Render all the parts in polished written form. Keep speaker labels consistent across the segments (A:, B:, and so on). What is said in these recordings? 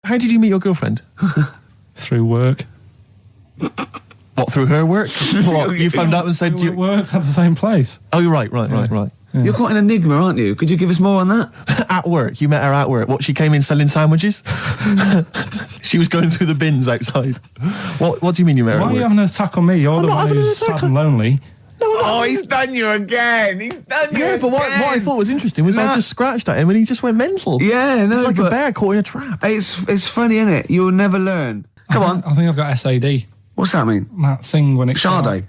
A: How did you meet your girlfriend?
B: Through work.
A: What, through her work? What, you phoned up and said...
B: We worked at the same place.
A: Oh, you're right.
B: Yeah.
C: You're quite an enigma, aren't you? Could you give us more on that?
A: At work. You met her at work. What, she came in selling sandwiches? She was going through the bins outside. What do you mean you met her at work?
B: Why are you having an attack on me? You're the one who's sad and lonely.
C: No, he's done you again. He's done you again.
A: But what I thought was interesting was I just scratched at him and he just went mental.
C: Yeah, no,
A: it's like a bear caught in a trap.
C: It's funny, isn't it? You'll never learn. Come on.
B: I think I've got SAD.
C: What's that mean?
B: That thing when it's
C: Sade.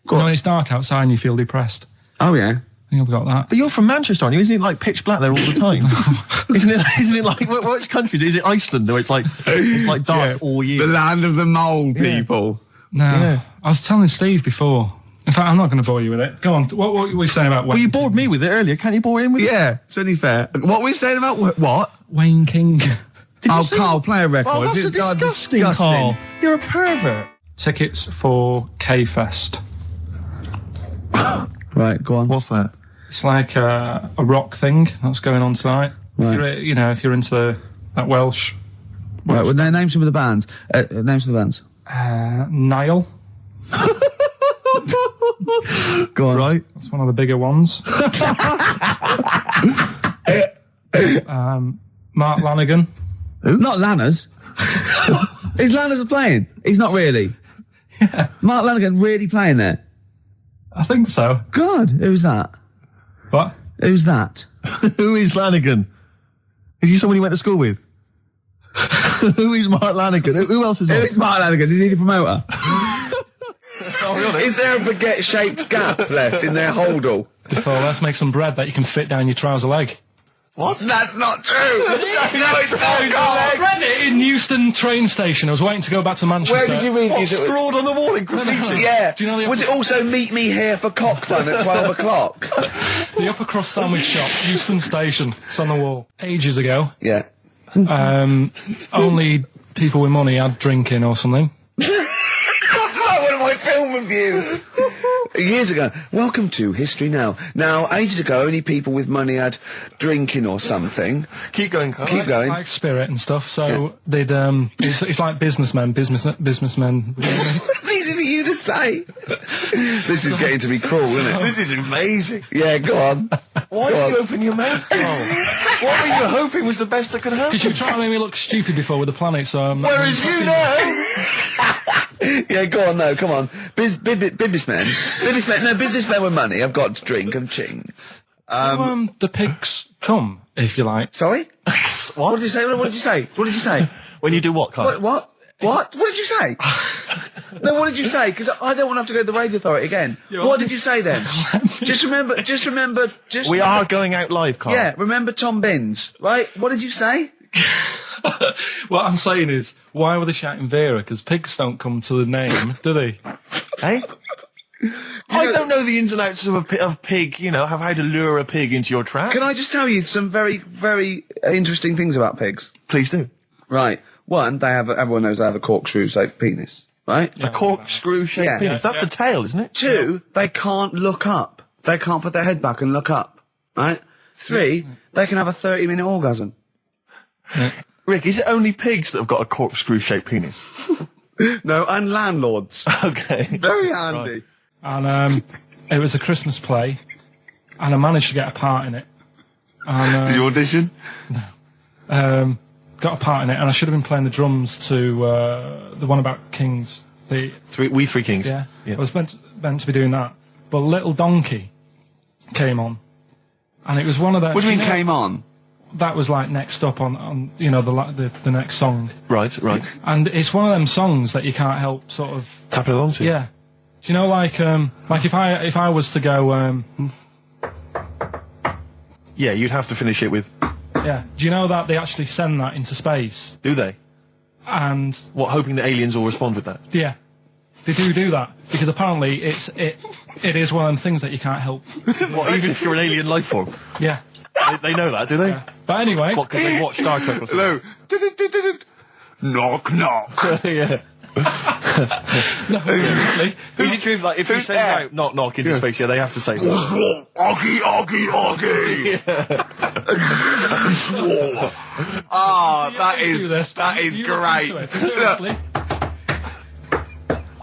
B: when it's dark outside and you feel depressed.
C: Oh, yeah.
B: I think I've got that.
A: But you're from Manchester, aren't you? Isn't it like pitch black there all the time? Isn't it like, which countries? Is it Iceland where it's like dark all year?
C: The land of the mole people.
B: No. Yeah. I was telling Steve before. In fact, I'm not going to bore you with it. Go on. What were we saying about Wayne?
A: Well, you bored me with it earlier. Can't you bore him with it?
C: Yeah, it's only fair. What were we saying about what?
B: Wayne King.
C: Carl, play a record.
A: Oh, that's disgusting, Carl. You're a pervert.
B: Tickets for K-Fest.
C: Right, go on.
A: What's that?
B: It's like a rock thing that's going on tonight. Right. If you're into that Welsh.
C: Right, well, name some of the bands. Names of the bands.
B: Nile.
C: Go on.
A: Right.
B: That's one of the bigger ones. Mark Lanigan.
C: Who? Not Lanners. Is Lanners playing? He's not really.
B: Yeah.
C: Mark Lanigan really playing there?
B: I think so.
C: God, who's that?
B: What?
C: Who's that?
A: Who is Lanigan? Is he someone you went to school with? Who is Mark Lanigan? Who else is
C: Who
A: on?
C: is Mark Lanigan? Is he the promoter? Is there a baguette-shaped gap left in their holdall?
B: Before, let's make some bread that you can fit down your trouser leg.
A: What?
C: That's not true! No, it's not,
B: I read it in Euston train station. I was waiting to go back to Manchester.
C: Where did you read
A: it? Scrawled on the wall in graffiti?
C: Yeah.
B: Do you know
C: was it also meet me here for cock fun at 12 o'clock?
B: The upper crust sandwich shop, Euston station. It's on the wall. Ages ago.
C: Yeah.
B: Only people with money had drinking or something.
C: That's like one of my film reviews. Years ago. Welcome to History Now. Now, ages ago, only people with money had drinking or something.
A: Keep going, Carl.
C: Keep going.
B: Like spirit and stuff. So they'd it's like businessmen.
C: It's easy for you to say. This is getting to be cruel, isn't it?
A: This is amazing.
C: Yeah, go on.
A: Why did you open your mouth, Carl? What were you hoping was the best that could happen?
B: Because you were trying to make me look stupid before with the planet, so...
A: Whereas you know...
C: Yeah, go on, no, come on. Businessmen with money. I've got to drink and ching.
B: The pigs come, if you like.
C: Sorry? What did you say? What did you say? What did you say?
A: When you do what, Carl?
C: What? What did you say? No, what did you say? Because I don't want to have to go to the radio authority again. What did you say then? Just remember.
A: We are going out live, Carl.
C: Yeah, remember Tom Binns, right? What did you say?
B: What I'm saying is, why were they shouting Vera? Because pigs don't come to the name, do they?
A: Hey? I don't know the ins and outs of pig, have how to lure a pig into your trap.
C: Can I just tell you some very, very interesting things about pigs?
A: Please do.
C: Right. One, everyone knows they have a corkscrew-shaped penis, right?
A: A corkscrew-shaped penis. That's the tail, isn't it?
C: Two, they can't look up. They can't put their head back and look up, right? Three, they can have a 30-minute orgasm.
B: Yeah.
A: Rick, is it only pigs that have got a corkscrew-shaped penis?
C: No, and landlords.
A: Okay.
C: Very handy.
A: Right.
B: And it was a Christmas play, and I managed to get a part in it. And,
A: did you audition?
B: No. Got a part in it, and I should have been playing the drums to the one about Kings. We
A: Three Kings.
B: Yeah. I was meant to be doing that, but Little Donkey came on, and it was one of the...
C: What do you mean came on?
B: That was like next up on the next song.
A: Right.
B: And it's one of them songs that you can't help sort of
A: tapping along to.
B: Yeah. Do you know like if I was to go
A: yeah, you'd have to finish it with.
B: Yeah. Do you know that they actually send that into space?
A: Do they?
B: And
A: what, hoping that aliens will respond with that?
B: Yeah. They do that because apparently it is one of them things that you can't help.
A: What, even if you're an alien life form?
B: Yeah.
A: They know that, do they?
B: Yeah. But anyway...
A: What, because they watch Star Trek or something?
C: Hello. Knock, knock.
A: Yeah.
B: No, seriously.
A: Is it true, like, if you send out knock knock into space, they have to say,
C: Oggy, oggy. Oh, that is great.
B: Seriously.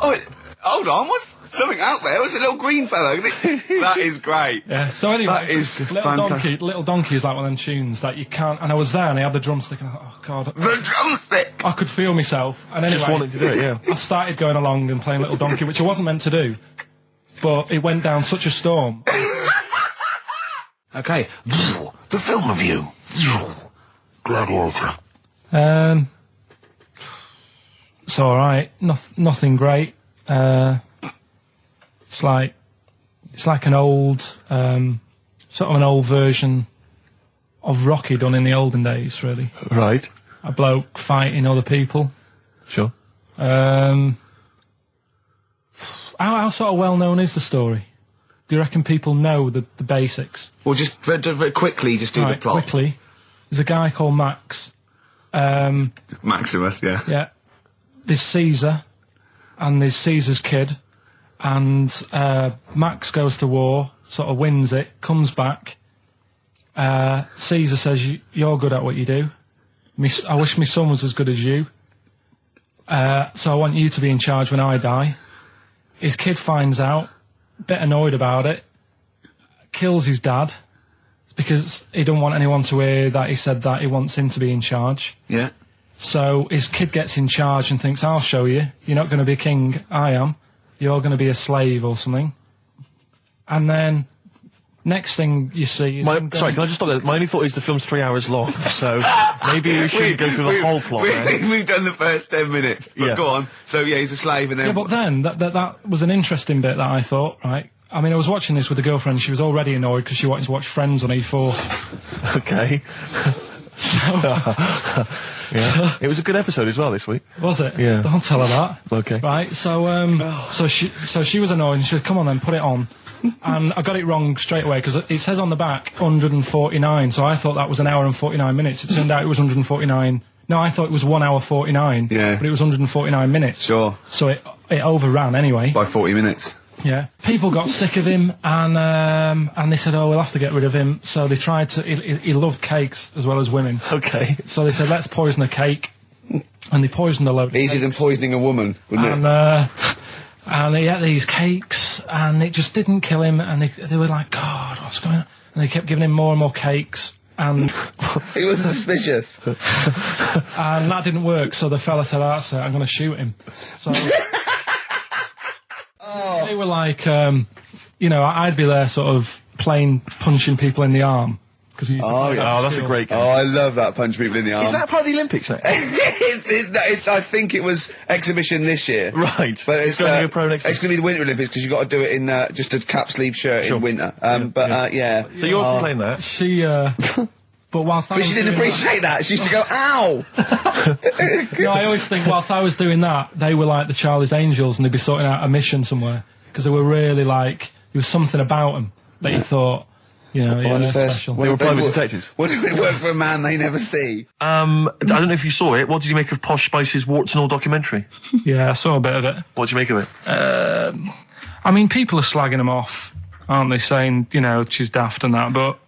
C: Oh, hold on, what's something out there? What's a little green fella? That is great.
B: Yeah, so anyway,
C: That is
B: Little Donkey is like one of them tunes that you can't, and I was there and I had the drumstick and I thought, oh God.
C: The drumstick!
B: I could feel myself. And anyway,
A: just wanting to do it, yeah.
B: I started going along and playing Little Donkey, which I wasn't meant to do, but it went down such a storm.
C: Okay, the film review. Gladiator.
B: It's alright, nothing great. It's like an old, sort of an old version of Rocky done in the olden days, really.
A: right.
B: A bloke fighting other people.
A: Sure.
B: How sort of well known is the story? Do you reckon people know the basics?
C: Well, just very quickly, just do the plot.
B: Quickly. There's a guy called Max.
C: Maximus, yeah.
B: Yeah. There's Caesar, and there's Caesar's kid, and Max goes to war, sort of wins it, comes back. Caesar says, you're good at what you do. I wish my son was as good as you. So I want you to be in charge when I die. His kid finds out, a bit annoyed about it, kills his dad, because he don't want anyone to hear that he said that he wants him to be in charge.
C: Yeah.
B: So his kid gets in charge and thinks, I'll show you. You're not going to be king, I am. You're going to be a slave or something. And then, next thing you see is...
A: Sorry, can I just stop there? My only thought is the film's 3 hours long, so maybe we shouldn't go through the whole plot.
C: We've done the first 10 minutes, but go on. So, yeah, he's a slave and then...
B: Yeah, but then, that was an interesting bit that I thought, right? I mean, I was watching this with a girlfriend, she was already annoyed because she wanted to watch Friends on E4.
A: Okay. Yeah. It was a good episode as well this week.
B: Was it?
A: Yeah.
B: Don't tell her that.
A: Okay.
B: Right, so she was annoyed and she said, come on then, put it on. And I got it wrong straight away because it says on the back 149, so I thought that was an hour and 49 minutes. It turned out it was 149. No, I thought it was 1 hour 49.
C: Yeah.
B: But it was 149 minutes.
C: Sure.
B: So it overran anyway.
C: By 40 minutes.
B: Yeah. People got sick of him and they said, oh, we'll have to get rid of him. So they tried to, he loved cakes as well as women.
A: Okay.
B: So they said, let's poison a cake. And they poisoned a load of
C: Easier than
B: cakes.
C: poisoning a woman, wouldn't it?
B: And he ate these cakes and it just didn't kill him. And they were like, God, what's going on? And they kept giving him more and more cakes. And
C: he was suspicious.
B: and that didn't work. So the fella said, that's it, I'm going to shoot him. So... They were like, I'd be there sort of punching people in the arm.
A: That's a great game.
C: Oh, I love that, punch people in the arm.
A: Is that part of the Olympics now?
C: it's, I think it was exhibition this year.
A: Right.
C: But it's
A: going to be a pro next year.
C: It's going to be the Winter Olympics because you've got to do it in just a cap sleeve shirt in winter. Yeah.
A: So you're playing that?
B: She, but whilst
C: But she didn't appreciate that. She used to go, ow!
B: No, I always think whilst I was doing that, they were like the Charlie's Angels and they'd be sorting out a mission somewhere. Because they were really like, there was something about them that you thought, they're special.
A: They were private detectives.
C: What do it work for a man they never see?
A: I don't know if you saw it. What did you make of Posh Spice's Warts and All documentary?
B: Yeah, I saw a bit of it.
A: What did you make of it?
B: I mean, people are slagging them off, aren't they? Saying, she's daft and that, but...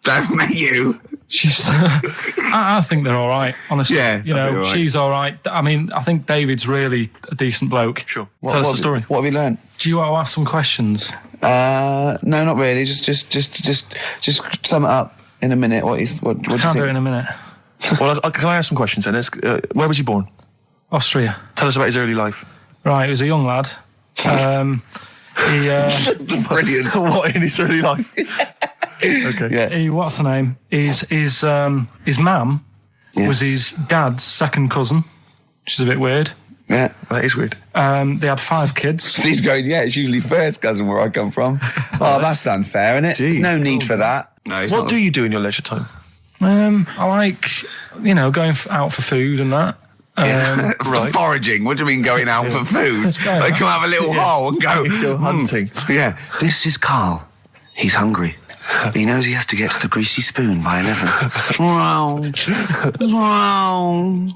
C: Don't make you.
B: She's... I think they're all right, honestly.
C: Yeah,
B: she's all right. I mean, I think David's really a decent bloke.
A: Sure. Tell us the story.
C: What have you learned?
B: Do you want to ask some questions?
C: No, not really. Just sum it up in a minute. What do you think?
B: Can't do it in a minute.
A: Well, can I ask some questions then? Where was he born?
B: Austria.
A: Tell us about his early life.
B: Right, he was a young lad.
C: Brilliant.
A: What in his early life? Okay.
C: Yeah.
B: What's her name? His mum was his dad's second cousin, which is a bit weird.
C: Yeah,
A: that is weird.
B: They had 5 kids.
C: He's going, it's usually first cousin where I come from. Oh, that's unfair, isn't it? There's no need for that. No.
A: What do you do in your leisure time?
B: I like, going out for food and that.
C: Right. Foraging. What do you mean going out for food? They come have a little hole and go
A: hunting.
C: Yeah. This is Karl. He's hungry. But he knows he has to get to the greasy spoon by 11. Wow. Wow.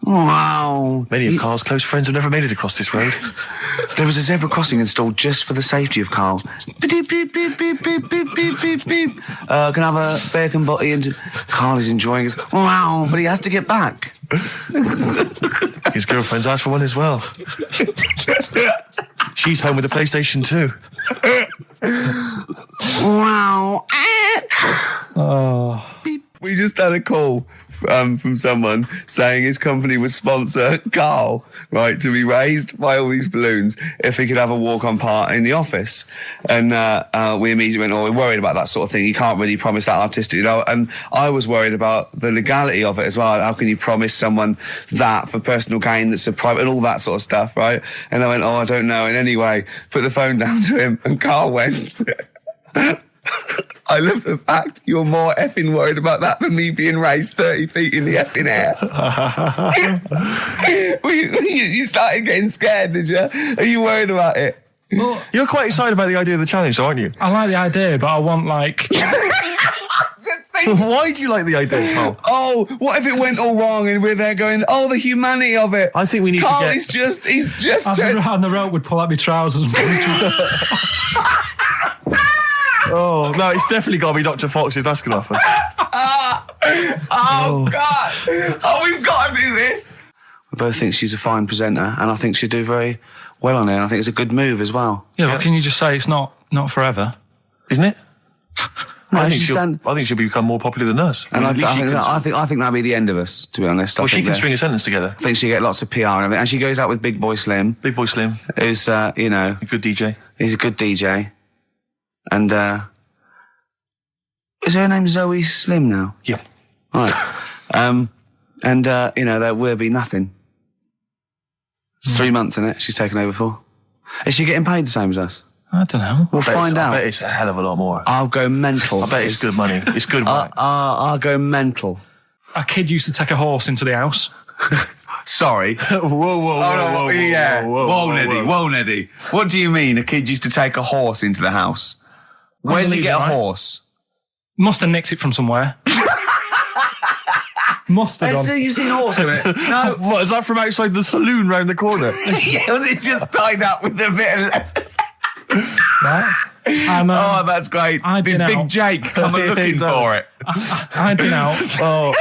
C: Wow.
A: Many of Carl's close friends have never made it across this road.
C: There was a zebra crossing installed just for the safety of Karl. Beep, beep, beep, beep, beep, beep, beep, beep, beep. Can I have a bacon butty? And Karl is enjoying his... Wow, but he has to get back.
A: His girlfriend's asked for one as well. She's home with a PlayStation 2.
C: Wow.
B: Oh.
C: We just had a call from someone saying his company would sponsor Karl, right, to be raised by all these balloons if he could have a walk-on part in the office. And we immediately went, we're worried about that sort of thing. You can't really promise that artistic, And I was worried about the legality of it as well. How can you promise someone that for personal gain that's a private and all that sort of stuff, right? And I went, I don't know. And anyway, put the phone down to him and Karl went... I love the fact you're more effing worried about that than me being raised 30 feet in the effing air. You started getting scared, did you? Are you worried about it?
B: Well,
A: You're quite excited about the idea of the challenge, though, aren't you?
B: I like the idea, but I want, like...
A: Why do you like the idea, Carl?
C: Oh, what if it went all wrong and we're there going, the humanity of it.
A: I think we need
C: Karl
A: to get...
C: he's just
B: I'd be around the rope would pull out my trousers and
A: Oh, no, it's definitely got to be Dr. Fox if that's going to happen.
C: God. We've got to do this. I both think she's a fine presenter and I think she'd do very well on it. And I think it's a good move as well.
B: Yeah, but can you just say it's not forever?
A: Isn't it?
C: No,
A: I think she'll become more popular than us.
C: And I think that'll be the end of us, to be honest.
A: Well, she can string a sentence together.
C: I think she'll get lots of PR and everything. And she goes out with Big Boy Slim.
A: Big Boy Slim.
C: Who's,
A: A good DJ.
C: He's a good DJ. And, is her name Zoe Slim now?
A: Yeah.
C: Right. There will be nothing. It's 3 months, isn't it? She's taken over for. Is she getting paid the same as us?
B: I don't know.
C: We'll find out.
A: I bet it's a hell of a lot more.
C: I'll go mental.
A: I bet it's good money. It's good work.
C: I'll go mental.
B: A kid used to take a horse into the house.
C: Sorry. Whoa, Neddy. What do you mean a kid used to take a horse into the house? Where did he get a horse?
B: Must have nicked it from somewhere. Must have done.
C: You've seen a horse in it? No.
A: What, is that from outside the saloon round the corner?
C: Yeah, was it just tied up with a bit of lettuce?
B: Right.
C: That's great. Did Big
B: out.
C: Jake come looking for it?
B: I'd been out.
A: Oh.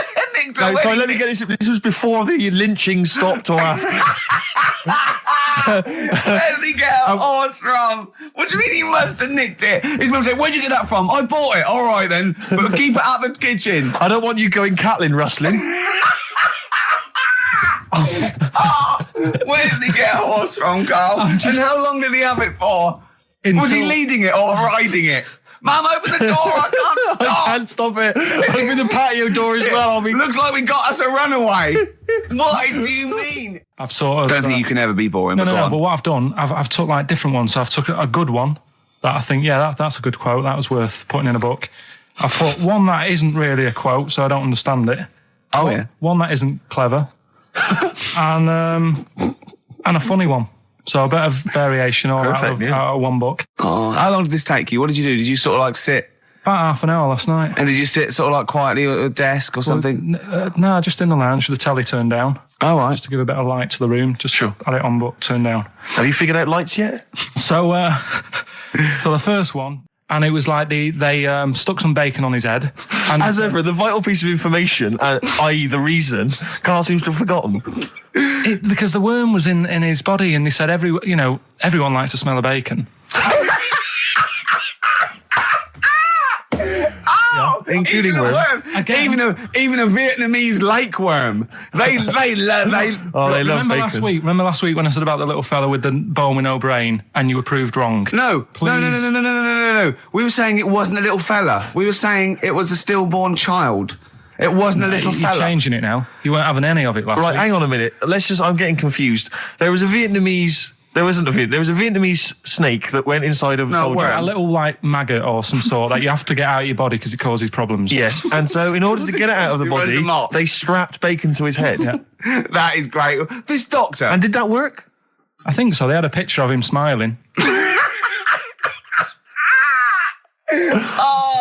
A: No, sorry, let me get this. This was before the lynching stopped or after.
C: Where did he get a horse from? What do you mean he must have nicked it? His mum said, where'd you get that from? I bought it. All right then, but keep it out the kitchen.
A: I don't want you going Catlin rustling.
C: Where did he get a horse from, Karl? And how long did he have it for? Was he leading it or riding it? Mum, open the door, I can't stop.
A: I can't stop it. Open the patio door as well.
C: Looks like we got us a runaway. What do you mean?
B: I've sort of...
C: Don't think you can ever be boring,
B: No,
C: but
B: but what I've done, I've took like different ones. So I've took a good one that I think, that's a good quote. That was worth putting in a book. I've put one that isn't really a quote, so I don't understand it.
C: Oh, yeah.
B: One that isn't clever. and a funny one. So a bit of variation out of one book.
C: Oh, how long did this take you? What did you do? Did you sort of like sit?
B: About half an hour last night.
C: And did you sit sort of like quietly at a desk or something?
B: No, just in the lounge with the telly turned down.
C: Oh, right.
B: Just to give a bit of light to the room. Just had it on book, turned down.
A: Have you figured out lights yet?
B: So the first one, and it was like they stuck some bacon on his head. And
A: as ever, the vital piece of information, i.e. the reason, Karl seems to have forgotten.
B: Because the worm was in his body, and they said everyone likes the smell of bacon.
A: Including worms.
C: Even a Vietnamese lake worm. They love bacon.
B: Remember last week when I said about the little fella with the bone with no brain, and you were proved wrong?
C: No.
B: Please.
C: No. We were saying it wasn't a little fella. We were saying it was a stillborn child. It wasn't a little fella.
B: You're changing it now. You weren't having any of it last week.
A: Right, hang on a minute. I'm getting confused. There was a Vietnamese snake that went inside of a soldier.
B: A little like maggot or some sort that you have to get out of your body because it causes problems.
A: Yes, and so in order to get it out of the body, they strapped bacon to his head.
B: Yeah.
C: That is great. This doctor.
A: And did that work?
B: I think so. They had a picture of him smiling.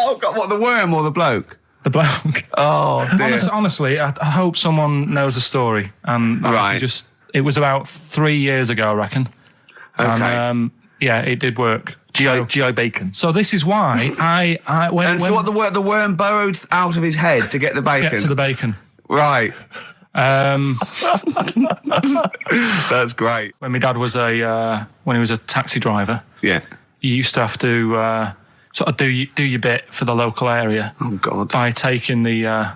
C: Oh, God, what, the worm or the bloke?
B: The bloke.
C: Oh, dear.
B: Honestly, I hope someone knows the story. And
C: Right.
B: it was about 3 years ago, I reckon.
C: Okay.
B: And, yeah, it did work.
A: G.I. Bacon.
B: So this is why
C: so what, the worm burrowed out of his head to get the bacon?
B: Get to the bacon.
C: Right. That's great.
B: When my dad was when he was a taxi driver,
C: Yeah.
B: you used to have to sort of do your bit for the local area.
C: Oh, God.
B: By taking the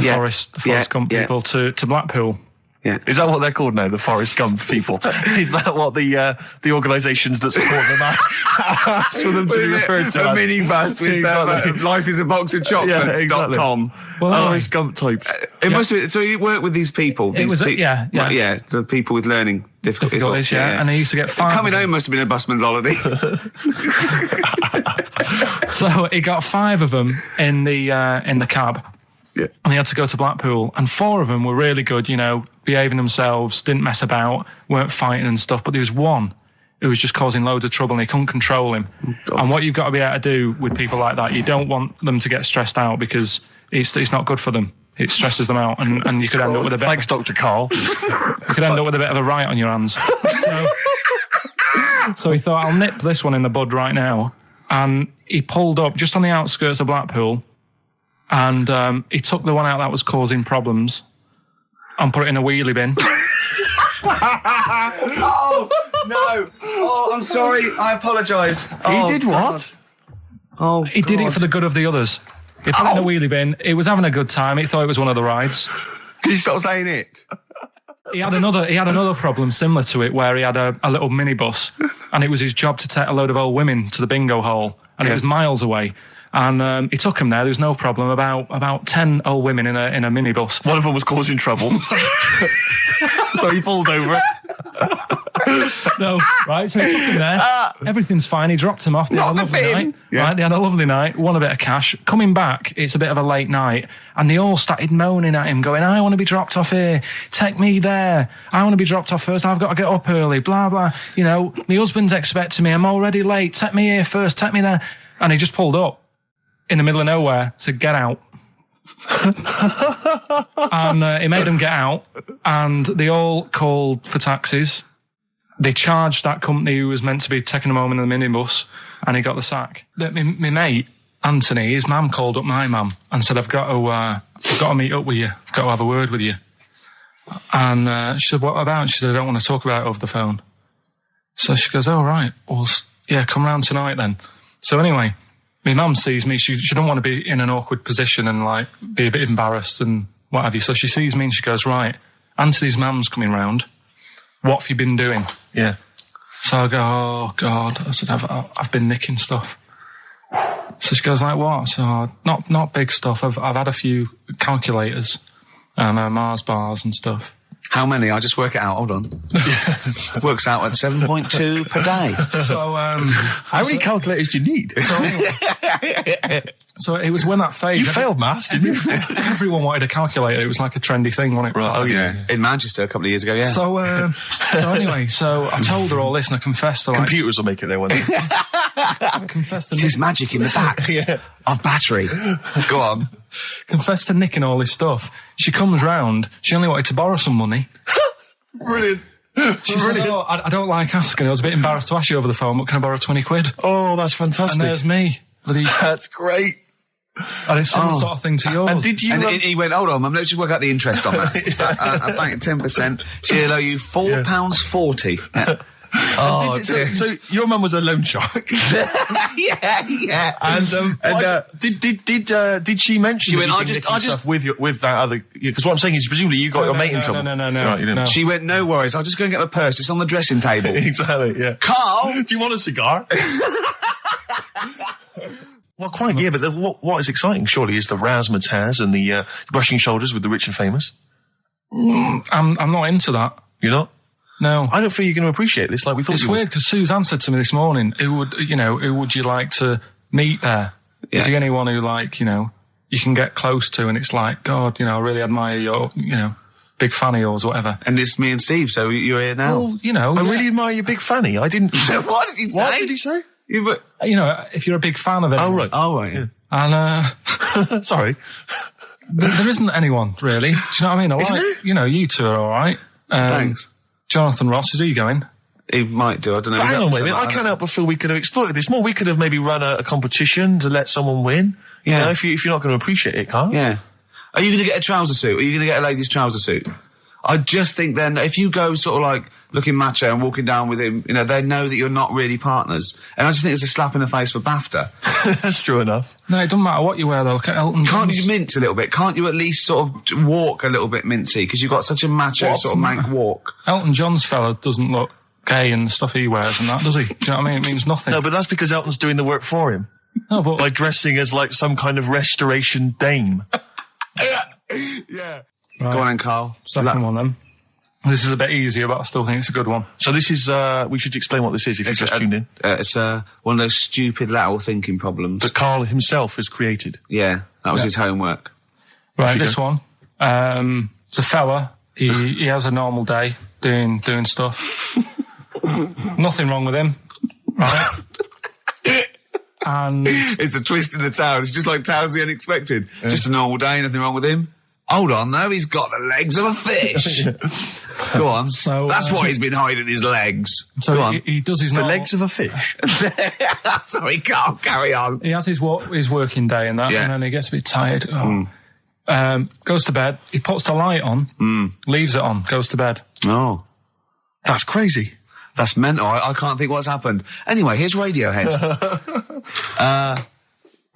B: Forest Gump people to Blackpool.
C: Yeah.
A: Is that what they're called now? The Forrest Gump people? Is that what the organisations that support them ask for them to be referred to?
C: A minibus with Life is a Box of Chocolates.com.
B: Well,
A: Forrest Gump types.
C: It must have been, so you work with these people? The people with learning difficulties.
B: And they used to get 5.
C: Coming home must have been a busman's holiday.
B: So he got 5 of them in the cab.
C: Yeah.
B: And he had to go to Blackpool, and 4 of them were really good, behaving themselves, didn't mess about, weren't fighting and stuff. But there was one who was just causing loads of trouble, and he couldn't control him. And what you've got to be able to do with people like that, you don't want them to get stressed out, because it's not good for them. It stresses them out, and you could end up with a bit.
A: Thanks, Dr. Karl.
B: You could end up with a bit of a riot on your hands. So he thought, I'll nip this one in the bud right now, and he pulled up just on the outskirts of Blackpool. And he took the one out that was causing problems and put it in a wheelie bin.
C: Oh, no. Oh, I'm sorry. I apologise.
A: He did what?
C: Oh,
B: He did it for the good of the others. He put it in a wheelie bin. He was having a good time. He thought it was one of the rides.
C: Can you stop saying it?
B: He had another problem similar to it, where he had a little minibus, and it was his job to take a load of old women to the bingo hole, and it was miles away. And he took him there. There was no problem. About 10 old women in a minibus.
A: One of them was causing trouble. So he pulled over it.
B: No, right? So he took him there. Everything's fine. He dropped him off. They had a lovely night.
C: Yeah.
B: Right? They had a lovely night. Won a bit of cash. Coming back, it's a bit of a late night, and they all started moaning at him, going, "I want to be dropped off here. Take me there. I want to be dropped off first. I've got to get up early. Blah blah. My husband's expecting me. I'm already late. Take me here first. Take me there." And he just pulled up in the middle of nowhere, said, "Get out." And he made them get out, and they all called for taxis. They charged that company who was meant to be taking him home in the minibus, and he got the sack. My mate, Anthony, his mum called up my mum and said, I've got to meet up with you. I've got to have a word with you. And she said, what about? She said, I don't want to talk about it over the phone. So she goes, oh, right. Well, yeah, come round tonight then. So anyway, my mum sees me. She don't want to be in an awkward position and be a bit embarrassed and what have you. So she sees me and she goes, right, Anthony's mum's coming round. What have you been doing?
A: Yeah.
B: So I go, oh God. I said, I've been nicking stuff. So she goes, like what? So not big stuff. I've had a few calculators and Mars bars and stuff.
C: How many? I'll just work it out. Hold on. Works out at 7.2 per day.
B: So,
A: how many calculators do you need?
B: So it was when that phase.
A: You failed maths, didn't you?
B: Everyone wanted a calculator. It was like a trendy thing, wasn't it?
C: Right. Oh yeah. In Manchester a couple of years ago. Yeah.
B: So anyway, so I told her all this and I confessed to
A: computers will make it there one day.
B: I confessed to
C: just magic in the back of battery. Go on.
B: Confessed to nicking all this stuff. She comes round. She only wanted to borrow some money.
A: Brilliant.
B: She said, oh, I don't like asking. I was a bit embarrassed to ask you over the phone, but can I borrow 20 quid?
A: Oh, that's fantastic.
B: And there's me.
A: That's great.
B: And it's similar sort of thing to yours.
A: And did you?
C: And he went, hold on, let's just work out the interest on that. I bank 10%. She'll owe you £4.40. Yeah.
A: Oh, so your mum was a loan shark.
C: yeah.
A: And did she mention? She went, I just with that other, because what I'm saying is presumably you got your mate in trouble.
B: No.
A: Right, you didn't.
C: She went, no worries. I'll just go and get my purse. It's on the dressing table.
A: Exactly. Yeah.
C: Karl,
A: do you want a cigar? Well, quite. Yeah, but what is exciting surely is the razzmatazz and the brushing shoulders with the rich and famous.
B: I'm not into that.
A: You're not?
B: No.
A: I don't feel you're going to appreciate this like we thought you would.
B: It's weird because Sue's answered to me this morning, who would you like to meet there? Yeah. Is there anyone who you can get close to and it's like, God, I really admire your, big fan of yours or whatever.
C: And this is me and Steve, so you're here now.
B: Well,
A: I really admire your big fanny. I didn't.
C: What did you say?
A: What did you say?
B: You know, if you're a big fan of it.
A: Oh, right.
C: Oh, right, yeah.
B: And,
A: Sorry.
B: there isn't anyone, really. Do you know what I mean? I like, you know, you two are all right.
C: Thanks.
B: Jonathan Ross, is he going?
C: He might do, I don't know.
A: But hang on, wait a minute.
C: Like
A: I can't help but feel we could have exploited this more. We could have maybe run a competition to let someone win. You know, if you're not going to appreciate it, Carl.
C: Yeah. Are you going to get a trouser suit? Are you going to get a ladies' trouser suit? I just think then, if you go sort of like looking macho and walking down with him, you know, they know that you're not really partners. And I just think it's a slap in the face for BAFTA.
A: That's true enough.
B: No, it doesn't matter what you wear, though. Look at Elton John.
C: Can't you mince a little bit? Can't you at least sort of walk a little bit mincy? Because you've got such a macho sort of mank walk.
B: Elton John's fella doesn't look gay and the stuff he wears and that, does he? Do you know what I mean? It means nothing.
A: No, but that's because Elton's doing the work for him.
B: No, but
A: By dressing as like some kind of restoration dame.
C: Yeah.
B: Right.
C: Go on then, Carl.
B: Second one, then. This is a bit easier, but I still think it's a good one.
A: So this is, we should explain what this is if you've just tuned in.
C: It's one of those stupid lateral thinking problems.
A: That Carl himself has created.
C: Yeah, that was his homework.
B: Right,
A: you
B: this one. It's a fella. He has a normal day doing stuff. Nothing wrong with him. Right? And
C: It's the twist in the tale. It's just like Tales of the Unexpected. Just a normal day, nothing wrong with him. Hold on, though, he's got the legs of a fish. Go on.
B: So,
C: that's why he's been hiding his legs.
B: so
C: Go on.
B: he does his
A: The
B: normal,
A: legs of a fish.
C: Sorry, Carl, carry on.
B: He has his working day and that,
C: Yeah.
B: and then he gets a bit tired. Goes to bed. He puts the light on, leaves it on, goes to bed.
C: Oh,
A: That's crazy.
C: that's mental. I can't think what's happened. Anyway, here's Radiohead.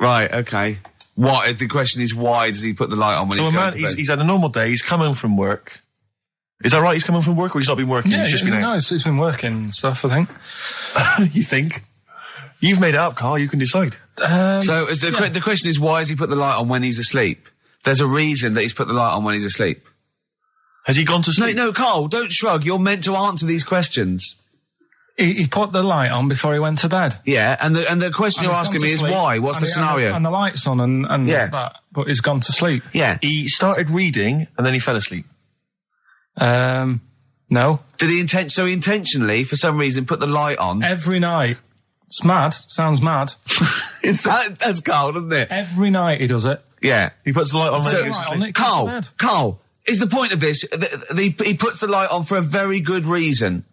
C: Right, okay. What? The question is, why does he put the light on when
A: So
C: he's
A: a
C: going
A: man,
C: to bed?
A: he's had a normal day, he's come home from work. Is that right? He's come home from work or he's not been working?
B: Yeah,
A: he's just been
B: no,
A: out?
B: it's been working and stuff, I think.
A: You think? You've made it up, Carl. You can decide.
C: So is the question is, why has he put the light on when he's asleep? There's a reason that he's put the light on when he's asleep.
A: Has he gone to sleep?
C: No, Carl, don't shrug. You're meant to answer these questions.
B: He put the light on before he went to bed.
C: Yeah, and the question you're
B: And he's
C: asking
B: gone
C: me
B: to
C: is
B: sleep,
C: why? What's
B: and
C: the
B: he-
C: scenario?
B: And the light's on and
C: Yeah.
B: that, but he's gone to sleep.
C: Yeah.
A: He started reading and then he fell asleep.
B: No.
C: Did he intentionally, for some reason, put the light on?
B: Every night. It's mad. Sounds mad.
C: That's Carl, doesn't it?
B: Every night he does it.
C: Yeah.
A: He puts the light on when he goes to
B: Light on,
A: sleep.
B: it goes to bed.
C: Carl, is the point of this, he puts the light on for a very good reason.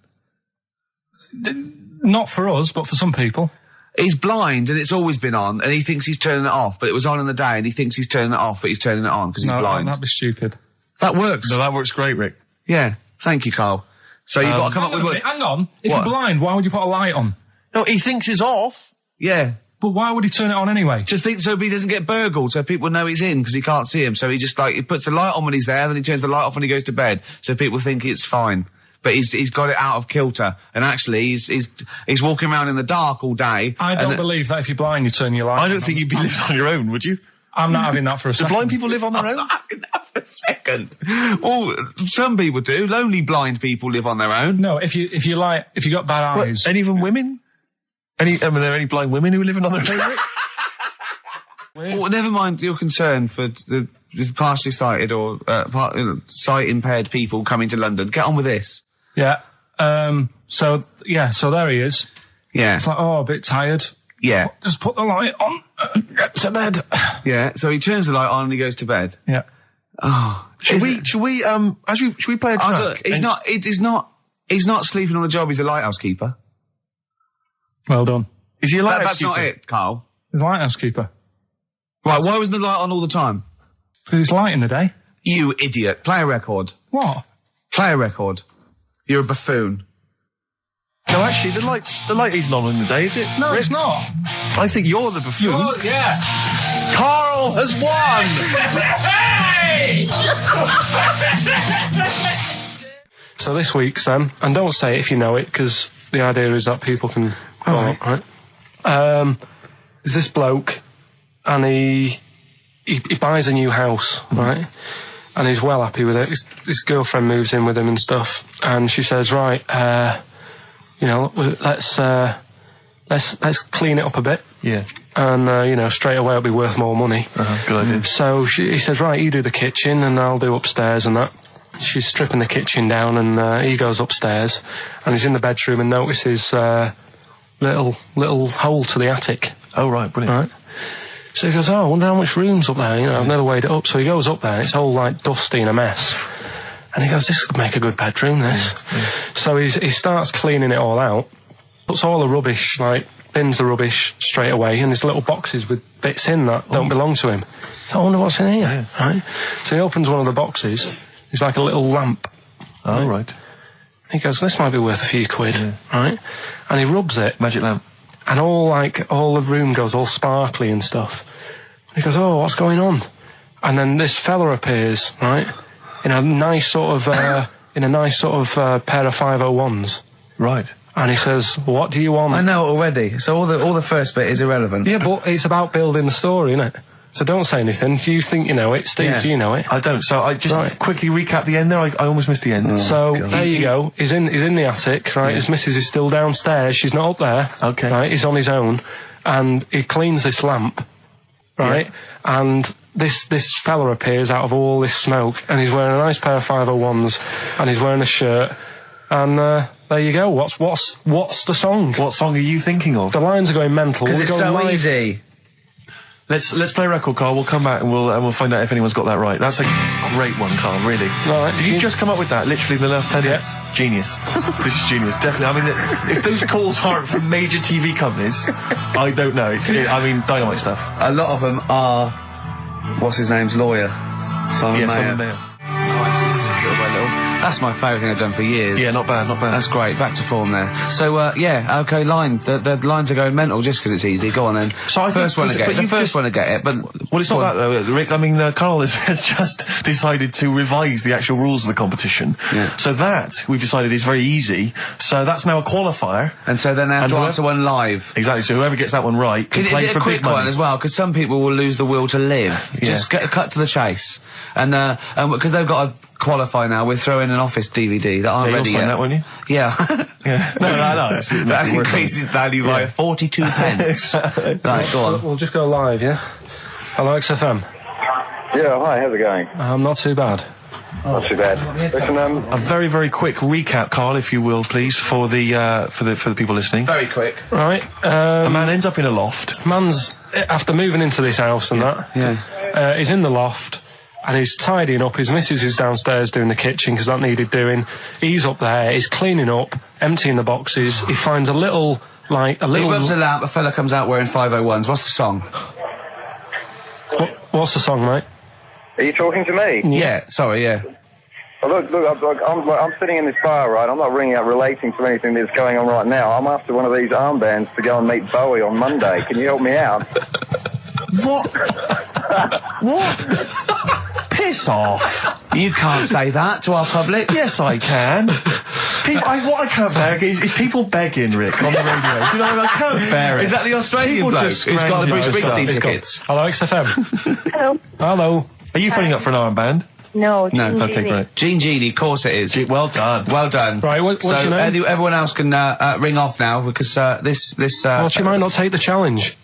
B: Not for us, but for some people.
C: He's blind and it's always been on and he thinks he's turning it off, but it was on in the day and he thinks he's turning it off, but he's turning it on because he's
B: No,
C: blind.
B: that'd be stupid.
C: That works.
A: No, that works great, Rick.
C: Yeah. Thank you, Carl. So you've got to come up with what?
B: Hang on. If
C: What?
B: you're blind, why would you put a light on?
A: No, he thinks it's off.
C: Yeah.
B: But why would he turn it on anyway?
C: Just think so he doesn't get burgled, so people know he's in because he can't see him. So he just he puts the light on when he's there, then he turns the light off when he goes to bed, so people think it's fine. But he's got it out of kilter, and actually he's walking around in the dark all day.
B: I don't believe that if you're blind, you turn your light on.
A: I don't think you'd be living on your own, would you?
B: I'm not having that for a
A: Do
B: second.
A: blind people live on their own?
C: For a second. Well, some people do. Lonely blind people live on their own.
B: No, if you got bad eyes.
A: Any of them women? Are there any blind women who are living on their own, Rick?
C: Well, never mind your concern for the partially sighted or sight impaired people coming to London. Get on with this.
B: Yeah. So there he is.
C: Yeah.
B: It's like, a bit tired.
C: Yeah.
B: Just put the light on. Get to bed.
C: Yeah. So he turns the light on and he goes to bed.
B: Yeah.
C: Oh.
A: Should we play a track?
C: He's not sleeping on the job. He's a lighthouse keeper.
B: Well done.
A: Is he a lighthouse
C: That's not
A: keeper?
C: it, Carl.
B: He's a lighthouse keeper.
C: Right. Why wasn't the light on all the time?
B: Because it's light in the day.
C: You idiot. Play a record.
B: What?
C: Play a record. You're a buffoon.
A: No, actually, the light isn't on in the day, is it?
B: No,
A: Rick?
B: it's not.
A: I think you're the buffoon.
B: Yeah.
A: Carl has won!
B: So this week's then, and don't say it if you know it, because the idea is that people can... right. There's this bloke, and he buys a new house, right? And he's well happy with it. His girlfriend moves in with him and stuff, and she says, right, let's clean it up a bit.
A: Yeah.
B: And, straight away it'll be worth more money.
A: Good idea.
B: So he says, right, you do the kitchen and I'll do upstairs and that. She's stripping the kitchen down and he goes upstairs and he's in the bedroom and notices little hole to the attic.
A: Oh, right, brilliant.
B: Right. So he goes, I wonder how much room's up there. I've never weighed it up. So he goes up there, and it's all like dusty and a mess. And he goes, this could make a good bedroom, this. Yeah. So he starts cleaning it all out, puts all the rubbish, like, bins the rubbish straight away, and there's little boxes with bits in that don't belong to him. So I wonder what's in here, right? So he opens one of the boxes. It's like a little lamp.
A: Oh, right.
B: He goes, this might be worth a few quid, right? And he rubs it.
A: Magic lamp.
B: And all the room goes all sparkly and stuff. And he goes, oh, what's going on? And then this fella appears, right? In a nice sort of pair of 501s.
C: Right.
B: And he says, what do you want?
C: I know already. So all the first bit is irrelevant.
B: Yeah, but it's about building the story, isn't it? So don't say anything. You think you know it. Steve, do you know it?
A: I don't. So I just quickly recap the end there. I almost missed the end.
B: There you go. He's in the attic, right? His missus is still downstairs. She's not up there.
A: Okay.
B: Right? He's on his own. And he cleans this lamp, right? Yeah. And this fella appears out of all this smoke, and he's wearing a nice pair of 501s, and he's wearing a shirt. And there you go. What's the song?
A: What song are you thinking of?
B: The lines are going mental.
C: Because it's so easy.
A: Let's play a record, Carl. We'll come back and we'll find out if anyone's got that right. That's a great one, Carl. Really.
B: Right.
A: Did you just come up with that? Literally in the last 10 minutes. Genius. This is genius. Definitely. I mean, if those calls aren't from major TV companies, I don't know. Dynamite stuff.
C: A lot of them are. What's his name's lawyer? Simon Mayer.
A: Simon Mayer.
C: That's my favourite thing I've done for years.
A: Yeah, not bad.
C: That's great. Back to form there. So, okay, line. The lines are going mental just because it's easy. Go on then. So I first one to get it. The first one to get it, but...
A: Well, it's not that, though, Rick. I mean, Carl has just decided to revise the actual rules of the competition. Yeah. So that, we've decided, is very easy. So that's now a qualifier.
C: And so then they have to answer one live.
A: Exactly. So whoever gets that one right can play for big money. Is it a quick one
C: as well? Because some people will lose the will to live. Yeah. Just cut to the chase. And because they've got to qualify now, we're throwing an Office DVD that aren't ready yet.
A: You'll sign that, won't you?
C: Yeah.
A: Yeah. No.
C: That increases value by 42 pence. Right, go on.
B: We'll just go live, yeah? Hello, XFM.
D: Yeah, hi, how's it going?
B: Not too bad.
D: Not too bad. Listen,
A: a very, very quick recap, Carl, if you will, please, for the people listening.
C: Very quick.
B: Right.
A: A man ends up in a loft.
B: Man's, after moving into this house and he's in the loft. And he's tidying up. His missus is downstairs doing the kitchen because that needed doing. He's up there. He's cleaning up, emptying the boxes. He finds a little. He
C: rubs a lamp. A fella comes out wearing 501s. What's the song?
B: What's the song, mate?
D: Are you talking to me?
C: Yeah. Sorry. Yeah.
D: Well, look. I'm sitting in this bar, right? I'm not ringing up relating to anything that's going on right now. I'm after one of these armbands to go and meet Bowie on Monday. Can you help me out?
A: What? What? Piss off.
C: You can't say that to our public.
A: Yes, I can. What I can't bear is people begging, Rick, on the radio. You know, I can't bear it.
C: Is that the Australian bloke who's got the Bruce Springsteen tickets?
B: Hello, XFM.
E: Hello.
B: Hello.
A: Are you phoning up for an armband?
E: No.
A: Okay, great.
C: Gene Genie, of course it is.
A: Well done.
C: Well done.
B: Right, what's your name?
C: Everyone else can ring off now because this.
B: Well, she might not take the challenge.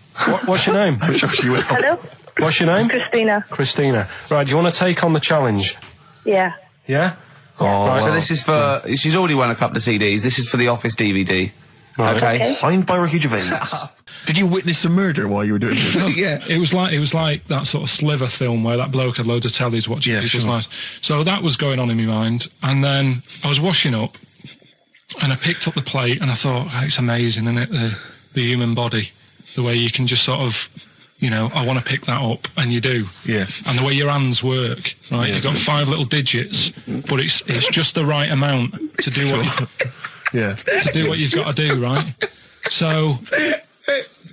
B: What's your name?
E: Hello.
B: What's your name?
E: Christina.
B: Right, do you want to take on the challenge?
E: Yeah.
B: Yeah?
C: Oh, right. So this is for... She's already won a couple of CDs. This is for the Office DVD.
B: Right.
C: Okay.
A: Signed by Ricky Gervais. Did you witness some murder while you were doing this?
B: Yeah. It was like that sort of Sliver film where that bloke had loads of tellies watching people's lives. So that was going on in my mind. And then I was washing up and I picked up the plate and I thought, it's amazing, isn't it? The human body. The way you can just sort of... I want to pick that up, and you do.
A: Yes.
B: And the way your hands work, right? You've got 5 little digits, but it's just the right amount to do what you've got to do, right? So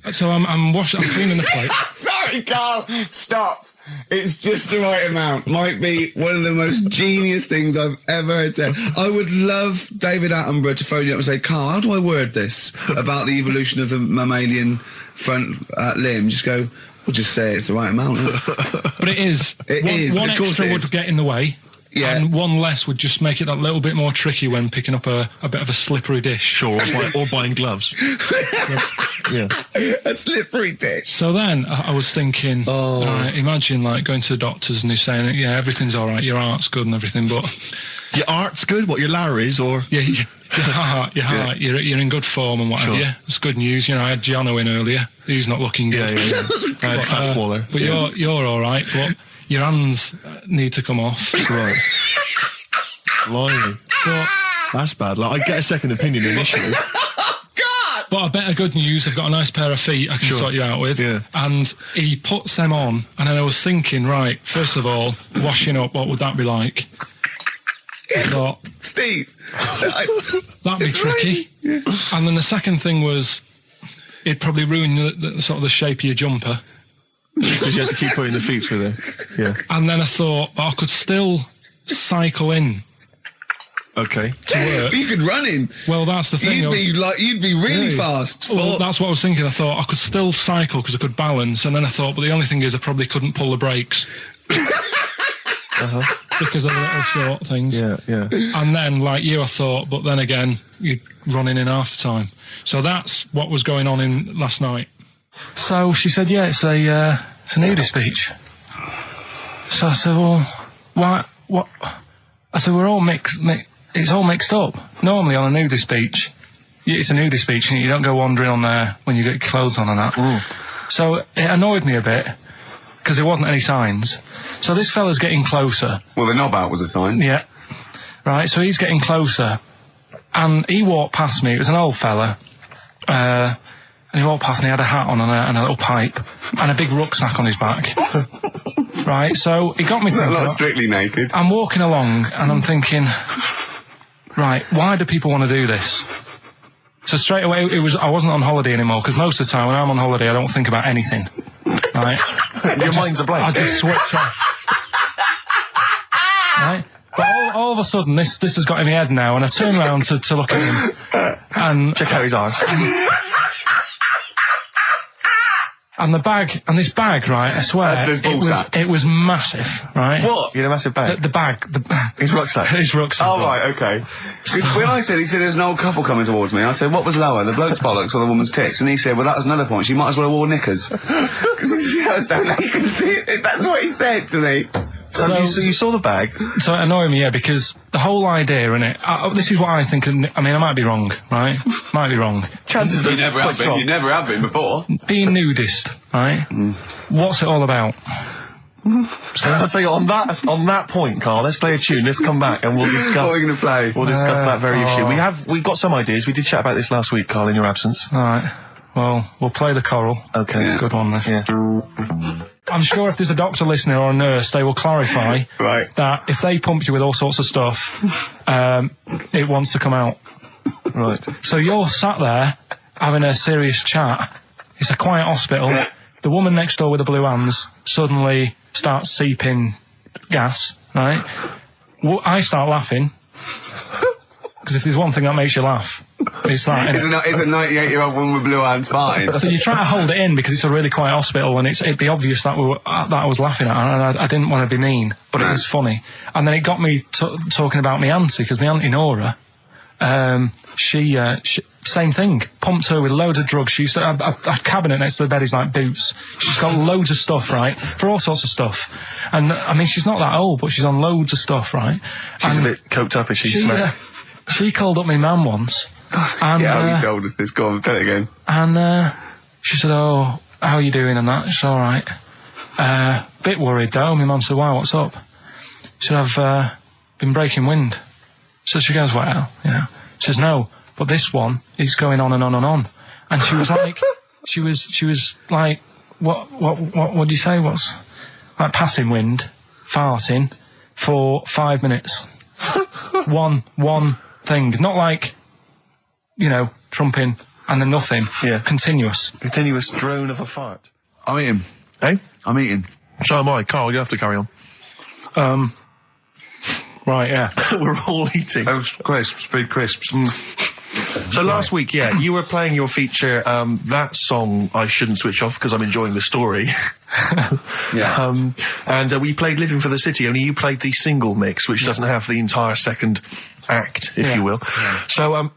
B: I'm cleaning the plate.
C: Sorry, Carl. Stop. It's just the right amount. Might be one of the most genius things I've ever heard said. I would love David Attenborough to phone you up and say, Carl, how do I word this about the evolution of the mammalian front limb? Just go, we'll just say it's the right amount.
B: But it is. One extra would get in the way. Yeah. And one less would just make it that little bit more tricky when picking up a bit of a slippery dish.
A: Sure, or buying gloves. Yeah.
C: A slippery dish.
B: So then I was thinking, imagine going to the doctors and he's saying, yeah, everything's all right, your art's good and everything, but...
A: Your art's good? What, your Larry's, or...?
B: Yeah, Your heart, you're in good form and whatever.
A: Sure.
B: Yeah, it's good news. I had Giano in earlier. He's not looking good.
A: I had Fat Smaller.
B: But you're all right. But your hands need to come off.
A: Right. Blimey.
B: But
A: That's bad. Like, I'd get a second opinion initially.
B: But a better good news, I've got a nice pair of feet I can sort you out with.
A: Yeah.
B: And he puts them on, and then I was thinking, right, first of all, washing up, what would that be like? I thought,
C: Steve,
B: that'd be tricky.
C: Yeah.
B: And then the second thing was, it'd probably ruin the sort of the shape of your jumper.
A: Because you have to keep putting the feet through there. Yeah.
B: And then I thought, I could still cycle in
A: Okay.
B: to work.
C: You could run in.
B: Well, that's the thing.
C: You'd be really fast.
B: Well, that's what I was thinking. I thought I could still cycle because I could balance, and then I thought, but the only thing is I probably couldn't pull the brakes. Because of the little short things.
A: Yeah.
B: And then, like you, I thought, but then again, you're running in half the time. So that's what was going on in last night. So she said, yeah, it's a nudist beach. So I said, well, why, what? I said, we're all it's all mixed up. Normally on a nudist beach, it's a nudist beach and you don't go wandering on there when you get clothes on and that. So it annoyed me a bit because there wasn't any signs. So this fella's getting closer.
C: Well, the knob out was a sign.
B: Yeah. Right, so he's getting closer. And he walked past me. It was an old fella. And he walked past and he had a hat on and a little pipe and a big rucksack on his back. Right, so he got me thinking.
C: Not strictly naked.
B: I'm walking along and I'm thinking, right, why do people want to do this? So straight away, I wasn't on holiday anymore, because most of the time when I'm on holiday, I don't think about anything. Right?
A: Your mind's a blank.
B: I just switch off. Right? But all of a sudden, this has got in my head now, and I turn around to look at him, and
A: Check out his arse.
B: and this bag, right, I swear, it was massive, right?
C: What?
A: You had a massive bag?
B: The bag.
A: His rucksack.
B: His rucksack.
C: Oh, right, okay. When he said there was an old couple coming towards me, I said, what was lower, the bloke's bollocks or the woman's tits? And he said, well, that was another point. She might as well have worn knickers. Because you know, so you can see it. That's what he said to me.
A: So you saw the bag?
B: So it annoyed me, yeah, because the whole idea, innit, this is what I think, I mean, I might be wrong, right? Might be wrong.
A: Chances
C: You
A: are
C: never have been. You never have been before.
B: Being nudist, right? What's it all about?
A: So I'll tell you, on that point, Carl, let's play a tune, let's come back and we'll discuss...
C: What are we going to play?
A: We'll discuss that very issue. We've got some ideas. We did chat about this last week, Carl, in your absence.
B: Alright, well, we'll play the choral.
A: Okay.
B: It's a good one, this.
A: Yeah.
B: I'm sure if there's a doctor listening or a nurse, they will clarify
C: Right.
B: that if they pump you with all sorts of stuff, it wants to come out.
A: Right.
B: So you're sat there having a serious chat. It's a quiet hospital. The woman next door with the blue hands suddenly starts seeping gas, right? Well, I start laughing. Because if there's one thing that makes you laugh, it's that.
C: Is a 98-year-old woman with blue hands fine?
B: So you try to hold it in because it's a really quiet hospital and it'd be obvious that that I was laughing at, and I didn't want to be mean, but it was funny. And then it got me talking about my auntie, because my auntie Nora, she same thing, pumped her with loads of drugs. She used to have a cabinet next to the bed is like boots. She's got loads of stuff, right, for all sorts of stuff. And I mean, she's not that old, but she's on loads of stuff, right?
A: She's a bit coked up, is she?
B: She called up my mum once. And,
C: yeah, you told us this. Go on, tell it again.
B: And she said, oh, how are you doing and that? She's all right. Bit worried though. My mum said, why, what's up? She said, I've been breaking wind. So she goes, well, you know. She says, no, but this one is going on and on and on. And she was like, she was like, what do you say? What's like passing wind, farting for 5 minutes. one thing, not like, you know, trumping and then nothing.
A: Yeah.
B: Continuous
A: drone of a fart.
C: I'm eating.
A: Hey?
C: I'm eating.
A: So am I. Carl, you have to carry on.
B: Right, yeah.
A: We're all eating.
C: Those crisps, food crisps.
A: So last week, yeah, you were playing your feature, that song, I Shouldn't Switch Off, because I'm enjoying the story.
C: Yeah.
A: And we played Living for the City, only you played the single mix, which doesn't have the entire second act, if you will. Yeah. So,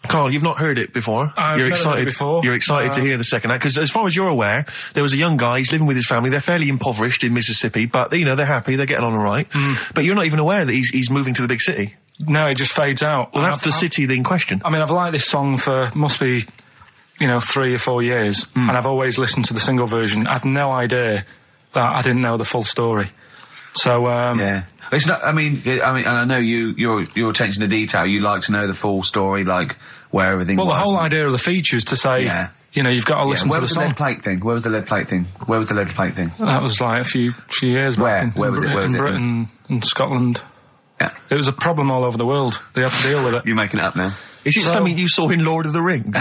A: Carl, you've not heard it before.
B: You're excited before.
A: You're excited to hear the second act, because as far as you're aware, there was a young guy, he's living with his family, they're fairly impoverished in Mississippi, but, you know, they're happy, they're getting on all right. But you're not even aware that he's moving to the big city.
B: No, it just fades out.
A: Well, that's the city in question.
B: I mean, I've liked this song for, must be, 3 or 4 years, and I've always listened to the single version. I had no idea that I didn't know the full story. So,
C: yeah. It's not, I mean, I know your attention to detail, you like to know the full story, like, where everything was.
B: Well, the whole idea of the feature is to say, you've got to listen to the song.
C: Where was the lead plate thing?
B: That was like a few years back.
C: Where was it?
B: In Britain and Scotland.
C: Yeah.
B: It was a problem all over the world. They had to deal with it.
C: You're making it up now.
A: Is it something you saw in Lord of the Rings?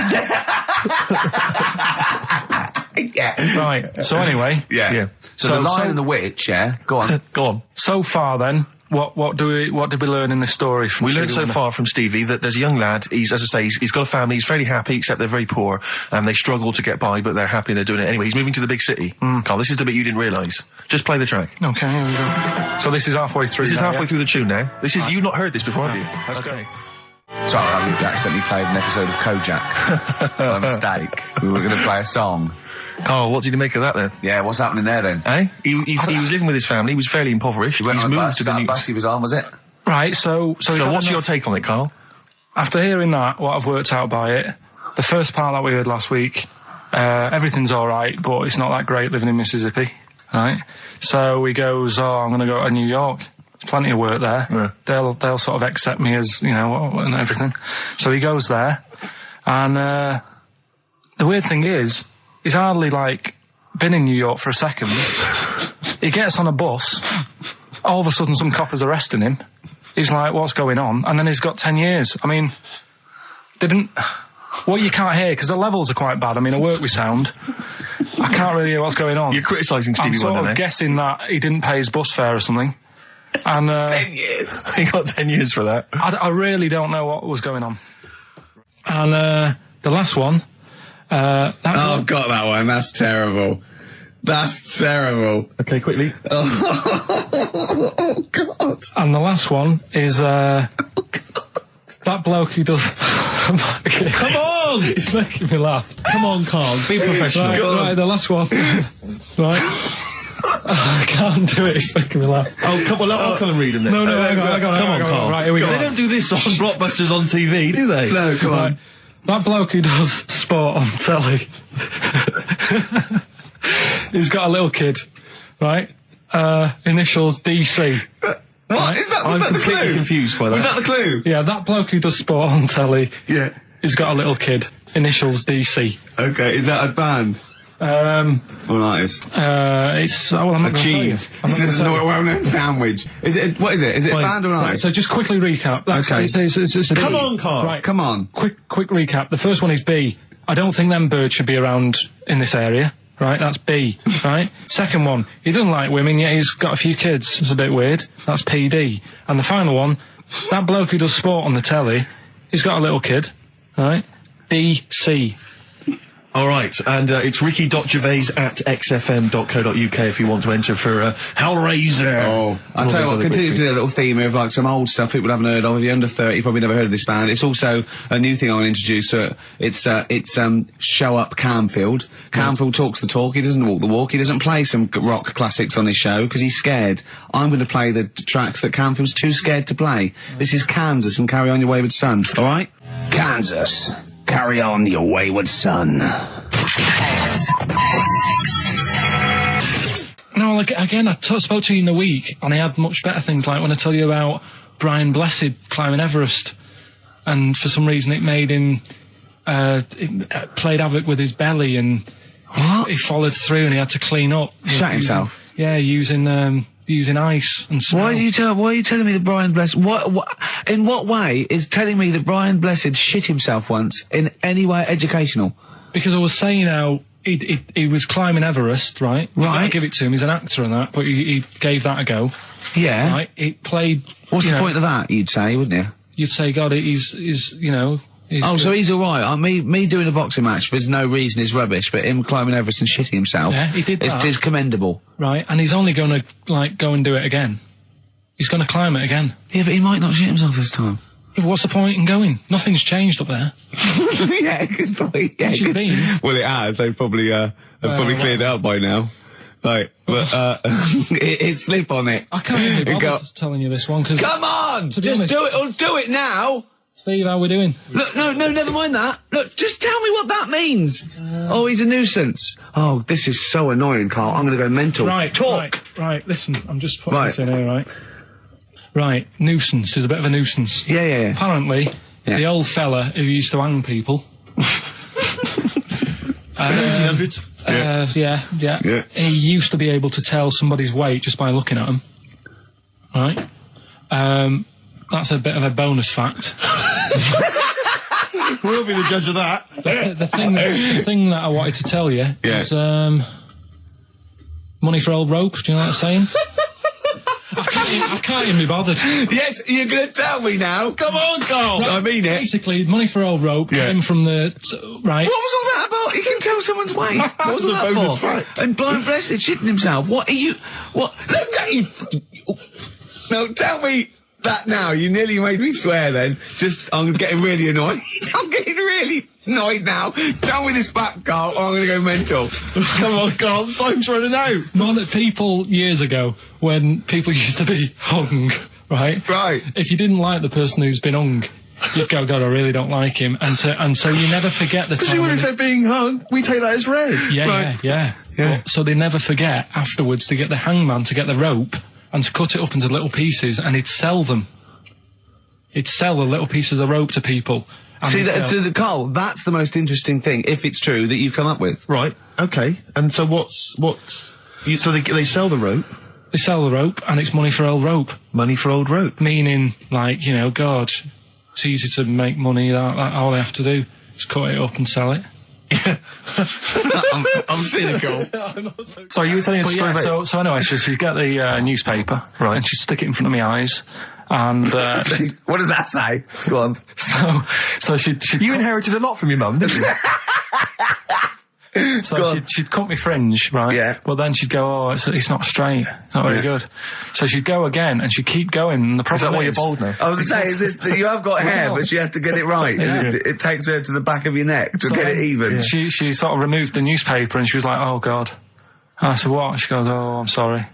C: Yeah.
B: Right. So anyway.
C: Yeah. So the Lion and the Witch, go on.
A: Go on.
B: So far then, what did we learn in this story from
A: We
B: Stevie
A: learned so
B: Wonder?
A: far from Stevie that there's a young lad, he's got a family, he's fairly happy, except they're very poor, and they struggle to get by, but they're happy and they're doing it anyway. He's moving to the big city. Carl, this is the bit you didn't realise. Just play the track.
B: Okay, here we go. So this is halfway through.
A: This is halfway through the tune now. This is, you've not heard this before, have you?
B: Let's go.
C: Sorry, I accidentally played an episode of Kojak. By mistake. We were going to play a song.
A: Carl, what did you make of that then?
C: Yeah, what's happening there then?
A: Eh? He was living with his family, he was fairly impoverished.
C: He went
A: He's
C: on a
A: moved
C: bus.
A: to
C: Is
A: the
C: that
A: new...
C: a bus he was on, was it?
B: Right, so
A: what's your take on it, Carl?
B: After hearing that, what I've worked out by it, the first part that we heard last week, everything's alright, but it's not that great living in Mississippi, right? So he goes, I'm gonna go to New York. There's plenty of work there.
A: Yeah.
B: They'll sort of accept me as, and everything. So he goes there, and the weird thing is, he's hardly, been in New York for a second. He gets on a bus, all of a sudden some cop is arresting him. He's like, what's going on? And then he's got 10 years. I mean, what you can't hear, because the levels are quite bad. I mean, I work with sound. I can't really hear what's going on.
A: You're criticising Stevie Wonder,
B: I'm sort of guessing that he didn't pay his bus fare or something. And
C: 10 years.
A: He got 10 years for that.
B: I really don't know what was going on. And the last one.
C: Got that one. That's terrible. That's terrible.
A: Okay, quickly.
C: Oh, God.
B: And the last one is that bloke who does... Come on! It's making me laugh.
A: Come on, Carl, be professional.
B: Right, the last one. Right. I can't do it, it's making me laugh.
A: Oh, come on, I'll come and read them then.
B: No, hang on.
A: Come on, Carl.
B: Right, here we go.
A: They don't do this on Blockbusters on TV, do they?
C: No, come on.
B: That bloke who does sport on telly. He's got a little kid, right? Initials DC.
C: What? Is that,
A: I'm
C: was that the
A: completely
C: clue?
A: confused by that.
C: Was that the clue?
B: Yeah, that bloke who does sport on telly.
C: Yeah.
B: He's got a little kid. Initials DC.
C: Okay, is that a band? Or an artist?
B: It's I'm not gonna
C: Cheese.
B: tell you.
C: This is a well-known sandwich. What is it? Is it a band or an
B: Right,
C: artist?
B: so just quickly recap.
C: Okay.
B: It's a
A: Come
B: B.
A: on, Carl.
B: Right,
C: Come on.
B: quick recap. The first one is B. I don't think them birds should be around in this area. Right, that's B. Right. Second one, he doesn't like women, yet he's got a few kids. It's a bit weird. That's PD. And the final one, that bloke who does sport on the telly, he's got a little kid. Right. DC.
A: All right, and it's ricky.gervais@xfm.co.uk if you want to enter for Hellraiser.
C: Oh, I'll tell you what, continue to do a little theme of some old stuff people haven't heard of. If you're under 30, you probably never heard of this band. It's also a new thing I want to introduce. It's Show Up Camfield. Camfield talks the talk, he doesn't walk the walk, he doesn't play some rock classics on his show because he's scared. I'm going to play the tracks that Camfield's too scared to play. This is Kansas and Carry On Your Wayward Son, alright? Kansas. Carry on your wayward son.
B: No, again, I spoke to you in the week, and I had much better things, like when I tell you about Brian Blessed climbing Everest, and for some reason it made him, it played havoc with his belly, and he followed through, and he had to clean up.
C: Shut himself?
B: Yeah, using ice and snow.
C: Why are you telling me that Brian Blessed... in what way is telling me that Brian Blessed shit himself once in any way educational?
B: Because I was saying how he was climbing Everest, right?
C: Right.
B: I give it to him, he's an actor and that, but he gave that a go.
C: Yeah.
B: Right? He played...
C: What's the point of that, you'd say, wouldn't you?
B: You'd say, God, he's he's
C: so he's alright. Me doing a boxing match for no reason is rubbish, but him climbing Everest and shitting himself...
B: Yeah, he did that.
C: It's commendable.
B: Right, and he's only going to, go and do it again. He's going to climb it again.
C: Yeah, but he might not shit himself this time.
B: Yeah, but what's the point in going? Nothing's changed up there.
C: Yeah, good point. Yeah,
B: It should be.
C: Well, it has. They've probably cleared it up by now. Right, but it's slip on it.
B: I can't even be bothered telling you this one because.
C: Come on,
B: to be
C: just
B: honest,
C: do it. Or do it now.
B: Steve, how we doing?
C: Look, no, never mind that. Look, just tell me what that means. Oh, he's a nuisance. Oh, this is so annoying, Carl. I'm going to go mental.
B: Right,
C: talk.
B: Right. Listen, I'm just putting this in here, right? Right, nuisance is a bit of a nuisance.
C: Yeah.
B: Apparently, the old fella who used to hang people.
A: 1800s.
B: Yeah. He used to be able to tell somebody's weight just by looking at them. Right? That's a bit of a bonus fact.
A: We'll be the judge of that.
B: The thing that I wanted to tell you is money for old rope. Do you know what I'm saying? I can't even be bothered.
C: Yes, you're going to tell me now. Come on, Carl.
B: Right,
C: I mean it.
B: Basically, money for old rope came from the... right.
C: What was all that about? He can tell someone's weight. What was all that
A: bonus
C: for?
A: fact.
C: And blind blessed shitting himself. What are you... What? Look, no, tell me that now. You nearly made me swear then. I'm getting really annoyed. I'm getting really annoyed now. Tell me this back, Carl, or I'm going to go mental.
A: Come on, Carl, time's running out.
B: More that people years ago, when people used to be hung, right?
C: Right.
B: If you didn't like the person who's been hung, you'd go, God, I really don't like him. And so you never forget the time.
A: Because if they're being hung, we take that as read.
B: Yeah. So they never forget afterwards to get the hangman to get the rope and to cut it up into little pieces, and he'd sell them. He'd sell the little pieces of rope to people.
C: See, Carl, that's the most interesting thing, if it's true, that you've come up with.
A: Right, okay. And so so they sell the rope?
B: They sell the rope, and it's money for old rope.
A: Money for old rope.
B: Meaning, like, God, it's easy to make money, that all they have to do is cut it up and sell it.
C: I'm cynical.
A: Sorry, you were telling us a story about...
B: So anyway, she'd get the newspaper, right, and she'd stick it in front of my eyes, and...
C: what does that say? Go on.
B: So she'd...
A: You inherited a lot from your mum, didn't you?
B: So she'd cut me fringe, right?
C: Yeah.
B: But then she'd go, it's not straight. It's not very good. So she'd go again, and she'd keep going. And the problem
A: is that why you're bald now?
C: I was going to say, is this that you have got hair, but she has to get it right.
B: Yeah.
C: It takes her to the back of your neck to get it even.
B: Yeah. She sort of removed the newspaper, and she was like, oh, God. And I said, what? She goes, oh, I'm sorry.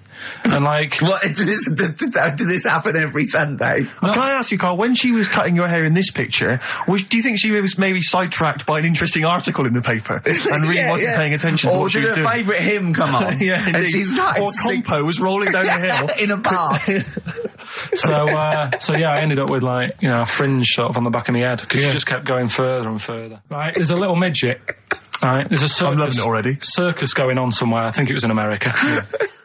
B: And like...
C: What, did this happen every Sunday?
A: Can I ask you, Carl, when she was cutting your hair in this picture, do you think she was maybe sidetracked by an interesting article in the paper and really wasn't paying attention to what she was doing?
C: Or did her favourite hymn come on?
A: Yeah, indeed.
C: And she started
A: or Compo was rolling down the hill.
C: In a bath.
B: So I ended up with a fringe sort of on the back of my head because she just kept going further and further. Right, there's a little midget. Right, there's a circus.
A: I'm loving it already.
B: Circus going on somewhere. I think it was in America.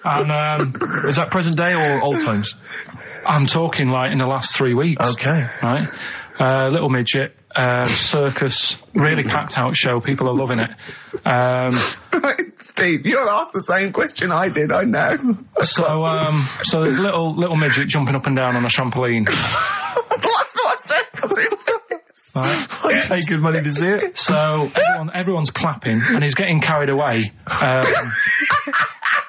B: And
A: is that present day or old times?
B: I'm talking in the last 3 weeks.
A: Okay.
B: Right, little midget. Circus, really packed out show. People are loving it.
C: Right, Steve, you're asked the same question I did. I know.
B: So there's little midget jumping up and down on a trampoline.
C: What circus is this?
B: Right.
A: I pay good money to see it.
B: So everyone's clapping, and he's getting carried away.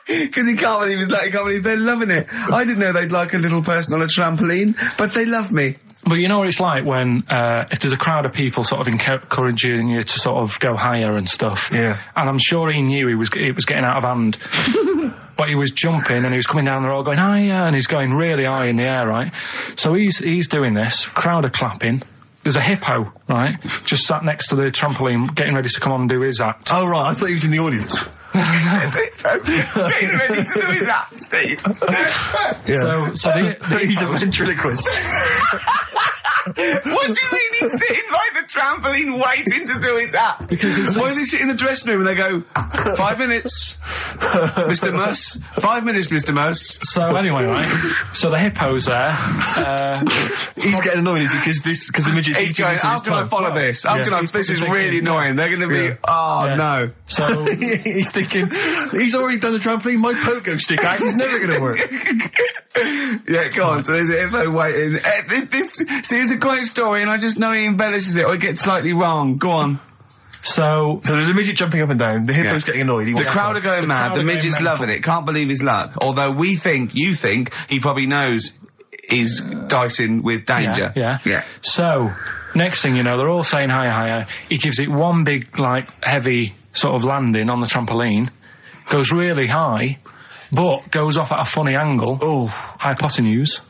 C: Because he can't believe they're loving it. I didn't know they'd like a little person on a trampoline, but they love me.
B: But you know what it's like when, if there's a crowd of people sort of encouraging you to sort of go higher and stuff.
A: Yeah.
B: And I'm sure he knew it was getting out of hand. But he was jumping and he was coming down the road going higher, and he's going really high in the air, right? So he's doing this, crowd are clapping. There's a hippo, right, just sat next to the trampoline getting ready to come on and do his act.
A: Oh, right, I thought he was in the audience.
C: There's a hippo getting ready to do his act, Steve.
A: Yeah.
B: So
A: he's a ventriloquist.
C: What do you mean he's sitting by the trampoline waiting to do his act?
B: Because
C: why do they sit in the dressing room and they go, 5 minutes, Mr. Muss, 5 minutes, Mr. Muss.
B: So anyway, right, so the hippo's there.
A: He's getting annoyed, is he? Because the midget...
C: He's going, how can I follow this? This is really annoying. They're going to be, no.
B: So
A: he's thinking, he's already done the trampoline, my pogo stick act is never going to work.
C: Yeah, go on. So there's a hippo waiting. See, it's a great story, and I just know he embellishes it or it gets slightly wrong. Go on.
A: So there's a midget jumping up and down. The hippo's getting annoyed.
C: The crowd are going mad. The midget's loving it. Can't believe his luck. Although you think he probably knows he's dicing with danger.
B: Yeah. So next thing you know, they're all saying higher, higher. He gives it one big, heavy sort of landing on the trampoline. goes really high, but goes off at a funny angle.
A: Oh.
B: Hypotenuse.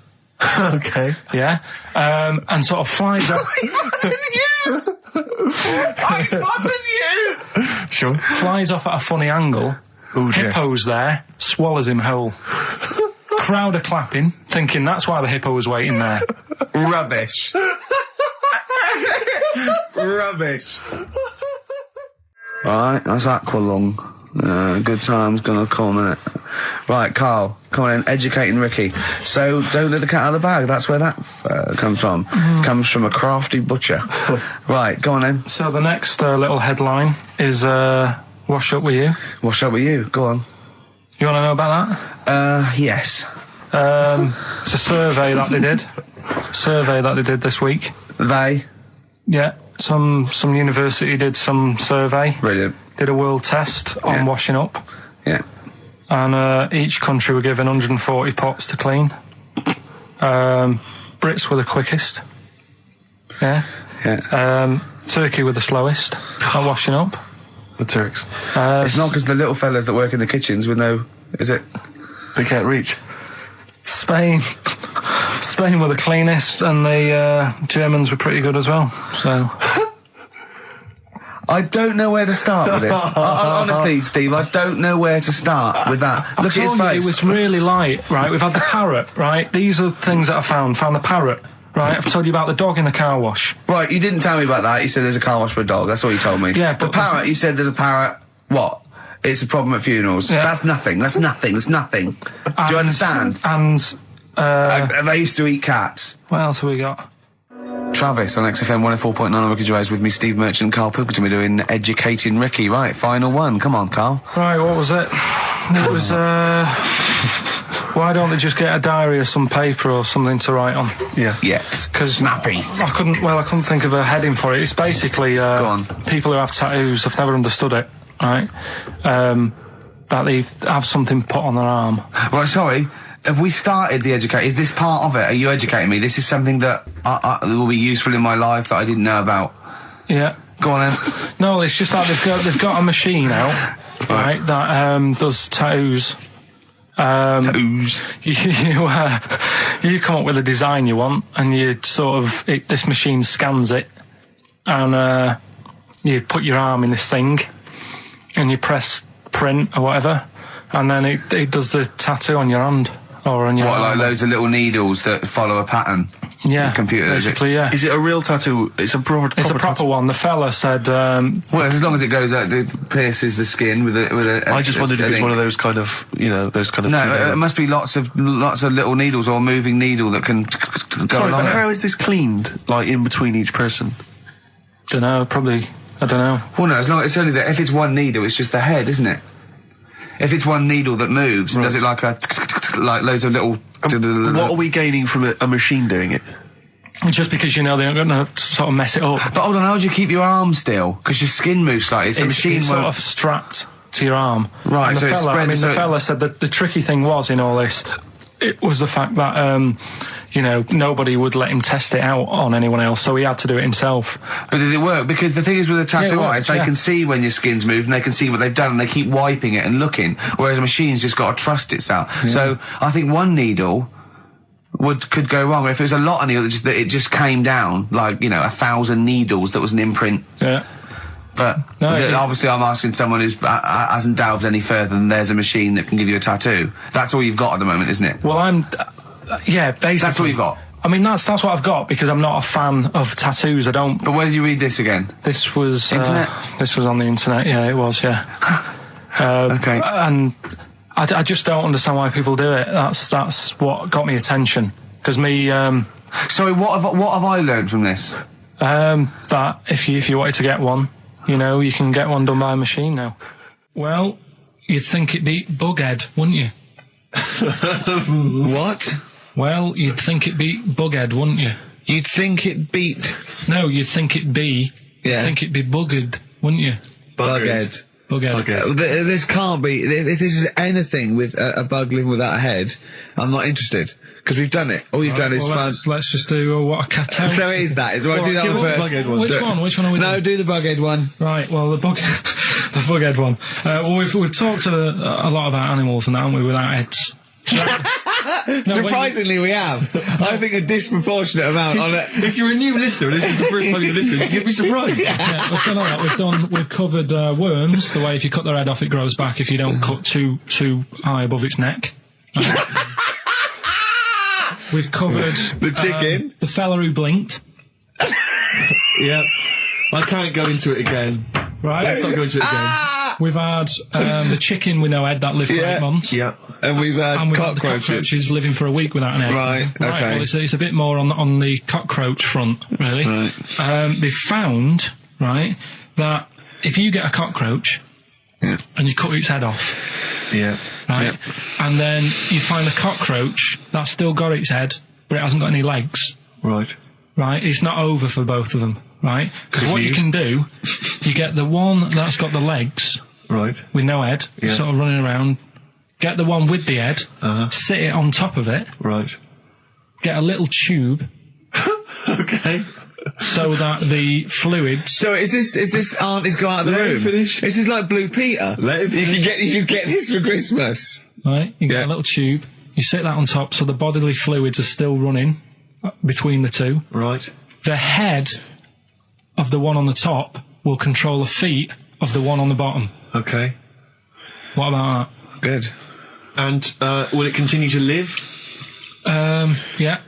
A: Okay.
B: Yeah. And sort of flies up.
A: Sure.
B: Flies off at a funny angle.
A: Oh, dear.
B: Hippo's there, swallows him whole. Crowd are clapping, thinking that's why the hippo was waiting there.
C: Rubbish. Rubbish. Alright, that's Aqualung. Good time's gonna come, innit? Right, Carl, come on in, educating Ricky. So, don't let the cat out of the bag, that's where that comes from. Comes from a crafty butcher. Right, go on then.
B: So the next little headline is Wash Up With You.
C: What's up with you? Go on.
B: You want to know about that?
C: Yes.
B: It's a survey that they did. This week.
C: They.
B: Yeah, some university did some survey.
C: Brilliant.
B: Did a world test on washing up.
C: Yeah.
B: And each country were given 140 pots to clean. Brits were the quickest. Yeah.
C: Yeah.
B: Turkey were the slowest at washing up.
A: The Turks.
C: It's not because the little fellas that work in the kitchens with no... Is it?
A: They can't reach.
B: Spain were the cleanest, and the Germans were pretty good as well. So
C: I don't know where to start with this. Honestly, Steve, I don't know where to start with that. Look at his face.
B: It was really light, right? We've had the parrot, right? These are things that I found. Found the parrot, right? I've told you about the dog in the car wash.
C: Right, you didn't tell me about that. You said there's a car wash for a dog. That's all you told me.
B: Yeah,
C: the
B: but
C: parrot, you said there's a parrot. What? It's a problem at funerals.
B: Yeah.
C: That's nothing. That's nothing. Do you understand?
B: And
C: They used to eat cats.
B: what else have we got?
C: Travis on XFM 104.9 on Ricky Gervais with me, Steve Merchant and Karl Pilkington. We're doing Educating Ricky. Right, final one. Come on, Karl.
B: Right, what was it? It was, why don't they just get a diary or some paper or something to write on?
A: Yeah.
C: Yeah.
B: Because
C: Snappy.
B: I couldn't think of a heading for it. It's basically
C: Go on.
B: people who have tattoos. I've never understood it, right? That they have something put on their arm.
C: Right, sorry. Have we started the educate? Is this part of it? Are you educating me? This is something that will be useful in my life that I didn't know about.
B: Yeah.
C: Go on then.
B: No, it's just like they've got a machine out, right, that does tattoos.
C: Tattoos.
B: You come up with a design you want, and you sort of this machine scans it, and you put your arm in this thing, and you press print or whatever, and then it does the tattoo on your hand or on your
C: What,
B: arm.
C: like loads of little needles that follow a pattern?
B: Yeah,
C: The computer, is it?
B: basically, yeah.
A: Is it a real tattoo? It's a proper
B: It's a proper one. The fella said,
C: Well, as long as it goes out, it pierces the skin with a
A: I just wondered if it's one of those kind of, those kind of...
C: No, it must be lots of little needles or a moving needle that can go
A: Sorry,
C: along
A: but
C: it.
A: how is this cleaned, like, in between each person?
B: I don't know.
C: Well, no, it's only that if it's one needle, it's just the head, isn't it? If it's one needle that moves and does it like like loads of little...
A: What are we gaining from a machine doing it?
B: Just because they're not going to sort of mess it up.
C: But hold on, how do you keep your arm still? Because your skin moves slightly, so the machine
B: it's
C: won't...
B: sort of strapped to your arm.
C: Right,
B: And
C: so
B: the
C: it's
B: fella,
C: spread-
B: the
C: so-
B: fella said that the tricky thing was in all this, it was the fact that, nobody would let him test it out on anyone else, so he had to do it himself.
C: But did it work? Because the thing is with a tattoo artist, they can see when your skin's moved and they can see what they've done and they keep wiping it and looking, whereas a machine's just got to trust itself.
B: Yeah.
C: So I think one needle could go wrong. If it was a lot of needles that it just came down, like, 1,000 needles that was an imprint.
B: Yeah.
C: But obviously I'm asking someone who hasn't delved any further than there's a machine that can give you a tattoo. That's all you've got at the moment, isn't it?
B: Well, basically.
C: That's all you've got.
B: I mean, that's what I've got because I'm not a fan of tattoos. I don't.
C: But where did you read this again?
B: This was
C: Internet?
B: This was on the internet. Yeah, it was. Yeah.
C: Okay.
B: And I just don't understand why people do it. That's what got me attention. Because me.
C: Sorry, what have I learned from this?
B: That if you wanted to get one, you can get one done by a machine now. Well, you'd think it'd be Bughead, wouldn't you?
C: What?
B: Well, you'd think it'd be Bughead, wouldn't you?
C: You'd think it beat...
B: No, you'd think it'd be...
C: Yeah.
B: You'd think it'd be Buggered, wouldn't you?
C: Bughead.
B: Bughead.
C: This can't be... If this is anything with a bug living without a head, I'm not interested. Because we've done it. All you've done is fun.
B: Let's just do what a cat.
C: So it is that. Right, do that one first.
B: Which one are we doing?
C: No, do the Bughead one.
B: Right, well, the Bughead... The bughead one. Well, we've talked a lot about animals and that, haven't we, without heads.
C: Surprisingly, we have. I think a disproportionate amount on it.
A: If you're a new listener and this is the first time you listen, you'd be surprised.
B: Yeah, we've done all that. We've covered worms. The way if you cut their head off, it grows back. If you don't cut too high above its neck. We've covered
C: The chicken.
B: the fella who blinked.
A: Yeah. I can't go into it again.
B: Right.
A: Let's not go into it again.
B: We've had the chicken with no head that lived for 8 months.
A: Yeah.
C: And we've had
B: And we've had the
C: cockroaches.
B: cockroaches living for a week without an egg.
C: Right, okay.
B: Well, it's a bit more on the cockroach front, really.
C: Right.
B: They found, right, that if you get a cockroach
C: Yeah.
B: and you cut its head off,
A: Yeah.
B: right, and then you find a cockroach that's still got its head, but it hasn't got any legs,
A: Right.
B: right, it's not over for both of them, right? Because
A: Good
B: what you
A: news.
B: can do, you get the one that's got the legs
A: Right.
B: with no head,
A: Yeah.
B: sort of running around, get the one with the head, sit it on top of it,
A: Right.
B: get a little tube
A: Okay.
B: so that the fluids...
C: So is this auntie's go out of the
A: Let him
C: room?
A: finish.
C: This is like Blue Peter.
A: Let him
C: you could get this for Christmas.
B: Right, you get
C: Yeah.
B: a little tube, you sit that on top so the bodily fluids are still running between the two.
A: Right.
B: The head of the one on the top will control the feet of the one on the bottom.
A: Okay.
B: What about
C: Good.
A: And will it continue to live?
B: that? Yeah.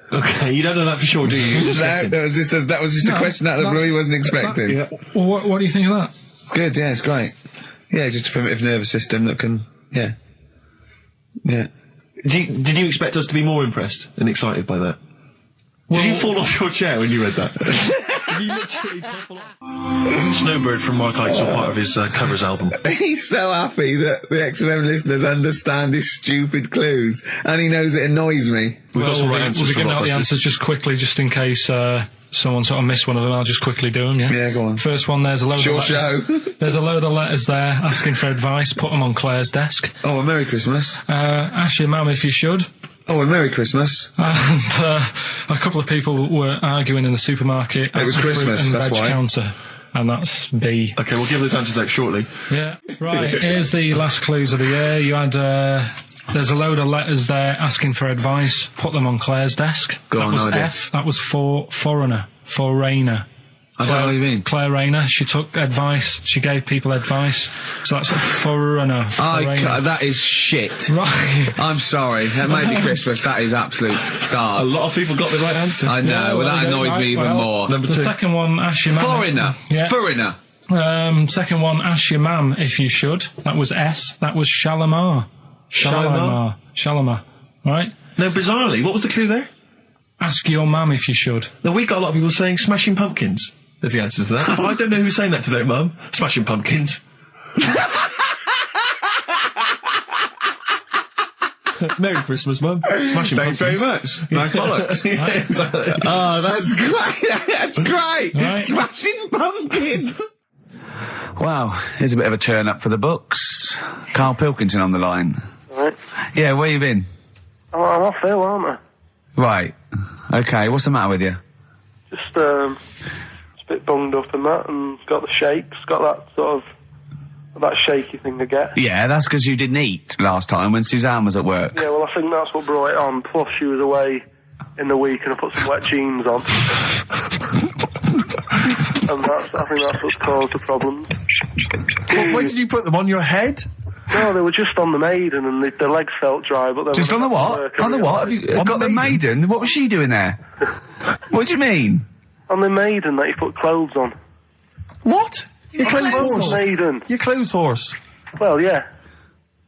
A: Okay, you don't know that for sure, do you? You're just guessing.
C: That was just a
B: No,
C: question out of the blue he wasn't expecting.
B: Well, what do you think of that?
C: Good, yeah, it's great. Yeah, just a primitive nervous system that can, yeah.
A: Did you expect us to be more impressed and excited by that?
B: Well,
A: Did you fall off your chair when you read that? Did you literally topple off? Snowbird from Mark Eitzel, part of his covers album.
C: He's so happy that the XFM listeners understand his stupid clues, and he knows it annoys me.
A: We've got some right
B: we'll
A: answers
B: be
A: for
B: giving out the
A: blockbusters.
B: answers just quickly, just in case someone sort of missed one of them. I'll just quickly do them, yeah?
C: Yeah, go on.
B: First one, there's a load
C: Short
B: of letters.
C: show.
B: There's a load of letters there asking for advice. Put them on Claire's desk.
C: Oh, a Merry Christmas.
B: Ask your mum if you should.
C: Oh, a Merry Christmas.
B: And a couple of people were arguing in the supermarket.
C: It was
B: at the fruit
C: Christmas,
B: and
C: that's
B: veg
C: why.
B: counter. And that's B.
A: Okay, we'll give those answers out shortly.
B: Yeah. Right, here's the last clues of the year. You had, there's a load of letters there asking for advice. Put them on Claire's desk.
C: Go
B: that
C: on,
B: was
C: no idea.
B: F. That was for foreigner. For Rayner.
C: I don't know what you mean.
B: Claire Rayner. She took advice. She gave people advice. So that's a foreigner.
C: That is shit.
B: Right.
C: I'm sorry. That might be Christmas. That is absolute
A: A
C: garbage.
A: lot of people got the right answer.
C: I know.
B: Yeah,
C: well, that
B: well,
C: annoys
B: right,
C: me even
B: well,
C: more.
A: Number
B: The
A: two.
B: second one, ask your mum.
C: Foreigner.
B: Yeah.
C: Foreigner.
B: Second one, ask your mum if you should. That was S. That was Shalimar. Shalimar. Right?
A: No, bizarrely, what was the clue there?
B: Ask your mum if you should.
A: No, we got a lot of people saying Smashing Pumpkins as the answers to that. But I don't know who's saying that today, Mum. Smashing Pumpkins. Merry Christmas, Mum. Smashing
C: Thanks very
A: Pumpkins.
C: much. Nice bollocks.
A: Yeah, exactly.
C: Oh, that's great. That's great.
B: Right.
C: Smashing Pumpkins. Wow, here's a bit of a turn up for the books. Karl Pilkington on the line.
F: Right.
C: Yeah, where you been?
F: I'm off ill, aren't I?
C: Right. Okay, what's the matter with you?
F: Just a bit bunged up and that, and got the shakes, got that sort of, that shaky thing to get.
C: Yeah, that's because you didn't eat last time when Suzanne was at work.
F: Yeah, well, I think that's what brought it on. Plus, she was away in the week, and I put some wet jeans on. And I think that's what's caused the problems.
A: When did you put them on your head?
F: No, they were just on the maiden, and the legs felt dry, but they
C: Just
F: were
C: on the what?
F: work, I
C: On the what? Have
F: realised.
C: you
A: On
C: got
A: the
C: the maiden? What was she doing there? What do you mean?
F: On the maiden that you put clothes on.
A: What? Your clothes
F: On the
A: horse.
F: maiden.
A: Your clothes horse.
F: Well, yeah.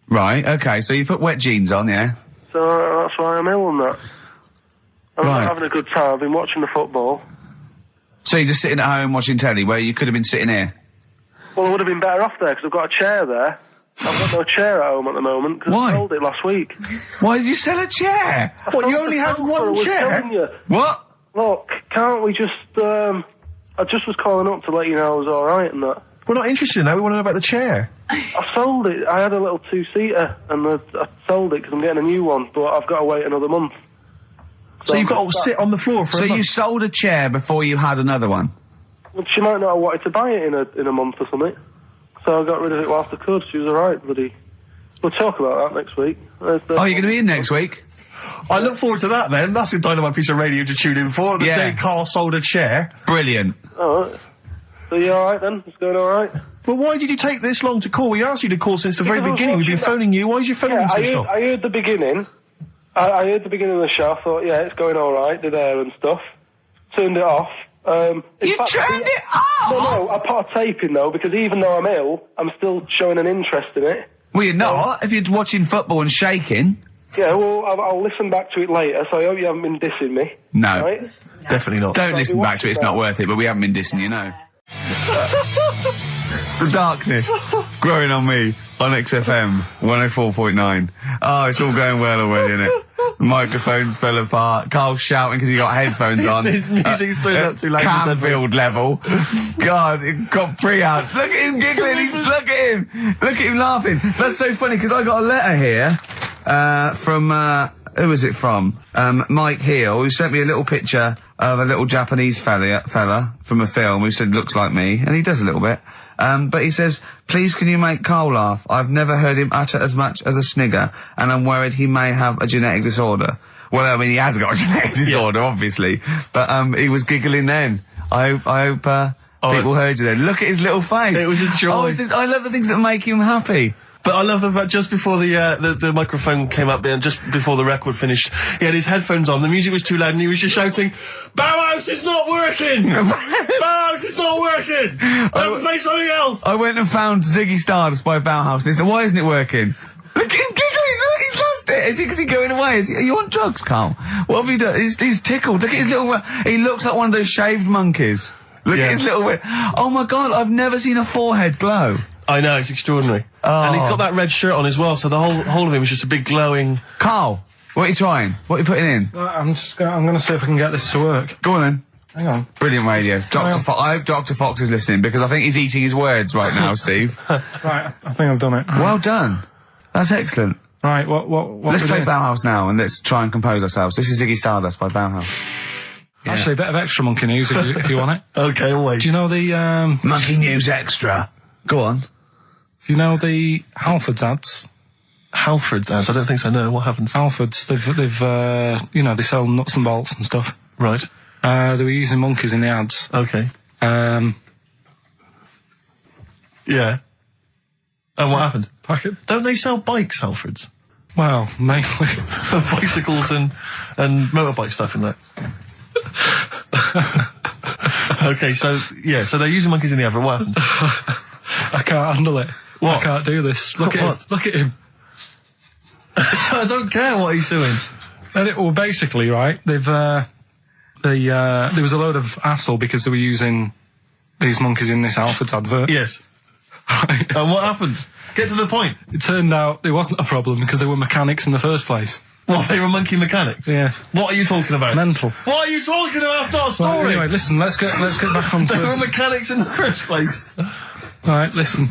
C: Right, okay, so you put wet jeans on, yeah?
F: So that's why I'm ill and that. I'm
C: Right.
F: not having a good time. I've been watching the football.
C: So you're just sitting at home watching telly where you could have been sitting here?
F: Well, I would have been better off there because I've got a chair there. I've got no chair at home at the moment because
C: Why?
F: I sold it last week.
C: Why did you sell a chair?
A: What, you
F: Sold
A: only
F: the
A: had
F: sofa,
A: one
F: I was
A: chair?
F: telling you.
C: What?
F: Look, can't we just, I just was calling up to let you know I was alright and that.
A: We're not interested in that. We want to know about the chair.
F: I sold it. I had a little two-seater and I sold it because I'm getting a new one, but I've got to wait another month.
A: So you've got to sit on the floor for
C: So
A: a
C: you
A: month.
C: sold a chair before you had another one?
F: Well, she might not have wanted to buy it in a month or something. So I got rid of it whilst I could. She was alright, bloody. We'll talk about that next week.
C: Oh, you're going to be in next week?
A: I look forward to that then. That's a dynamite piece of radio to tune in for. The day Carl sold a chair.
C: Brilliant.
F: Alright. So you alright then? It's going alright?
A: Well, why did you take this long to call? We asked you to call since the very beginning. We've been phoning you. Why is your phone switched off?
F: I heard the beginning. I heard the beginning of the show. I thought, yeah, it's going alright, did air and stuff. Turned it off.
C: You turned it off?
F: No, I put a tape in though, because even though I'm ill, I'm still showing an interest in it.
C: Well, you're not, if you're watching football and shaking.
F: Yeah, well, I'll listen back to it later, so I hope you haven't been dissing me.
C: No.
F: Right?
A: Definitely not.
C: Don't listen back to it, it's not worth it, but we haven't been dissing you, no. The darkness growing on me on XFM 104.9. Oh, it's all going well already, isn't it? The microphones fell apart. Carl's shouting because he got headphones on.
A: His music's turned up too loud.
C: Canfield level. God, it got pre-out. Look at him giggling. Look at him. Look at him laughing. That's so funny because I got a letter here from who was it from? Mike Heel, who sent me a little picture of a little Japanese fella from a film who said looks like me, and he does a little bit. But he says, please can you make Carl laugh? I've never heard him utter as much as a snigger, and I'm worried he may have a genetic disorder. Well, I mean, he has got a genetic disorder, obviously. But, he was giggling then. I hope, people heard you then. Look at his little face.
A: It was a joy.
C: Oh, I love the things that make him happy.
A: But I love the fact just before the microphone came up and just before the record finished, he had his headphones on, the music was too loud and he was just shouting, Bauhaus is not working! Bauhaus is not working! Play something else!
C: I went and found Ziggy Stardust by Bauhaus and he said, why isn't it working? Look at him giggling, look, he's lost it! Is he going away? Are you on drugs, Carl? What have you done? He's tickled, look at his little, he looks like one of those shaved monkeys. Look at his little, oh my god, I've never seen a forehead glow.
A: I know, it's extraordinary.
C: Oh.
A: And he's got that red shirt on as well, so the whole of him is just a big glowing...
C: Carl, what are you trying? What are you putting in?
B: I'm going to see if I can get this to work.
C: Go on then.
B: Hang on.
C: Brilliant radio. I hope Dr. Fox is listening, because I think he's eating his words right now, Steve.
B: Right, I think I've done it.
C: Well done. That's excellent.
B: Right, what
C: Let's play Bauhaus now, and let's try and compose ourselves. This is Ziggy Stardust by Bauhaus. Yeah.
B: Actually, a bit of extra monkey news if you want it.
A: Okay, always.
B: Do you know the,
C: Monkey News Extra. Go on.
B: Do you know the Halfords ads?
A: Halfords ads? I don't think so, no. What happens?
B: Halfords, they've you know, they sell nuts and bolts and stuff.
A: Right.
B: They were using monkeys in the ads.
A: Okay.
B: Yeah.
A: And what happened?
B: Packet.
A: Don't they sell bikes, Halfords?
B: Well, mainly.
A: Bicycles and motorbike stuff in that. Okay, so they're using monkeys in the advert. What happened?
B: I can't handle it.
A: What?
B: I can't do this. Look at him. Look at him.
A: I don't care what he's doing.
B: Well, basically, right, there was a load of hassle because they were using these monkeys in this Halfords advert.
A: Yes.
B: Right.
A: And what happened? Get to the point.
B: It turned out there wasn't a problem because they were mechanics in the first place.
A: Well, they were monkey mechanics?
B: Yeah.
A: What are you talking about?
B: Mental.
A: What are you talking about? That's not a story.
B: Right, anyway, listen, let's get back onto
A: They were mechanics in the first place.
B: Right, listen.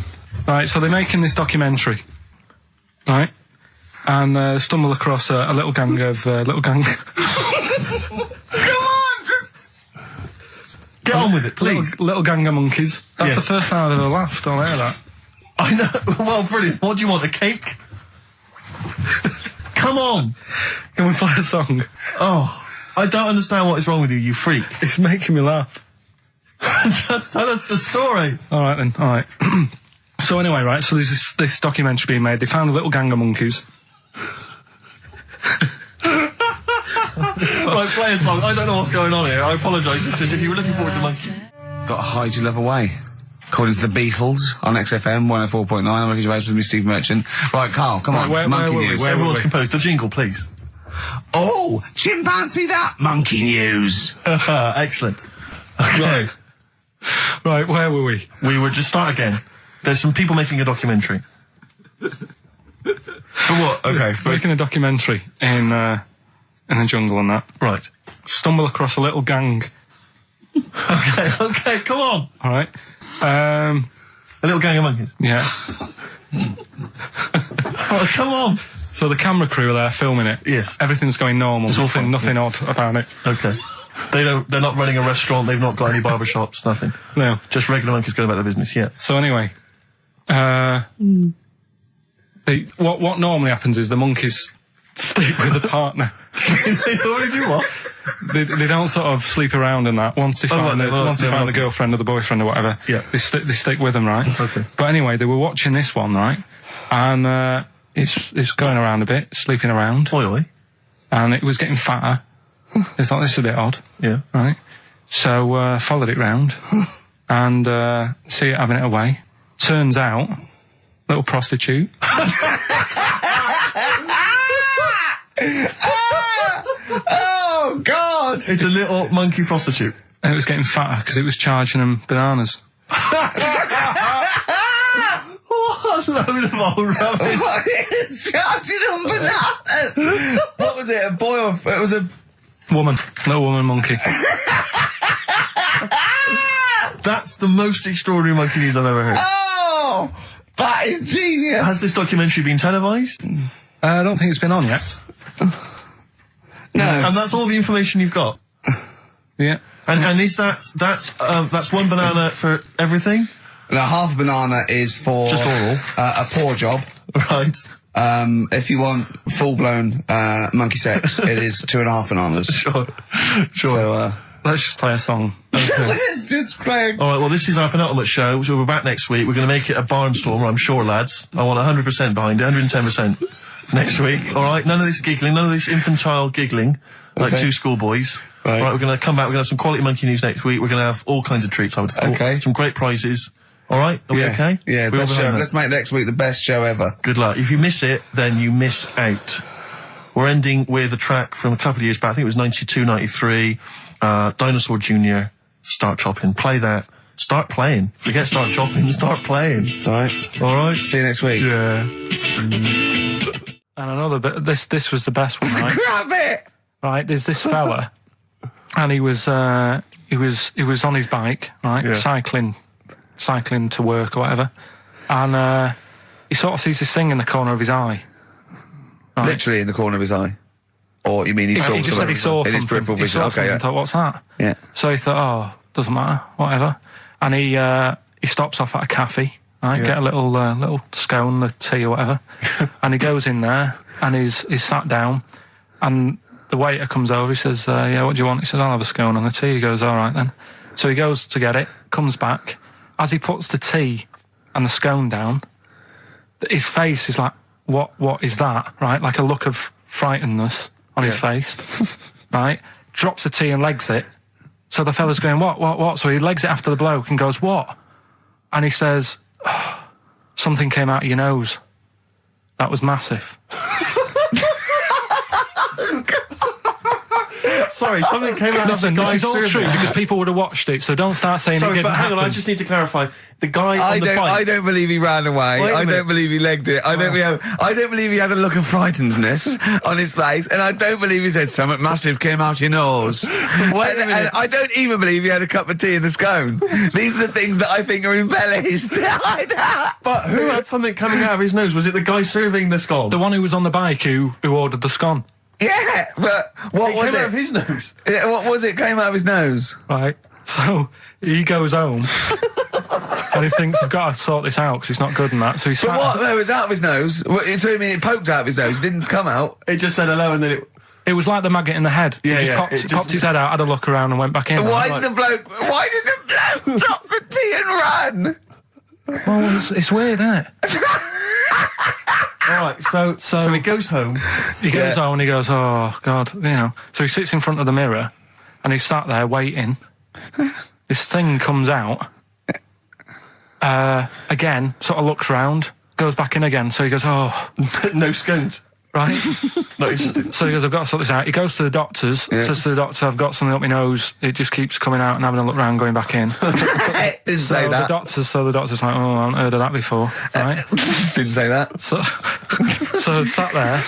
B: Right, so they're making this documentary. Right? And stumble across a little gang of Come
C: on!
A: Get on with it, please.
B: Little gang of monkeys. That's the first time I've ever laughed. I'll hear that.
A: I know. Well, brilliant. What do you want, a cake? Come on.
B: Can we play a song?
A: Oh, I don't understand what is wrong with you, you freak.
B: It's making me laugh.
A: Just tell us the story.
B: All right then. All right. So anyway, right. So there's this documentary being made. They found a little gang of monkeys.
A: Right, play a song. I don't know what's going on here. I apologise. It's just if you were looking forward to monkey.
C: Got to hide your love away. According to the Beatles on XFM 104.9. I'm Ricky Gervais with me, Steve Merchant. Right, Carl, come on. Monkey News.
A: Everyone's composed. The jingle, please.
C: Oh, chimpanzee that monkey news.
A: Excellent. Okay.
B: Right, where were we?
A: We were just start again. There's some people making a documentary. For what? Okay.
B: Making a documentary in the jungle and that.
A: Right.
B: Stumble across a little gang.
A: Okay, come on.
B: All right.
A: A little gang of monkeys.
B: Yeah.
A: Oh, come on.
B: So the camera crew are there filming it.
A: Yes.
B: Everything's going normal. Nothing odd about it.
A: Okay. They're not running a restaurant. They've not got any barber shops. Nothing.
B: No.
A: Just regular monkeys going about their business. Yeah.
B: So anyway, What normally happens is the monkeys sleep with a partner.
A: They already do what?
B: They don't sort of sleep around in that. Once they find a girlfriend or the boyfriend or whatever, they stick with them, right? Okay. But anyway, they were watching this one, right? And it's going around a bit, sleeping around.
A: Oi.
B: And it was getting fatter. They thought, this is a bit odd.
A: Yeah.
B: Right? So, followed it round. And, see it having it away. Turns out, little prostitute.
C: Oh, God!
A: It's a little monkey prostitute.
B: And it was getting fatter because it was charging them bananas.
A: What a load of old rubbish.
C: It's charging them bananas! What was it, a boy or... It was a...
B: Woman. Little woman monkey.
A: That's the most extraordinary monkey news I've ever heard.
C: Oh! That is genius!
A: Has this documentary been televised?
B: I don't think it's been on yet.
C: No.
A: And that's all the information you've got?
B: Yeah.
A: And is that's one banana for everything?
C: The half banana is for...
A: Just oral?
C: A paw job.
A: Right.
C: If you want full-blown monkey sex, it is 2.5 bananas.
A: Sure.
C: So,
B: Let's just play a song.
C: let's just play...
A: All right, well, this is our penultimate show, so we're back next week. We're going to make it a barnstormer, I'm sure, lads. I want 100% behind it, 110% next week. All right, none of this giggling, none of this infantile giggling like two schoolboys.
C: Right.
A: All right, we're going to come back, we're going to have some quality monkey news next week. We're going to have all kinds of treats, I would have thought.
C: Okay.
A: Some great prizes. All right, are we okay?
C: Yeah,
A: We're
C: best
A: all
C: show.
A: behind that.
C: Let's make next week the best show ever.
A: Good luck. If you miss it, then you miss out. We're ending with a track from a couple of years back. I think it was 92, 93. Dinosaur Jr. Start Chopping. Play that. Start playing. Forget Start Chopping. Start playing.
C: All right.
A: All right.
C: See you next week.
A: Yeah.
B: And another bit. This was the best one, right?
C: Grab it!
B: Right. There's this fella, and he was on his bike, right,
A: Yeah.
B: cycling to work or whatever, and he sort of sees this thing in the corner of his eye. Right?
C: Literally in the corner of his eye. Or you mean he saw
B: He just said he saw
C: in his
B: something.
C: peripheral
B: He
C: vision?
B: saw
C: Okay,
B: something
C: yeah.
B: and thought, what's that?
C: Yeah.
B: So he thought, oh, doesn't matter, whatever. And he stops off at a cafe, right? Get a little scone, a tea or whatever. And he goes in there and he's sat down, and the waiter comes over. He says, yeah, what do you want? He says, I'll have a scone and a tea. He goes, all right then. So he goes to get it, comes back. As he puts the tea and the scone down, his face is like, what is that? Right? Like a look of frightenedness on his face. Right? Drops the tea and legs it. So the fella's going, what? So he legs it after the bloke and goes, what? And he says, oh, something came out of your nose. That was massive.
A: Sorry, something came out of the
B: Listen, this
A: guy's
B: is all true
A: service.
B: because people would have watched it, so don't start saying it
A: Sorry,
B: didn't
A: but hang on, I
B: happen.
A: just need to clarify. The guy on the bike...
C: I don't believe he ran away.
A: Wait a
C: I
A: minute.
C: don't believe he legged it. I don't believe he had a look of frightenedness on his face, and I don't believe he said something massive came out your nose. and I don't even believe he had a cup of tea in the scone. These are the things that I think are embellished.
A: But who had something coming out of his nose? Was it the guy serving the scone?
B: The one who was on the bike who ordered the scone.
C: Yeah, but what was
A: came out
C: it?
A: of his nose.
C: Yeah, what was it? Came out of his nose.
B: Right. So he goes home and he thinks, I've got to sort this out because it's not good and that. So he
C: But what? No, it was out of his nose. So you mean it poked out of his nose? It didn't come out.
A: It just said hello and then it...
B: It was like the maggot in the head.
A: Yeah,
B: He just
A: yeah,
B: popped,
A: it just-
B: popped his head out, had a look around and went back in.
C: Why
B: Like,
C: did the bloke drop the tea and run?
B: well, it's weird, isn't it?
A: All right, so he goes home.
B: He goes home and he goes, oh, God, you know. So he sits in front of the mirror and he's sat there waiting. This thing comes out. Again, sort of looks round, goes back in again. So he goes, oh,
A: No scones.
B: right.
A: No, he's-
B: So he goes, I've got to sort this out. He goes to the doctor's, says to the doctor, I've got something up my nose. It just keeps coming out and having a look round, going back in.
C: Didn't say
B: So
C: that.
B: the doctor's like, oh, I haven't heard of that before, right?
C: Didn't say that.
B: So sat there.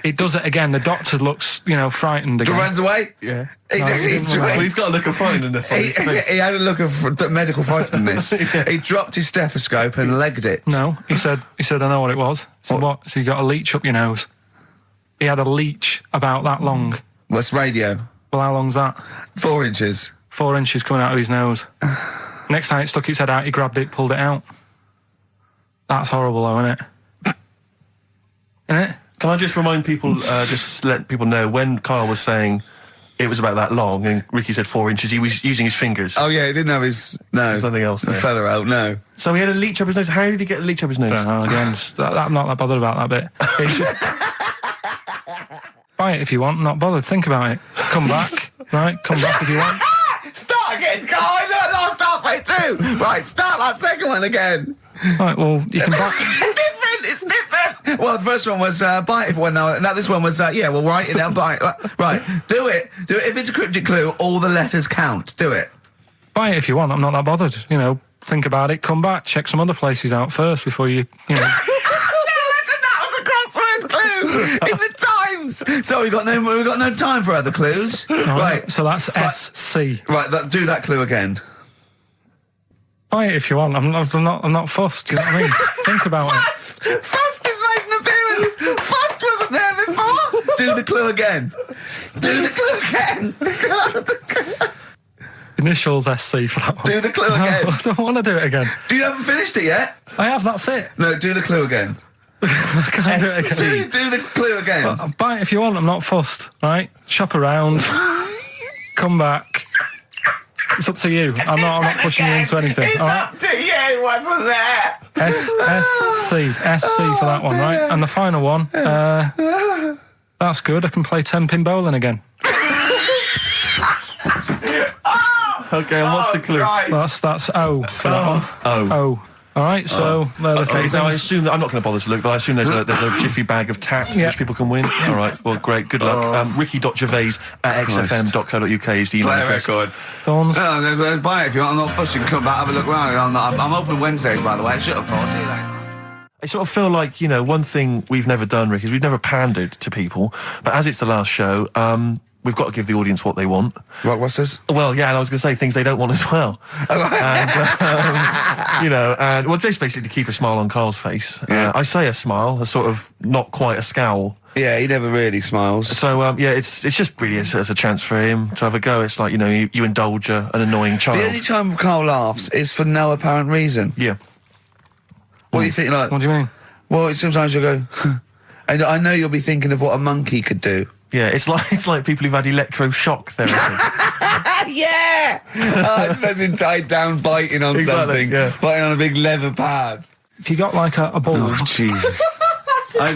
B: It does it again. The doctor looks, frightened again.
C: Runs away.
A: yeah.
C: He
A: He's got a look of frightenedness on his face.
C: he had a look of medical frightenedness. He dropped his stethoscope and legged it.
B: No, he said, I know what it was. So what? So you got a leech up your nose. He had a leech about that long.
C: What's radio?
B: Well, how long's that?
C: 4 inches.
B: 4 inches coming out of his nose. Next time it stuck its head out, he grabbed it, pulled it out. That's horrible, though, isn't it? Isn't it?
A: Can I just remind people, just let people know, when Karl was saying it was about that long and Ricky said 4 inches, he was using his fingers.
C: Oh yeah, he didn't have his... No.
A: There's nothing else there.
C: Feather out, no.
A: So he had a leech up his nose. How did he get a leech up his nose?
B: Don't know, again, I'm not that bothered about that bit. Buy it if you want, not bothered. Think about it. Come back, right? Come back if you want.
C: Start again, Carl! I lost halfway through! Right, start that second one again.
B: Right, well, you can buy...
C: It's different! Well, the first one was, buy it if one now. Now this one was, yeah, well, write it down, buy it. Right, do it. Do it. If it's a cryptic clue, all the letters count. Do it.
B: Buy it if you want, I'm not that bothered. You know, think about it, come back, check some other places out first before you know...
C: That was a crossword clue in the Times. So we've got no time for other clues. Right.
B: So that's SC.
C: Right. Do that clue again.
B: Buy it if you want. I'm not fussed. Do you know what I mean? Think about it.
C: Fust is making an appearance. Fust wasn't there before. Do the clue again. Do the clue again.
B: Initials SC for that one.
C: Do the clue again.
B: No, I don't want to do it again.
C: You haven't finished it yet?
B: I have. That's it.
C: No. Do the clue again.
B: I can't do it again.
C: Do the clue again.
B: Well, buy it if you want. I'm not fussed. Right? Shop around. Come back. It's up to you. I'm not pushing you into anything.
C: It's up to you, wasn't there?
B: SC for that one, right? And the final one, that's good. I can play 10-pin bowling again.
A: Okay, and what's the clue?
C: Christ.
B: That's O for that one.
A: Oh.
B: All right, so they're the three
A: Now I
B: things.
A: assume that I'm not going to bother to look, but I assume there's a jiffy bag of taps
B: Yeah.
A: which people can win. All right, well, great, good luck. Ricky.gervais@xfm.co.uk is the email
C: Play a
A: address.
C: record.
B: Thorns.
C: No, buy it if you want. I'm not fussing. Come back, have a look round. I'm open Wednesdays, by the way. Shut up, for. See you later.
A: I sort of feel like, you know, one thing we've never done, Rick, is we've never pandered to people, but as it's the last show, we've got to give the audience what they want.
C: Right, what's this?
A: Well, yeah, and I was going to say things they don't want as well. And, you know, and, well, just basically to keep a smile on Karl's face.
C: Yeah.
A: I say a smile, a sort of not quite a scowl.
C: Yeah, he never really smiles.
A: So, yeah, it's just really as a chance for him to have a go. It's like, you know, you indulge an annoying child.
C: The only time Carl laughs is for no apparent reason.
A: Yeah.
C: What do you think, like...
B: What do you mean?
C: Well, sometimes you'll go... and I know you'll be thinking of what a monkey could do.
A: Yeah, it's like people who've had electroshock therapy.
C: Yeah! Oh, it's such a tied down biting on
A: Exactly,
C: something.
A: yeah.
C: Biting on a big leather pad.
B: If you got like a bulb,
C: Oh, Jesus. I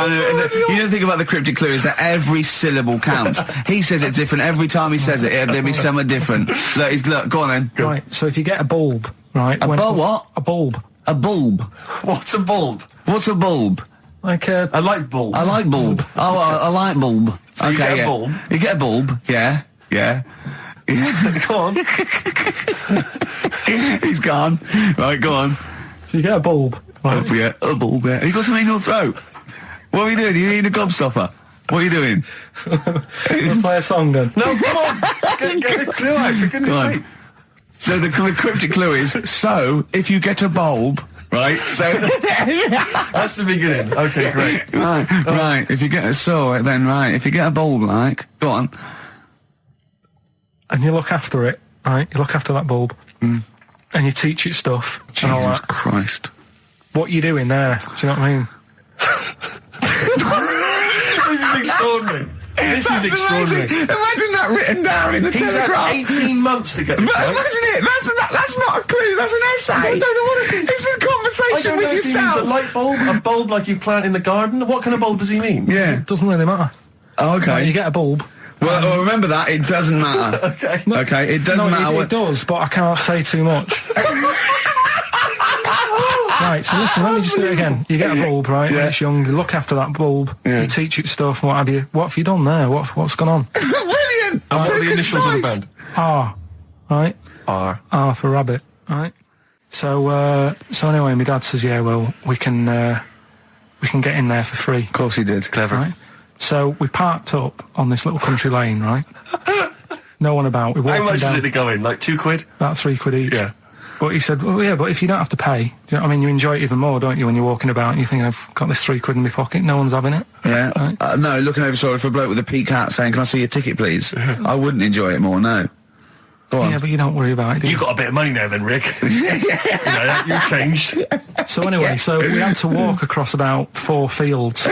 C: know, and you don't think about the cryptic clue is that every syllable counts. He says it different every time he says it. There'll be something different. Look, go on then.
B: right? So if you get a bulb, right?
C: A bulb what?
B: A bulb.
C: A bulb.
A: What's a bulb?
C: What's a bulb?
B: Like a...
A: A light bulb.
C: A light bulb. Oh, a light bulb.
A: So you get a bulb?
C: You get a bulb, yeah.
A: Go on.
C: He's gone. Right, go on.
B: So you get a bulb, right?
C: Oh, yeah, a bulb, yeah. Have you got something in your throat? What are you doing? Are you eating a gobstopper? What are you doing?
B: We'll play a song then.
A: No, come on. Get the clue out, for goodness sake.
C: So the cryptic clue is, so, if you get a bulb, right, so...
A: That's the beginning. Okay, great.
C: Right, if you get if you get a bulb, like, go on.
B: And you look after it, right? You look after that bulb. And you teach it stuff. And all
C: Jesus
B: that.
C: Christ.
B: What you doing there? Do you know what I mean?
A: This is extraordinary. This is extraordinary.
C: Amazing. Imagine that written down in the
A: He's
C: Telegraph.
A: had 18 months to get this
C: But
A: right.
C: imagine it. That's not a clue. That's an essay.
A: I don't know what it is.
C: It's a
A: I
C: conversation
A: don't know
C: with
A: if he means
C: yourself.
A: a light bulb, a bulb like you plant in the garden. What kind of bulb does he mean?
C: Yeah.
B: It doesn't really matter.
C: Oh, okay.
B: Right, you get a bulb.
C: Well, remember that. It doesn't matter.
A: Okay.
C: Okay. It doesn't matter
B: It
C: what.
B: does, but I can't say too much. Right, so listen, let me just do it again. You get a bulb, right, when it's young, you look after that bulb, you teach it stuff and what have you. What have you done there? What's gone on?
C: Brilliant.
A: And what
C: So
A: are the initials of the
C: concise.
A: band?
B: R, right?
A: R.
B: R for rabbit, right? So anyway, my dad says, yeah, well, we can get in there for free.
C: Of course he did.
A: Clever.
B: Right? So we parked up on this little country lane, right? No one about. We walked
A: How much
B: down
A: was it to go in? Like £2?
B: about £3 each.
A: Yeah.
B: But he said, well, yeah, but if you don't have to pay, do you know what I mean? You enjoy it even more, don't you, when you're walking about and you think, I've got this £3 in my pocket, no one's having it.
C: Yeah.
B: Right.
C: No, looking over sorry for a bloke with a peak hat saying, can I see your ticket, please? I wouldn't enjoy it more, no. Go on.
B: Yeah, but you don't worry about it, do
A: You got a bit of money now then, Rick. You're changed.
B: So anyway, so we had to walk across about 4 fields.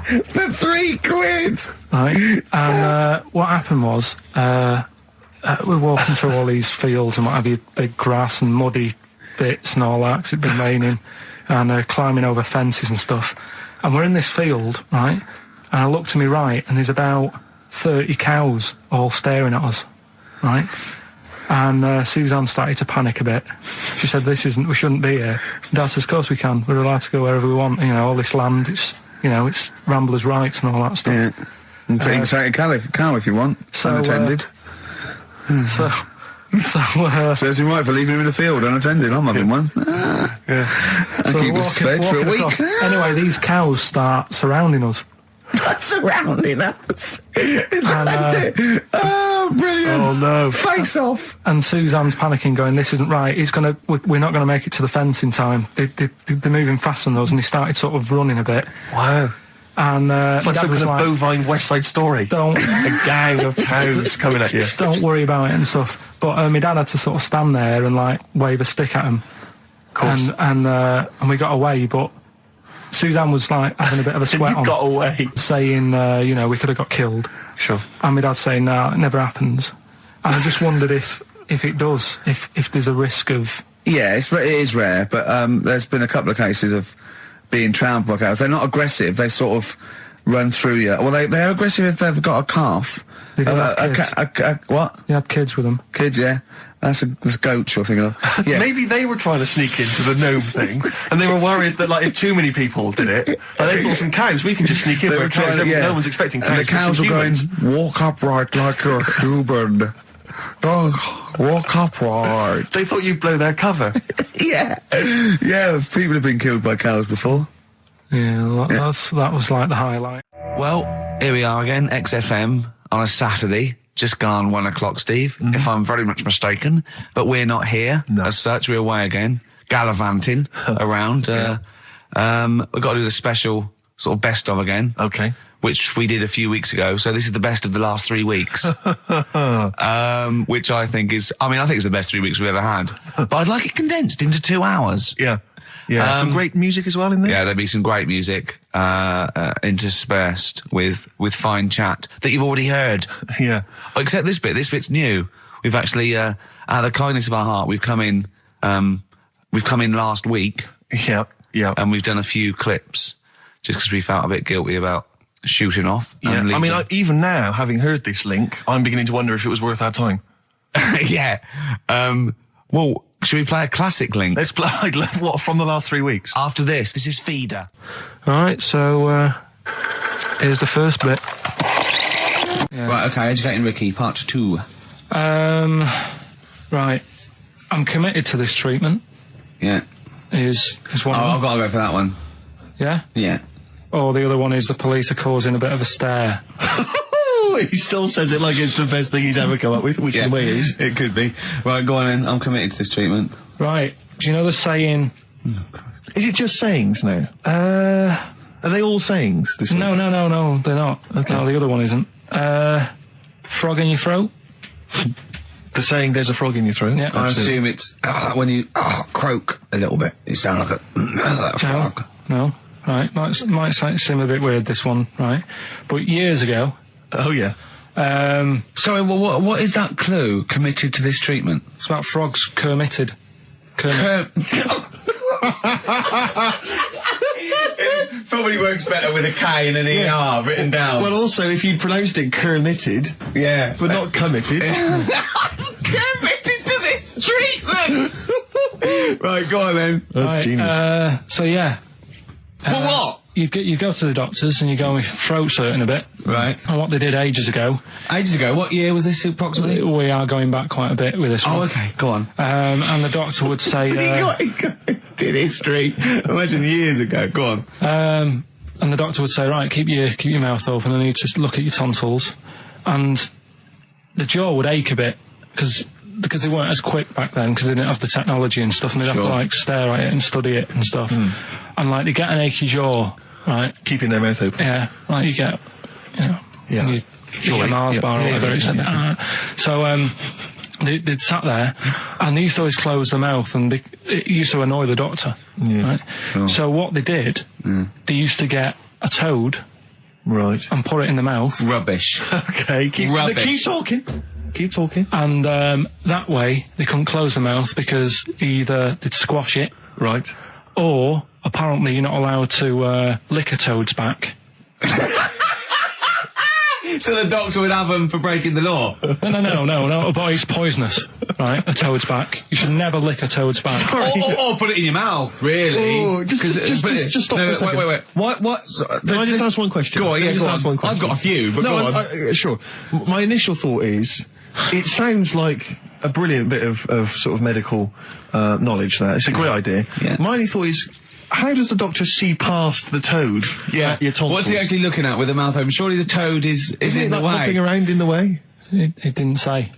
C: For £3.
B: Right, and what happened was we're walking through all these fields and what have you, big grass and muddy bits and all that, 'cause it'd been raining, and climbing over fences and stuff. And we're in this field, right, and I look to my right, and there's about 30 cows all staring at us, right? And Suzanne started to panic a bit. She said, we shouldn't be here. Dad says, of course we can, we're allowed to go wherever we want, all this land, it's ramblers' rights and all that stuff.
C: Yeah. And take a cow if you want, unattended. Serves him right for leaving him in the field unattended. I'm having one.
A: Yeah.
C: I keep us fed for a week.
B: Anyway, these cows start surrounding us.
C: Surrounding us. Oh, brilliant.
A: Oh, no.
C: Face off.
B: And Suzanne's panicking, going, this isn't right. We're not going to make it to the fence in time. They're moving faster than us, and he started sort of running a bit.
A: Wow.
B: And
A: It's like some kind of bovine West Side Story.
B: Don't
A: A gang of cows coming at you.
B: don't worry about it and stuff. But my dad had to sort of stand there and like wave a stick at him.
A: Of course.
B: And we got away, but Suzanne was like having a bit of a sweat
A: You
B: on,
A: got away.
B: saying, we could have got killed.
A: Sure.
B: And my dad saying, no, it never happens. And I just wondered if it does, if there's a risk of...
C: Yeah, it is rare, but there's been a couple of cases of being trampled by cows. They're not aggressive. They sort of run through you. Well, they're aggressive if they've got a calf.
B: They do have kids.
C: What?
B: You had kids with them.
C: Kids, yeah. That's goats you're thinking of. Yeah.
A: Maybe they were trying to sneak into the gnome thing, and they were worried that, like, if too many people did it, they thought some cows, we can just sneak in.
C: They were trying to,
A: no one's expecting cows.
C: And the cows were going, walk upright like you're human. Don't walk upright.
A: They thought you'd blow their cover.
C: Yeah. Yeah, people have been killed by cows before.
B: Yeah, that was like the highlight.
C: Well, here we are again, XFM, on a Saturday. Just gone 1 o'clock, Steve, if I'm very much mistaken. But we're not here as such. We're away again, gallivanting around. We've got to do the special sort of best of again.
A: Okay.
C: Which we did a few weeks ago. So this is the best of the last 3 weeks. Which I think is it's the best 3 weeks we've ever had. But I'd like it condensed into 2 hours.
A: Yeah. Yeah. Some great music as well in there.
C: Yeah, there'll be some great music interspersed with fine chat that you've already heard.
A: Yeah.
C: Except this bit. This bit's new. We've actually, out of the kindness of our heart, we've come in last week.
A: Yeah. Yeah.
C: And we've done a few clips just because we felt a bit guilty about shooting off.
A: Yeah.
C: And leaving.
A: Even now, having heard this link, I'm beginning to wonder if it was worth our time.
C: Yeah. Well, should we play a classic link?
A: Let's play, what, from the last 3 weeks?
C: After this is Feeder.
B: Alright, so, here's the first bit. Yeah.
C: Right, okay, Educating Ricky, part 2.
B: Right. I'm committed to this treatment.
C: Yeah.
B: Is one.
C: I've got to go for that one.
B: Yeah?
C: Yeah.
B: Or the other one is the police are causing a bit of a stir.
A: He still says it like it's the best thing he's ever come up with, which in a way is.
C: It could be. Right, go on then. I'm committed to this treatment.
B: Right. Do you know the saying...
A: Is it just sayings now? Are they all sayings? This
B: No, they're not.
A: Okay.
B: No, the other one isn't. Frog in your throat?
A: The saying, there's a frog in your throat?
B: Yeah.
C: I assume it's when you croak a little bit. You sound like a frog.
B: No. Right. Might seem a bit weird, this one, right? But years ago...
A: Oh, yeah.
C: Sorry, well, what is that clue? Committed to this treatment?
B: It's about frogs Kermitted.
C: Probably works better with a K and an ER written down.
A: Well, also, if you pronounced it Kermitted,
C: yeah,
A: but not committed.
C: Committed to this treatment! Right, go on then.
A: That's genius.
B: So, yeah.
C: Well, what?
B: You go to the doctors and you go with throat hurting a bit.
C: Right.
B: And what they did ages ago.
C: Ages ago? What year was this approximately?
B: We are going back quite a bit with this one.
C: Oh, okay, go on.
B: And the doctor would say...
C: did history. Imagine years ago, go on.
B: And the doctor would say, right, keep your mouth open and you need to look at your tonsils. And the jaw would ache a bit, because they weren't as quick back then, because they didn't have the technology and stuff, and they'd have to, like, stare at it and study it and stuff. And, like, they get an achy jaw, right?
A: Keeping their mouth open.
B: Yeah, like you get,
A: Yeah.
B: and you a Mars bar or whatever. So they'd sat there, and they used to always close their mouth, and it used to annoy the doctor. Right? So what they did, they used to get a toad,
A: Right.
B: and put it in the mouth.
G: Rubbish.
A: Okay, keep talking. Keep talking.
B: And that way they couldn't close the mouth because either they'd squash it,
A: Right.
B: or apparently you're not allowed to lick a toad's back.
G: So the doctor would have them for breaking the law.
B: No, but it's poisonous, right? A toad's back. You should never lick a toad's back.
G: Or put it in your mouth, really.
A: Oh, just stop for a second.
G: Wait. What?
A: Can I just ask one question?
G: Go on,
A: Can I just
G: go
A: ask
G: on.
A: one question?
G: I've got a few, but go on.
A: Sure. My initial thought is, it sounds like a brilliant bit of sort of medical knowledge there. It's a great idea.
G: Yeah.
A: My only thought is, how does the doctor see past the toad? Your tonsils?
G: What's he actually looking at with the mouth open? Surely the toad is
A: Isn't
G: in
A: it
G: the
A: like hopping
G: way.
A: around in the way?
B: It didn't say.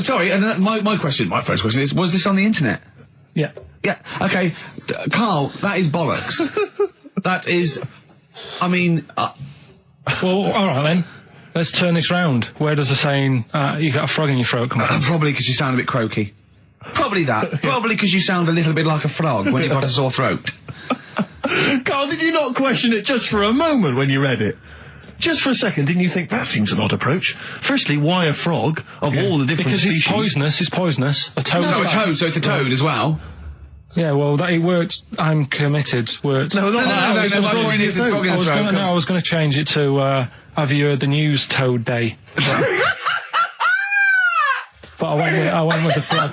G: Sorry, and my first question is, was this on the internet?
B: Yeah.
G: Yeah, okay. Carl, that is bollocks. That is, I mean...
B: Well, all right then. Let's turn this round. Where does the saying, you got a frog in your throat come from?
G: Probably because you sound a bit croaky. Probably that. Probably because you sound a little bit like a frog when you've got a sore throat.
A: Carl, did you not question it just for a moment when you read it? Just for a second, didn't you think that seems an odd approach? Firstly, why a frog of all the different
B: Because
A: species?
B: it's poisonous. A toad.
G: So it's a toad as well.
B: Yeah, well, that it worked. I'm committed. Worked.
A: No,
G: My point is it's frog in the throat.
B: I was going to change it to, have you heard the news Toad Day? But I went with the frog.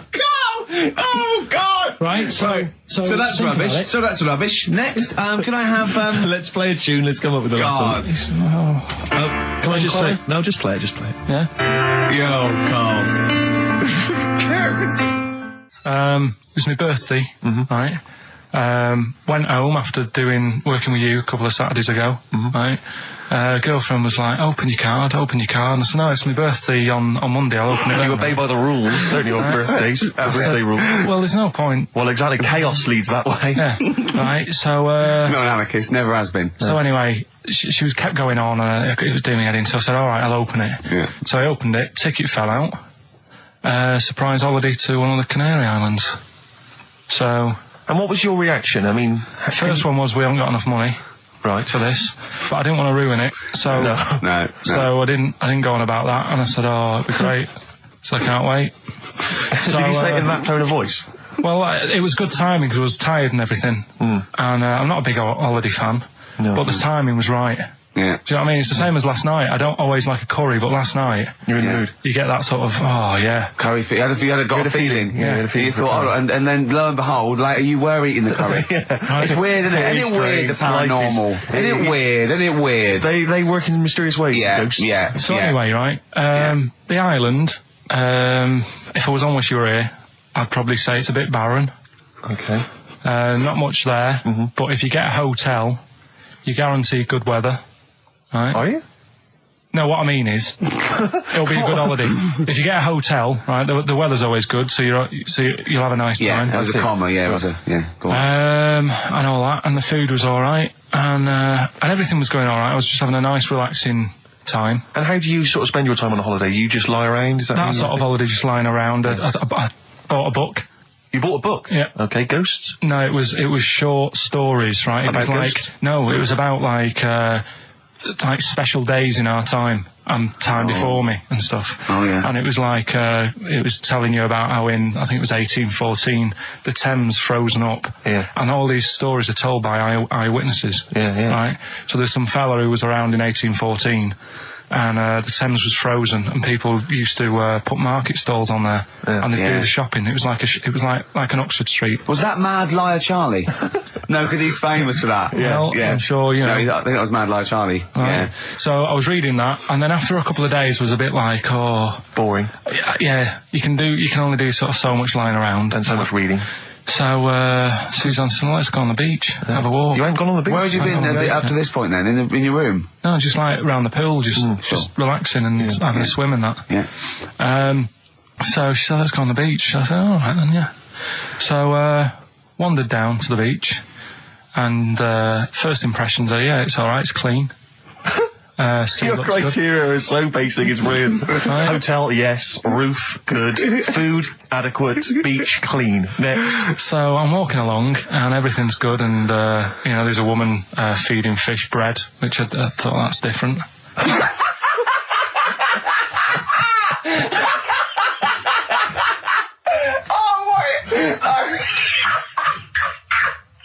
G: Oh God!
B: Right, so
G: that's
B: think
G: rubbish.
B: about it.
G: So that's rubbish. Next, can I have
A: Let's play a tune. Let's come up with the
G: God?
A: last one. Can I just say? No, just play it. Just play it.
B: Yeah.
G: Yo, Carl.
B: It was my birthday, right? Went home after working with you a couple of Saturdays ago, right? Girlfriend was like, open your card, and I said, no, it's my birthday on Monday, I'll open it then.
A: You obey by the rules, don't you, on birthdays? Birthday rule.
B: Well, there's no point.
A: Well, exactly. Chaos leads that way.
B: Yeah, right, so,
G: Not an anarchist, never has been.
B: so anyway, she was kept going on, it was doing me head in, so I said, alright, I'll open it.
G: Yeah.
B: So I opened it, ticket fell out, surprise holiday to one of the Canary Islands. So...
A: And what was your reaction? I mean...
B: First one was, we haven't got enough money.
A: Right.
B: For this, but I didn't want to ruin it, so
G: No.
B: so I didn't go on about that, and I said, oh, it'd be great, so I can't wait. So,
A: did you say it in that tone of voice?
B: Well, it was good timing because I was tired and everything, and I'm not a big holiday fan, but the timing was right.
G: Yeah.
B: Do you know what I mean? It's the same as last night. I don't always like a curry, but last night
A: You're in the mood.
B: you get that sort of, oh yeah.
G: Curry, you had a feeling.
A: Yeah, you had a feeling
G: You
A: for
G: thought,
A: curry.
G: and then lo and behold, later you were eating the curry. It's weird, isn't it?
A: Very
G: Isn't it weird, the
A: strange. Life is-
G: paranormal? Isn't it weird?
A: They work in mysterious ways. Ghosts.
G: Yeah.
B: So anyway, right, the island, if I was on with you here, I'd probably say it's a bit barren.
A: Okay.
B: Not much there, but if you get a hotel, you guarantee good weather. Right?
A: Are you?
B: No, what I mean is, it'll be a good holiday. If you get a hotel, right, the weather's always good, so you'll have a nice time.
G: That was a comma, it was a, go on.
B: And all that, and the food was alright, and everything was going alright. I was just having a nice, relaxing time.
A: And how do you sort of spend your time on a holiday? You just lie around? Is that
B: That sort of holiday, just lying around. I bought a book.
A: You bought a book?
B: Yeah.
A: Okay, ghosts?
B: No, it was short stories, right? It was
A: About
B: like,
A: ghosts?
B: no, it was about like special days in our time and time before me and stuff.
G: Oh, yeah.
B: And it was like, it was telling you about how I think it was 1814, the Thames frozen up.
A: Yeah.
B: And all these stories are told by eyewitnesses.
A: Yeah.
B: Right? So there's some fella who was around in 1814 and the Thames was frozen and people used to put market stalls on there and they'd do the shopping. It was like like an Oxford Street.
G: Was that Mad Liar Charlie? No, because he's famous for that.
B: Well, I'm sure, you know.
G: No, I think that was Mad Liar Charlie.
B: Right.
G: Yeah.
B: So I was reading that, and then after a couple of days was a bit like,
A: boring.
B: Yeah, you can only do sort of so much lying around.
A: And so much reading.
B: So Suzanne said, let's go on the beach, have a walk.
A: You ain't gone on the beach?
G: Where had you been up to this point then? In your room?
B: No, just like around the pool, just relaxing and having a swim and that.
G: Yeah.
B: So she said, let's go on the beach. I said, all right then, yeah. So wandered down to the beach, and first impressions are, yeah, it's all right, it's clean. Sea
A: Your
B: looks good.
A: criteria is so basic, it's brilliant. Hotel, yes. Roof, good. Food, adequate. Beach, clean. Next.
B: So I'm walking along and everything's good, and there's a woman feeding fish bread, which I thought that's different.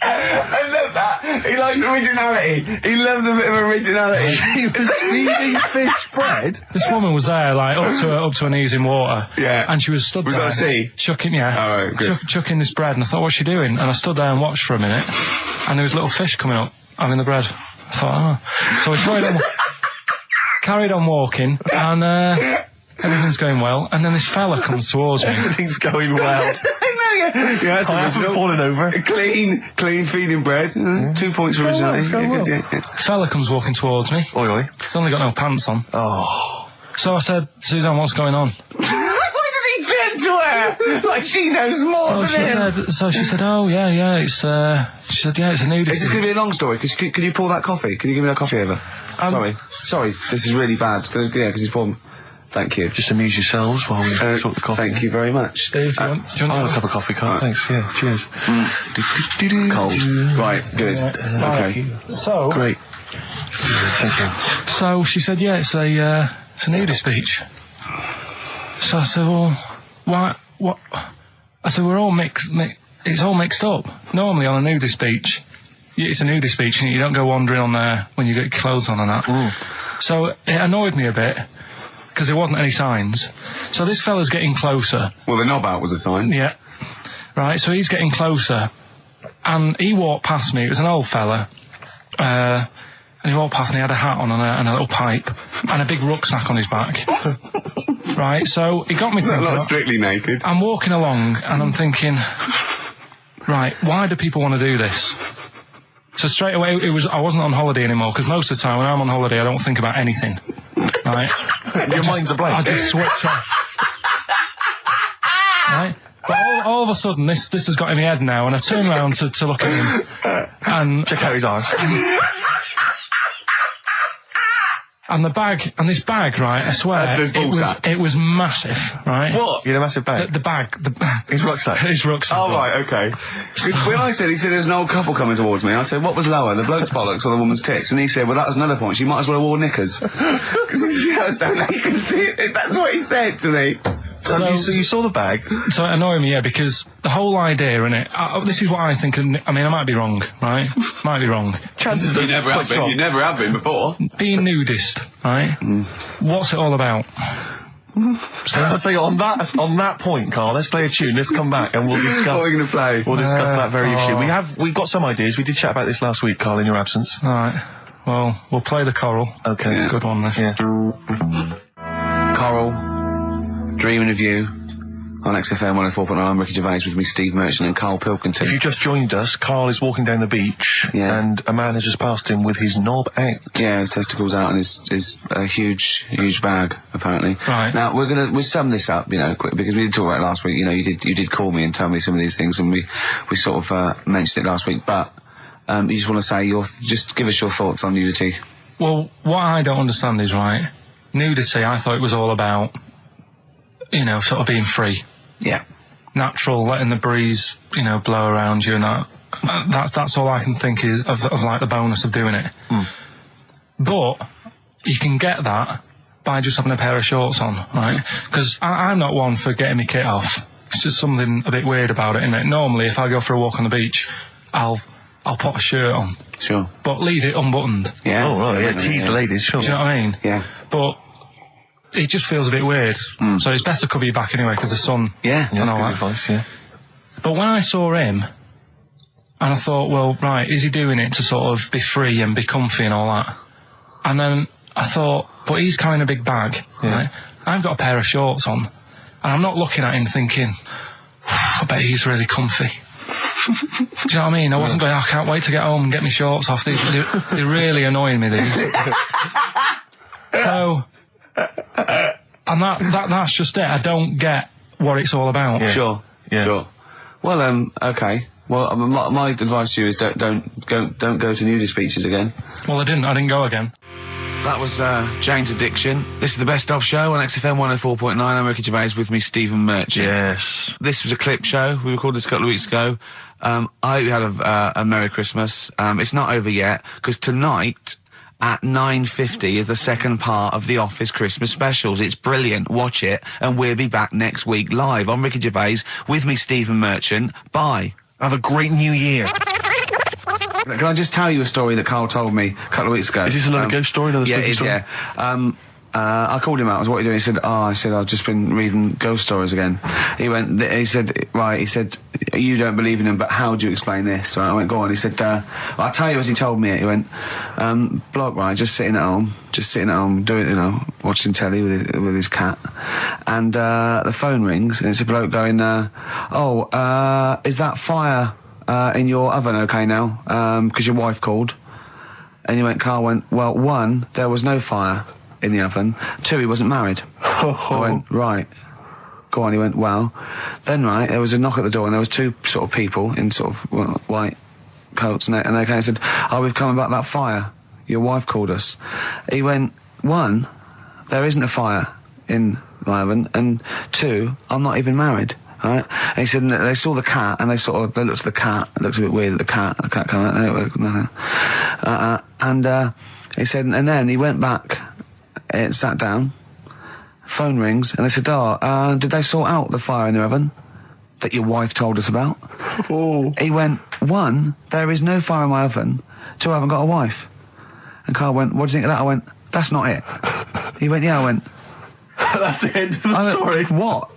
C: I love that. He likes originality. He loves a bit of originality.
A: She was feeding fish bread?
B: This woman was there, like, up to her knees in water.
C: Yeah.
B: And she was stood
C: Was
B: there.
C: that a sea?
B: Chucking, yeah.
C: Oh, right, good.
B: Chucking this bread, and I thought, what's she doing? And I stood there and watched for a minute, and there was little fish coming up, having the bread. I thought, oh. So we carried on walking, and everything's going well, and then this fella comes towards me.
A: Everything's going well.
C: Yeah, that's
A: I haven't fallen over.
C: Clean feeding bread. 2 points for originality.
B: Fella comes walking towards me.
A: Oi, oi.
B: He's only got no pants on.
A: Oh.
B: So I said, Suzanne, what's going on?
C: Why did he turn to her? Like she knows more than him.
B: So she said, oh, yeah, it's, she said, yeah, it's a nudity.
C: Is this going to be a long story? Could you pour that coffee? Can you give me that coffee over? Sorry, this is really bad. Yeah, because he's poured... Thank you.
A: Just amuse yourselves while we sort the coffee.
C: Thank you very much.
B: Dave, do you want
A: I'll have a cup of coffee, Carl. Thanks, yeah, cheers.
C: Cold. Right, good. Okay.
B: So...
A: Great. Thank you.
B: So she said, yeah, it's a nudist beach. So I said, well, why, what? I said, we're all it's all mixed up. Normally on a nudist beach, it's a nudist beach and you don't go wandering on there when you get your clothes on and that. So it annoyed me a bit, because there wasn't any signs. So this fella's getting closer.
C: Well, the knob out was a sign.
B: Yeah. Right, so he's getting closer, and he walked past me. It was an old fella. And he walked past and he had a hat on and a little pipe and a big rucksack on his back. Right, so he got me thinking...
C: Not strictly naked.
B: I'm walking along and I'm thinking, right, why do people want to do this? So straight away, I wasn't on holiday anymore, because most of the time when I'm on holiday, I don't think about anything. Right?
A: Your mind's a blank.
B: I just switch off. Right? But all of a sudden, this has got in my head now, and I turn around to look at him, and...
A: Check out his eyes.
B: And this bag, right, I swear, it was massive, right?
A: What? You had a massive bag?
B: The bag.
A: His rucksack?
B: His rucksack.
C: Oh, right, okay. When he said there was an old couple coming towards me, I said, what was lower, the bloke's bollocks or the woman's tits? And he said, well, that was another point. She might as well have worn knickers. Because that's what he said to me.
A: So you saw the bag?
B: So it annoyed me, yeah, because the whole idea in it, this is what I think, I mean, I might be wrong, right? Might be wrong.
A: Chances are
C: you never have been before.
B: Being nudist, right? What's it all about?
A: So I'll tell you, on that point, Carl, let's play a tune, let's come back and we'll discuss...
C: What are we going to play?
A: We'll discuss that very issue. We've got some ideas, we did chat about this last week, Carl, in your absence.
B: Alright, well, we'll play the Coral.
A: Okay.
B: It's a good one, this.
A: Yeah.
C: Coral, Dreaming of You, on XFM 104.9. I'm Ricky Gervais, with me Steve Merchant and Karl Pilkington.
A: If you just joined us, Carl is walking down the beach, and a man has just passed him with his knob out.
C: Yeah, his testicles out and his huge bag, apparently.
B: Right.
C: Now, we'll sum this up, quick, because we did talk about it last week. You did call me and tell me some of these things, and we sort of mentioned it last week, but you just want to say just give us your thoughts on nudity.
B: Well, what I don't understand is, right, nudity, I thought it was all about, sort of being free.
C: Yeah.
B: Natural, letting the breeze, blow around you and that. That's all I can think is of like the bonus of doing it. But you can get that by just having a pair of shorts on, right? Because I'm not one for getting my kit off. It's just something a bit weird about it, isn't it? Normally, if I go for a walk on the beach, I'll put a shirt on.
C: Sure.
B: But leave it unbuttoned.
C: Yeah.
A: Oh, right, yeah, tease the ladies, sure.
B: Do you know what I mean?
C: Yeah.
B: But it just feels a bit weird. So it's best to cover your back anyway, because the sun and all that.
A: Advice, yeah.
B: But when I saw him, and I thought, well, right, is he doing it to sort of be free and be comfy and all that? And then I thought, but he's carrying a big bag, right? I've got a pair of shorts on, and I'm not looking at him thinking, I bet he's really comfy. Do you know what I mean? I wasn't going, I can't wait to get home and get my shorts off. They're really annoying me, these. So... and that's just it. I don't get what it's all about.
C: Yeah. Sure. Yeah. Sure. Well, okay. Well, my advice to you is don't go to nudist beaches again.
B: Well, I didn't go again.
C: That was Jane's Addiction. This is the Best Of Show on XFM 104.9. I'm Ricky Gervais, with me Stephen Merchant.
A: Yes.
C: This was a clip show. We recorded this a couple of weeks ago. I hope you had a Merry Christmas. It's not over yet, because tonight at 9:50 is the second part of The Office Christmas specials. It's brilliant. Watch it, and we'll be back next week live. I'm Ricky Gervais, with me Stephen Merchant. Bye.
A: Have a great new year.
C: Can I just tell you a story that Karl told me a couple of weeks ago?
A: Is this another ghost story? Another spooky story?
C: Yeah. I called him out. I was, what are you doing? He said, I've just been reading ghost stories again. He said, you don't believe in them, but how do you explain this? Right, I went, go on. He said, I'll tell you as he told me it. He went, bloke, right, just sitting at home, doing, watching telly with his cat. And, the phone rings, and it's a bloke going, is that fire, in your oven okay now? 'Cause your wife called. And Karl went, well, 1, there was no fire in the oven. 2, he wasn't married. I went, right. Go on. He went, well, then, right, there was a knock at the door, and there was 2 sort of people in sort of white coats, and they came and said, we've come about that fire. Your wife called us. He went, 1, there isn't a fire in my oven, and 2, I'm not even married. Right? And he said, they saw the cat, and they looked at the cat. It looks a bit weird at the cat came out, nothing. And he said, and then he went back, sat down, phone rings, and they said, did they sort out the fire in the oven that your wife told us about?
A: Oh.
C: He went, 1, there is no fire in my oven. 2, I haven't got a wife. And Karl went, what do you think of that? I went, that's not it. He went, yeah. I went,
A: that's the end of the story.
C: What?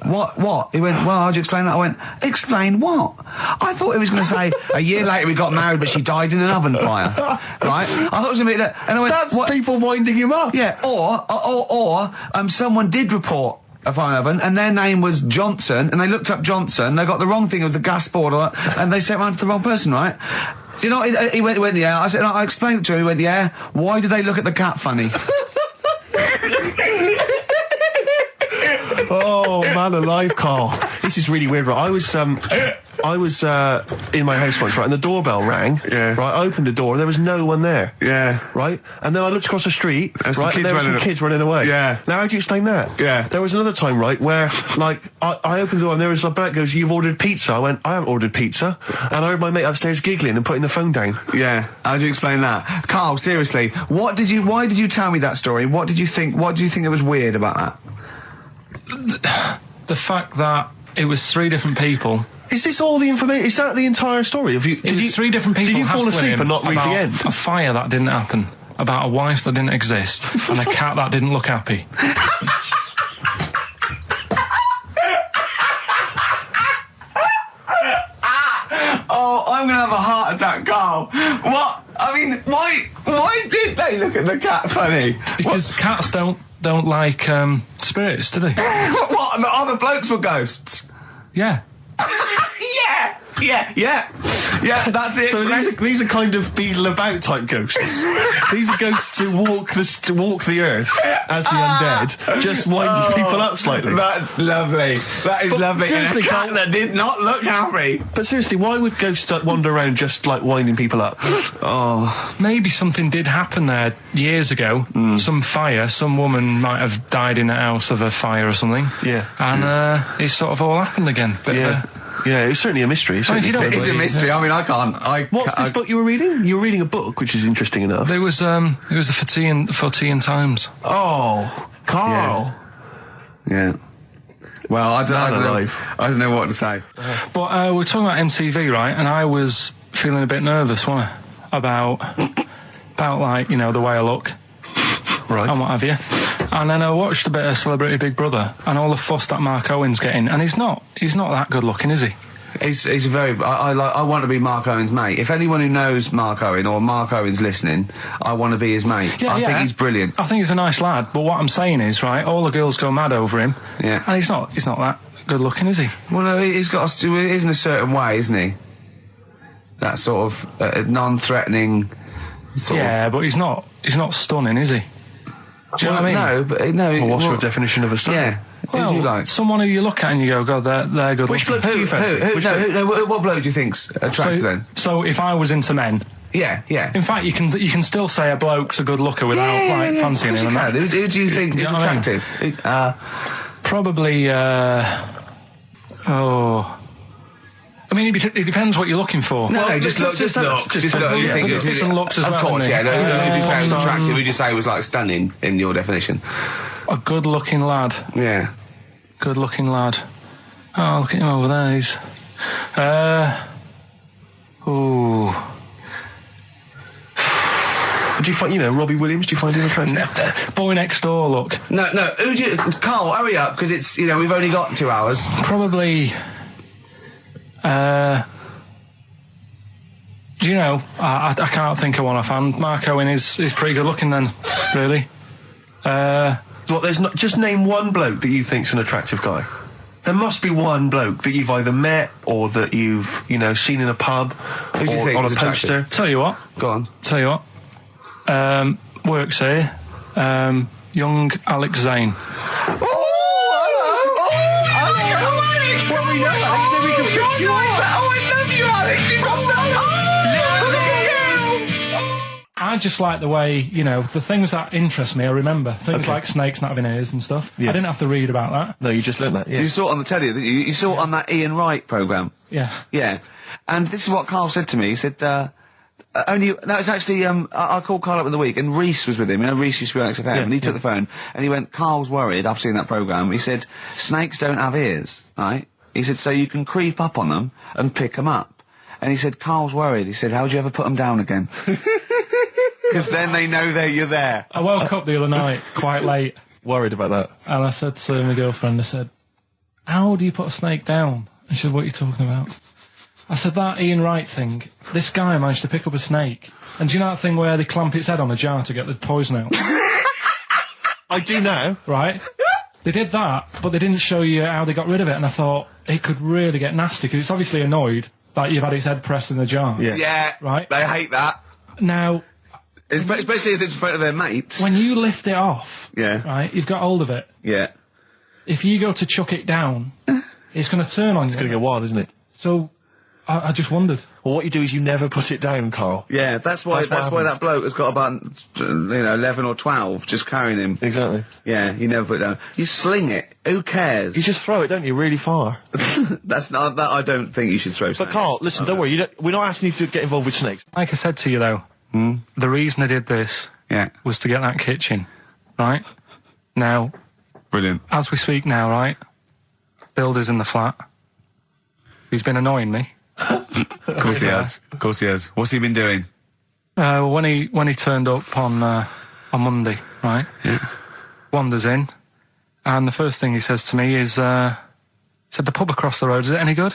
C: He went, well, how'd you explain that? I went, explain what? I thought he was going to say, a year later we got married, but she died in an oven fire. Right? I thought it was going to be that. And I went,
A: that's
C: what?
A: People winding him up.
C: Yeah, or someone did report a fire oven, and their name was Johnson, and they looked up Johnson, they got the wrong thing, it was the gas board, and they sent it round to the wrong person, right? You know, he went, yeah. I said, I explained it to him, he went, yeah. Why did they look at the cat funny?
A: Oh, man alive, Karl. This is really weird, right? I was in my house once, right, and the doorbell rang.
C: Yeah.
A: Right, I opened the door, there was no one there.
C: Yeah.
A: Right? And then I looked across the street,
C: There's
A: right, and there were some kids running away.
C: Yeah.
A: Now, how do you explain that?
C: Yeah.
A: There was another time, right, where, I opened the door and there was a bloke goes, you've ordered pizza. I went, I haven't ordered picture. And I heard my mate upstairs giggling and putting the phone down.
C: Yeah. How do you explain that? Karl, seriously, why did you tell me that story? What do you think that was weird about that?
B: The fact that it was 3 different people.
A: Is this all the information? Is that the entire story?
B: It was 3 different people.
A: Did you fall
B: hassling
A: asleep
B: him
A: and not read the
B: about
A: end?
B: A fire that didn't happen, about a wife that didn't exist, and a cat that didn't look happy.
C: Oh, I'm gonna have a heart attack, Karl. What? I mean, why did they look at the cat funny?
B: Because cats don't like spirits, do they?
C: What? The other blokes were ghosts?
B: Yeah.
C: Yeah, that's it.
A: So these are kind of beetle about type ghosts. These are ghosts who walk the earth as the undead, just winding people up slightly.
C: That's lovely. That is lovely.
A: Seriously,
C: and a cat that did not look happy.
A: But seriously, why would ghosts wander around just like winding people up?
C: Oh,
B: Maybe something did happen there years ago. Some fire. Some woman might have died in a house of a fire or something.
A: Yeah.
B: And it sort of all happened again. But
A: Yeah, it's certainly a mystery.
B: if you don't
C: it's a mystery. I mean, I can't.
A: What's this book you were reading? You were reading a book, which is interesting enough.
B: it was the Fortean Times.
A: Oh, Karl.
C: Yeah. Well, I don't know what to say.
B: But we're talking about MTV, right? And I was feeling a bit nervous, wasn't I? About like, the way I look.
A: Right.
B: And what have you. And then I watched a bit of Celebrity Big Brother and all the fuss that Mark Owen's getting, and he's not that good looking, is he?
C: He's a very. I want to be Mark Owen's mate. If anyone who knows Mark Owen or Mark Owen's listening, I want to be his mate. I think he's brilliant.
B: I think he's a nice lad. But what I'm saying is, right, all the girls go mad over him.
C: Yeah.
B: And he's not that good looking, is he?
C: Well, no, he's got. He is in a certain way, isn't he? That sort of non-threatening.
B: But he's not stunning, is he? Do you know what I mean?
C: No, but no.
A: Well, what's your definition of a stunning?
C: Yeah.
B: Well,
C: who do you like?
B: Someone who you look at and you go, God, they're good
A: Which
B: looking.
A: bloke do you fancy?
C: What bloke do you think's attractive then?
B: So if I was into men,
C: Yeah, yeah.
B: In fact, you can still say a bloke's a good looker without fancying him.
C: Who do you think is attractive?
B: Probably. I mean, it depends what you're looking for.
C: No, just look. You think
B: it's looks as well.
C: Of course, yeah.
B: Who
C: do you say was attractive? Who do you say was like stunning in your definition?
B: A good-looking lad.
C: Yeah.
B: Good-looking lad. Oh, look at him over there. He's.
A: Do you find, Robbie Williams? Do you find him attractive?
B: Boy next door. Look.
C: No. Who do you? Carl, hurry up, because it's we've only got 2 hours.
B: Probably. Do you know? I can't think of one offhand. Mark Owen is pretty good looking then, really.
A: There's not. Just name one bloke that you think's an attractive guy. There must be one bloke that you've either met or that you've seen in a pub
C: Who do you think
A: on a
C: is
A: poster.
C: attractive?
B: Tell you what.
C: Go on.
B: Tell you what. Works here. Young Alex Zane.
C: Alex! Well, we know Alex, maybe we can fix you like that. Oh, I love you, Alex. You've got so much.
B: I just like the way, the things that interest me, I remember. Things like snakes not having ears and stuff.
A: Yes.
B: I didn't have to read about that.
A: No, you just learned that, yes.
C: You saw it on the telly, didn't you? You saw it on that Ian Wright programme.
B: Yeah.
C: Yeah. And this is what Carl said to me. He said, it's actually, I called Carl up in the week, and Reese was with him. Reese used to be on XFM, and he took the phone, and he went, Carl's worried, I've seen that programme. He said, snakes don't have ears, right? He said, so you can creep up on them and pick them up. And he said, Carl's worried. He said, how would you ever put them down again? Because then they know you're there.
B: I woke up the other night, quite late.
A: Worried about that.
B: And I said to my girlfriend, I said, how do you put a snake down? And she said, what are you talking about? I said, that Ian Wright thing, this guy managed to pick up a snake. And do you know that thing where they clamp its head on a jar to get the poison out?
A: I do now.
B: Right? They did that, but they didn't show you how they got rid of it, and I thought, it could really get nasty, because it's obviously annoyed that you've had its head pressed in the jar.
C: Yeah.
B: Right?
C: They hate that.
B: Now...
C: Especially as it's in front of their mates.
B: When you lift it off,
C: Yeah.
B: right, you've got hold of it.
C: Yeah.
B: If you go to chuck it down, it's going to turn on you.
A: It's going to go wild, isn't it?
B: So, I just wondered.
A: Well, what you do is you never put it down, Carl.
C: Yeah, that's why that bloke has got about 11 or 12 just carrying him.
A: Exactly.
C: Yeah, you never put it down. You sling it. Who cares?
A: You just throw it, don't you, really far.
C: That's not that. I don't think you should throw.
A: But Carl, listen, don't worry. We're not asking you to get involved with snakes.
B: Like I said to you, though, the reason I did this was to get that kitchen, right? Now,
C: brilliant.
B: As we speak now, right? Builder's in the flat. He's been annoying me.
C: Of course he has. Of course he has. What's he been doing?
B: When he turned up on Monday, right?
C: Yeah.
B: Wanders in, and the first thing he says to me is, said, the pub across the road, is it any good?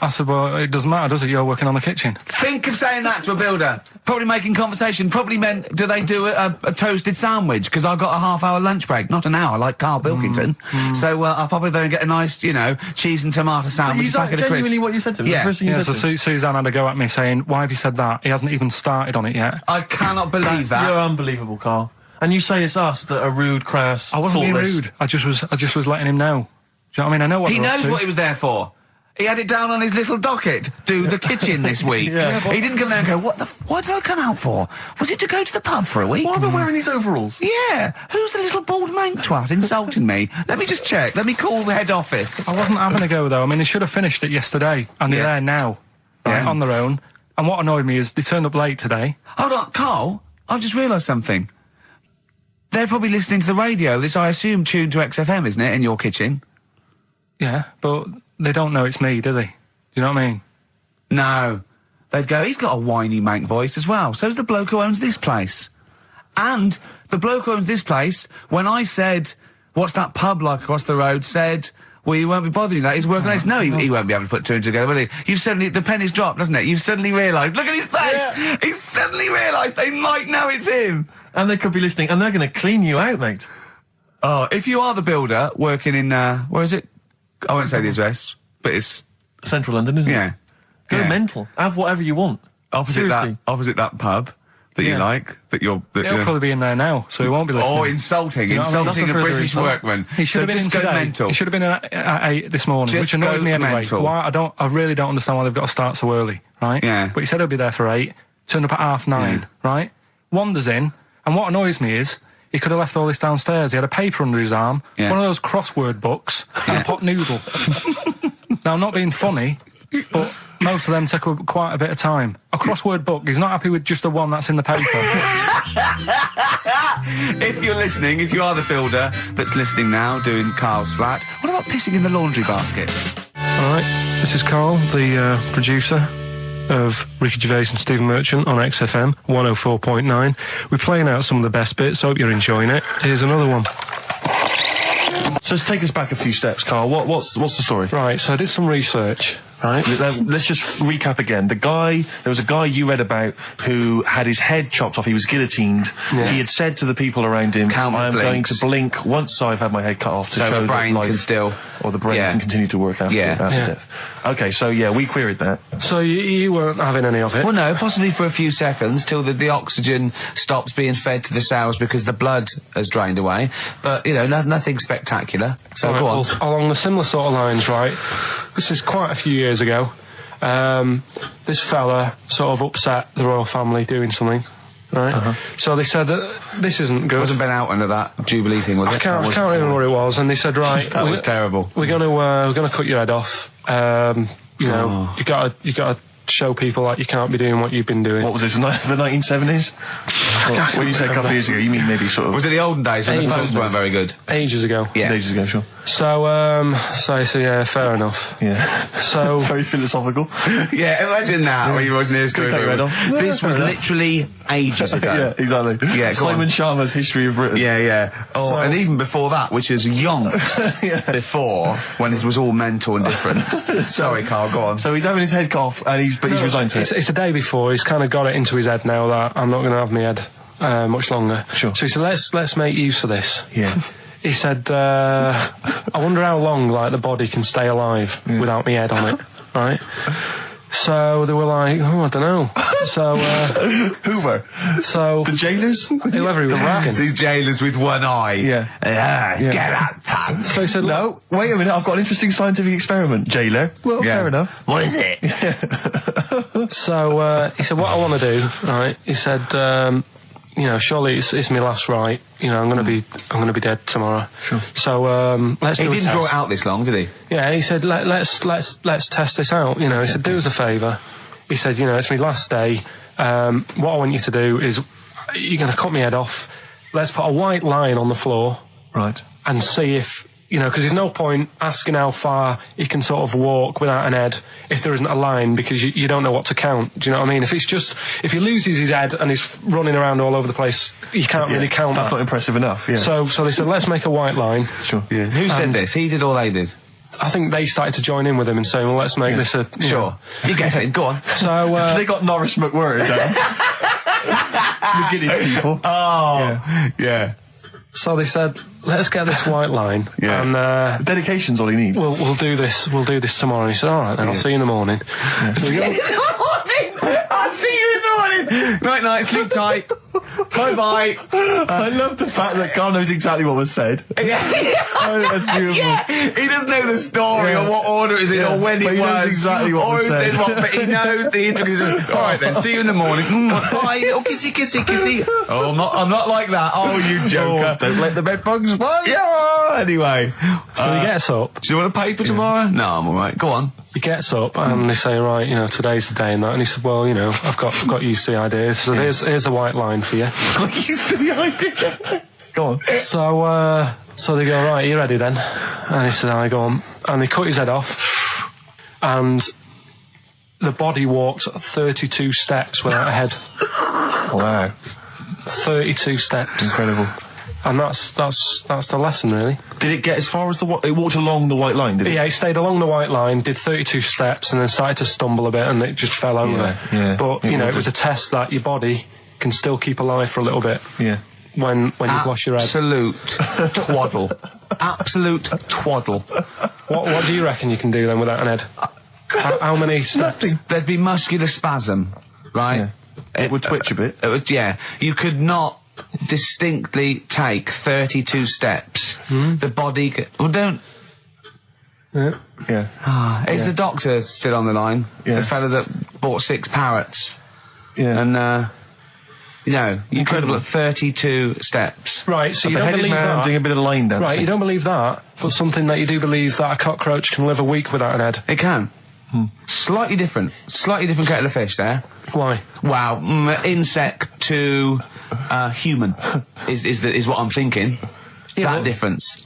B: I said, well, it doesn't matter, does it? You're working on the kitchen.
C: Think of saying that to a builder. Probably making conversation. Probably meant, do they do a toasted sandwich? Because I've got a half-hour lunch break, not an hour, like Karl Pilkington. So I'll probably go and get a nice, cheese and tomato sandwich.
A: Is that genuinely what you said to him?
C: Yeah.
A: The first thing you said to him?
B: Suzanne had to go at me saying, why have you said that? He hasn't even started on it yet.
C: I cannot believe that.
A: You're unbelievable, Carl. And you say it's us that are rude, crass,
B: I wasn't being
A: thoughtless.
B: rude. I just was letting him know. Do you know what I mean? I know what
C: He
B: they're up
C: knows
B: to.
C: what he was there for. He had it down on his little docket. Do the kitchen this week. He didn't come there and go, what did I come out for? Was it to go to the pub for a week?
A: Why am I wearing these overalls?
C: Yeah. Who's the little bald mank twat insulting me? Let me just check. Let me call the head office.
B: I wasn't having a go, though. I mean, they should have finished it yesterday, and they're there now, right, on their own. And what annoyed me is they turned up late today.
C: Hold on, Carl, I've just realised something. They're probably listening to the radio. This, I assume, tuned to XFM, isn't it, in your kitchen?
B: Yeah, but they don't know it's me, do they? Do you know what I mean?
C: No. They'd go, he's got a whiny mank voice as well. So's the bloke who owns this place. And the bloke who owns this place, when I said, what's that pub like across the road, said, well, you won't be bothering that. He's working on this. No, he won't be able to put two and two together, will he? You've suddenly, the penny's dropped, doesn't it? You've suddenly realised. Look at his face! Yeah. He's suddenly realised they might know it's him.
A: And they could be listening, and they're going to clean you out, mate.
C: Oh, if you are the builder working in, where is it? I won't say the address, but it's
A: Central London, isn't it?
C: Yeah.
A: Go mental. Have whatever you want.
C: Opposite
A: Seriously.
C: that pub. that you like, that you're...
B: He'll probably be in there now, so he won't be listening.
C: Oh, insulting
B: You know what I mean?
C: a
B: That's a further
C: British
B: insult.
C: workman.
B: He should have been in
C: just go
B: today.
C: mental.
B: He should have been at 8 this morning,
C: Just
B: which annoyed
C: go
B: me anyway.
C: mental.
B: Why? I really don't understand why they've got to start so early, right?
C: Yeah.
B: But he said he'll be there for 8, turned up at 9:30, right? Wanders in, and what annoys me is he could have left all this downstairs. He had a paper under his arm,
C: Yeah.
B: one of those crossword books, and a pot noodle. Now, I'm not being funny, but most of them take quite a bit of time. A crossword book, he's not happy with just the one that's in the paper.
C: If you're listening, if you are the builder that's listening now, doing Carl's flat, what about pissing in the laundry basket?
E: All right, this is Karl, the producer of Ricky Gervais and Stephen Merchant on XFM 104.9. We're playing out some of the best bits. Hope you're enjoying it. Here's another one.
A: So let's take us back a few steps, Karl. What's the story?
E: Right, so I did some research. Right.
A: Let's just recap again. There was a guy you read about who had his head chopped off. He was guillotined.
E: Yeah.
A: He had said to the people around him,
C: Count
A: I am
C: blinks.
A: going to blink once I've had my head cut off to
C: So
A: show
C: the brain
A: that life
C: can still...
A: or the brain
C: Yeah.
A: can continue to work after,
C: Yeah.
A: after
B: Yeah.
A: death. Okay, so yeah, we queried that.
E: So you weren't having any of it?
C: Well, no, possibly for a few seconds till the oxygen stops being fed to the cells because the blood has drained away. But, you know, nothing spectacular. So
E: Right,
C: go on.
E: well, along the similar sort of lines, right? This is quite a few years ago. This fella sort of upset the royal family doing something, right? So they said that this isn't good.
C: Wasn't Ben Oughton at that Jubilee thing, was it?
E: I can't remember what it was, and they said, right,
C: That was terrible.
E: we're gonna cut your head off. You know, you gotta show people that you can't be doing what you've been doing.
A: What was this, the 1970s? What you said a couple of years ago, you mean maybe sort of...
C: Was it the olden days when the
E: Ages
C: phones
E: ago.
C: weren't very good?
E: Ages ago.
C: Yeah.
A: Ages ago, sure.
E: So yeah, fair enough.
A: Yeah.
E: So
A: Very philosophical.
C: Yeah, imagine that when you watching the history
A: Take your head
C: room.
A: off.
C: This
A: Yeah,
C: was
A: fair enough.
C: literally ages ago.
A: Yeah, exactly.
C: Yeah, go
A: Simon
C: on.
A: Sharma's History of Britain.
C: Yeah, yeah. Oh,
E: So-
C: and even before that, which is yonks before, when it was all mental and different. Sorry, Carl, go on.
A: So he's having his head cut off, and he's resigned to it.
E: it's the day before. He's kind of got it into his head now that I'm not going to have my head much longer.
A: Sure.
E: So he said, let's make use of this.
A: Yeah.
E: He said, I wonder how long like the body can stay alive without my head on it, right? So they were like, oh, I don't know. So
A: Hoover.
E: so
A: The jailers?
E: whoever he was asking.
C: These jailers with one eye.
A: Yeah.
C: Get out, pants.
E: So he said,
A: No, wait a minute, I've got an interesting scientific experiment, jailer. Well,
C: Yeah.
A: fair enough.
C: What is it?
E: So he said, what I want to do, right? He said, you know, surely it's my last right. You know, I'm gonna be dead tomorrow. Sure. So let's
C: He
E: do a
C: didn't draw
E: test.
C: it out this long, did he?
E: Yeah, and he said, let's test this out. You know, he said, do us a favour. He said, you know, it's my last day. What I want you to do is, you're going to cut my head off. Let's put a white line on the floor
A: Right.
E: and see if, you know, because there's no point asking how far he can sort of walk without an head if there isn't a line, because you don't know what to count. Do you know what I mean? If he loses his head and he's running around all over the place, you can't really count
A: That's
E: that.
A: not impressive enough, yeah.
E: So they said, let's make a white line.
A: Sure.
C: Yeah. Who said
E: And-
C: this? He did or they did?
E: I think they started to join in with him and saying, well, let's make this a... you know.
C: You guess it. Go on.
E: So,
A: They got Norris McWhirter down. The Guinness people.
C: Oh, yeah.
E: so they said, let's get this white line.
C: Yeah.
E: And
A: Dedication's all you need.
E: we'll do this tomorrow. And he said, all right, then I'll see you in the morning. So we go-
C: I'll see you in the morning. Night, night. Sleep tight. Bye, bye.
A: I love the fact that Carl knows exactly what was said. Oh, that's beautiful.
C: Yeah, he doesn't know the story
A: Yeah.
C: or what order it is in
A: Yeah,
C: or when
A: but
C: it
A: he
C: was.
A: knows exactly what
C: or
A: was
C: who
A: said.
C: said what, but he knows the intricacies. All right then, see you in the morning. Bye, little kissy, kissy, kissy. Oh, I'm not like that. Oh, you joker.
A: Don't let the bed bugs fly.
C: Yeah, anyway.
E: So he gets up.
C: Do you want a paper tomorrow? No, I'm alright. Go on.
E: He gets up and they say, right, you know, today's the day and that. And he said, well, you know, I've got used to the idea. So here's a white line for you.
A: Got used to the idea. Go on.
E: So they go, right, you ready then? And he said, I go on. And they cut his head off. And the body walked 32 steps without a head.
A: Wow.
E: 32 steps.
A: Incredible.
E: And that's the lesson, really.
A: Did it get as far as it walked along the white line, did it?
E: Yeah, he stayed along the white line, did 32 steps, and then started to stumble a bit, and it just fell over.
A: yeah.
E: But, you know, it was a test that your body can still keep alive for a little bit
A: Yeah.
E: when you've lost your head.
C: Absolute twaddle. Absolute twaddle.
E: What do you reckon you can do then without an head? How many steps?
C: There'd be muscular spasm, right?
A: Yeah. It would twitch a bit.
C: It would, yeah. You could not distinctly take 32 steps. The body... Well, don't...
A: Yeah.
C: Is the doctor still on the line?
A: Yeah.
C: The fella that bought 6 parrots.
A: Yeah.
C: And, you could have got 32 steps.
E: Right, so you don't
A: Beheaded
E: believe
A: man
E: that.
A: doing a bit of line dancing.
E: Right, you don't believe that, but something that you do believe that a cockroach can live a week without an head.
C: It can. Slightly different kettle of fish there.
E: Why?
C: Wow, insect to human is what I'm thinking.
E: Yeah,
C: that difference.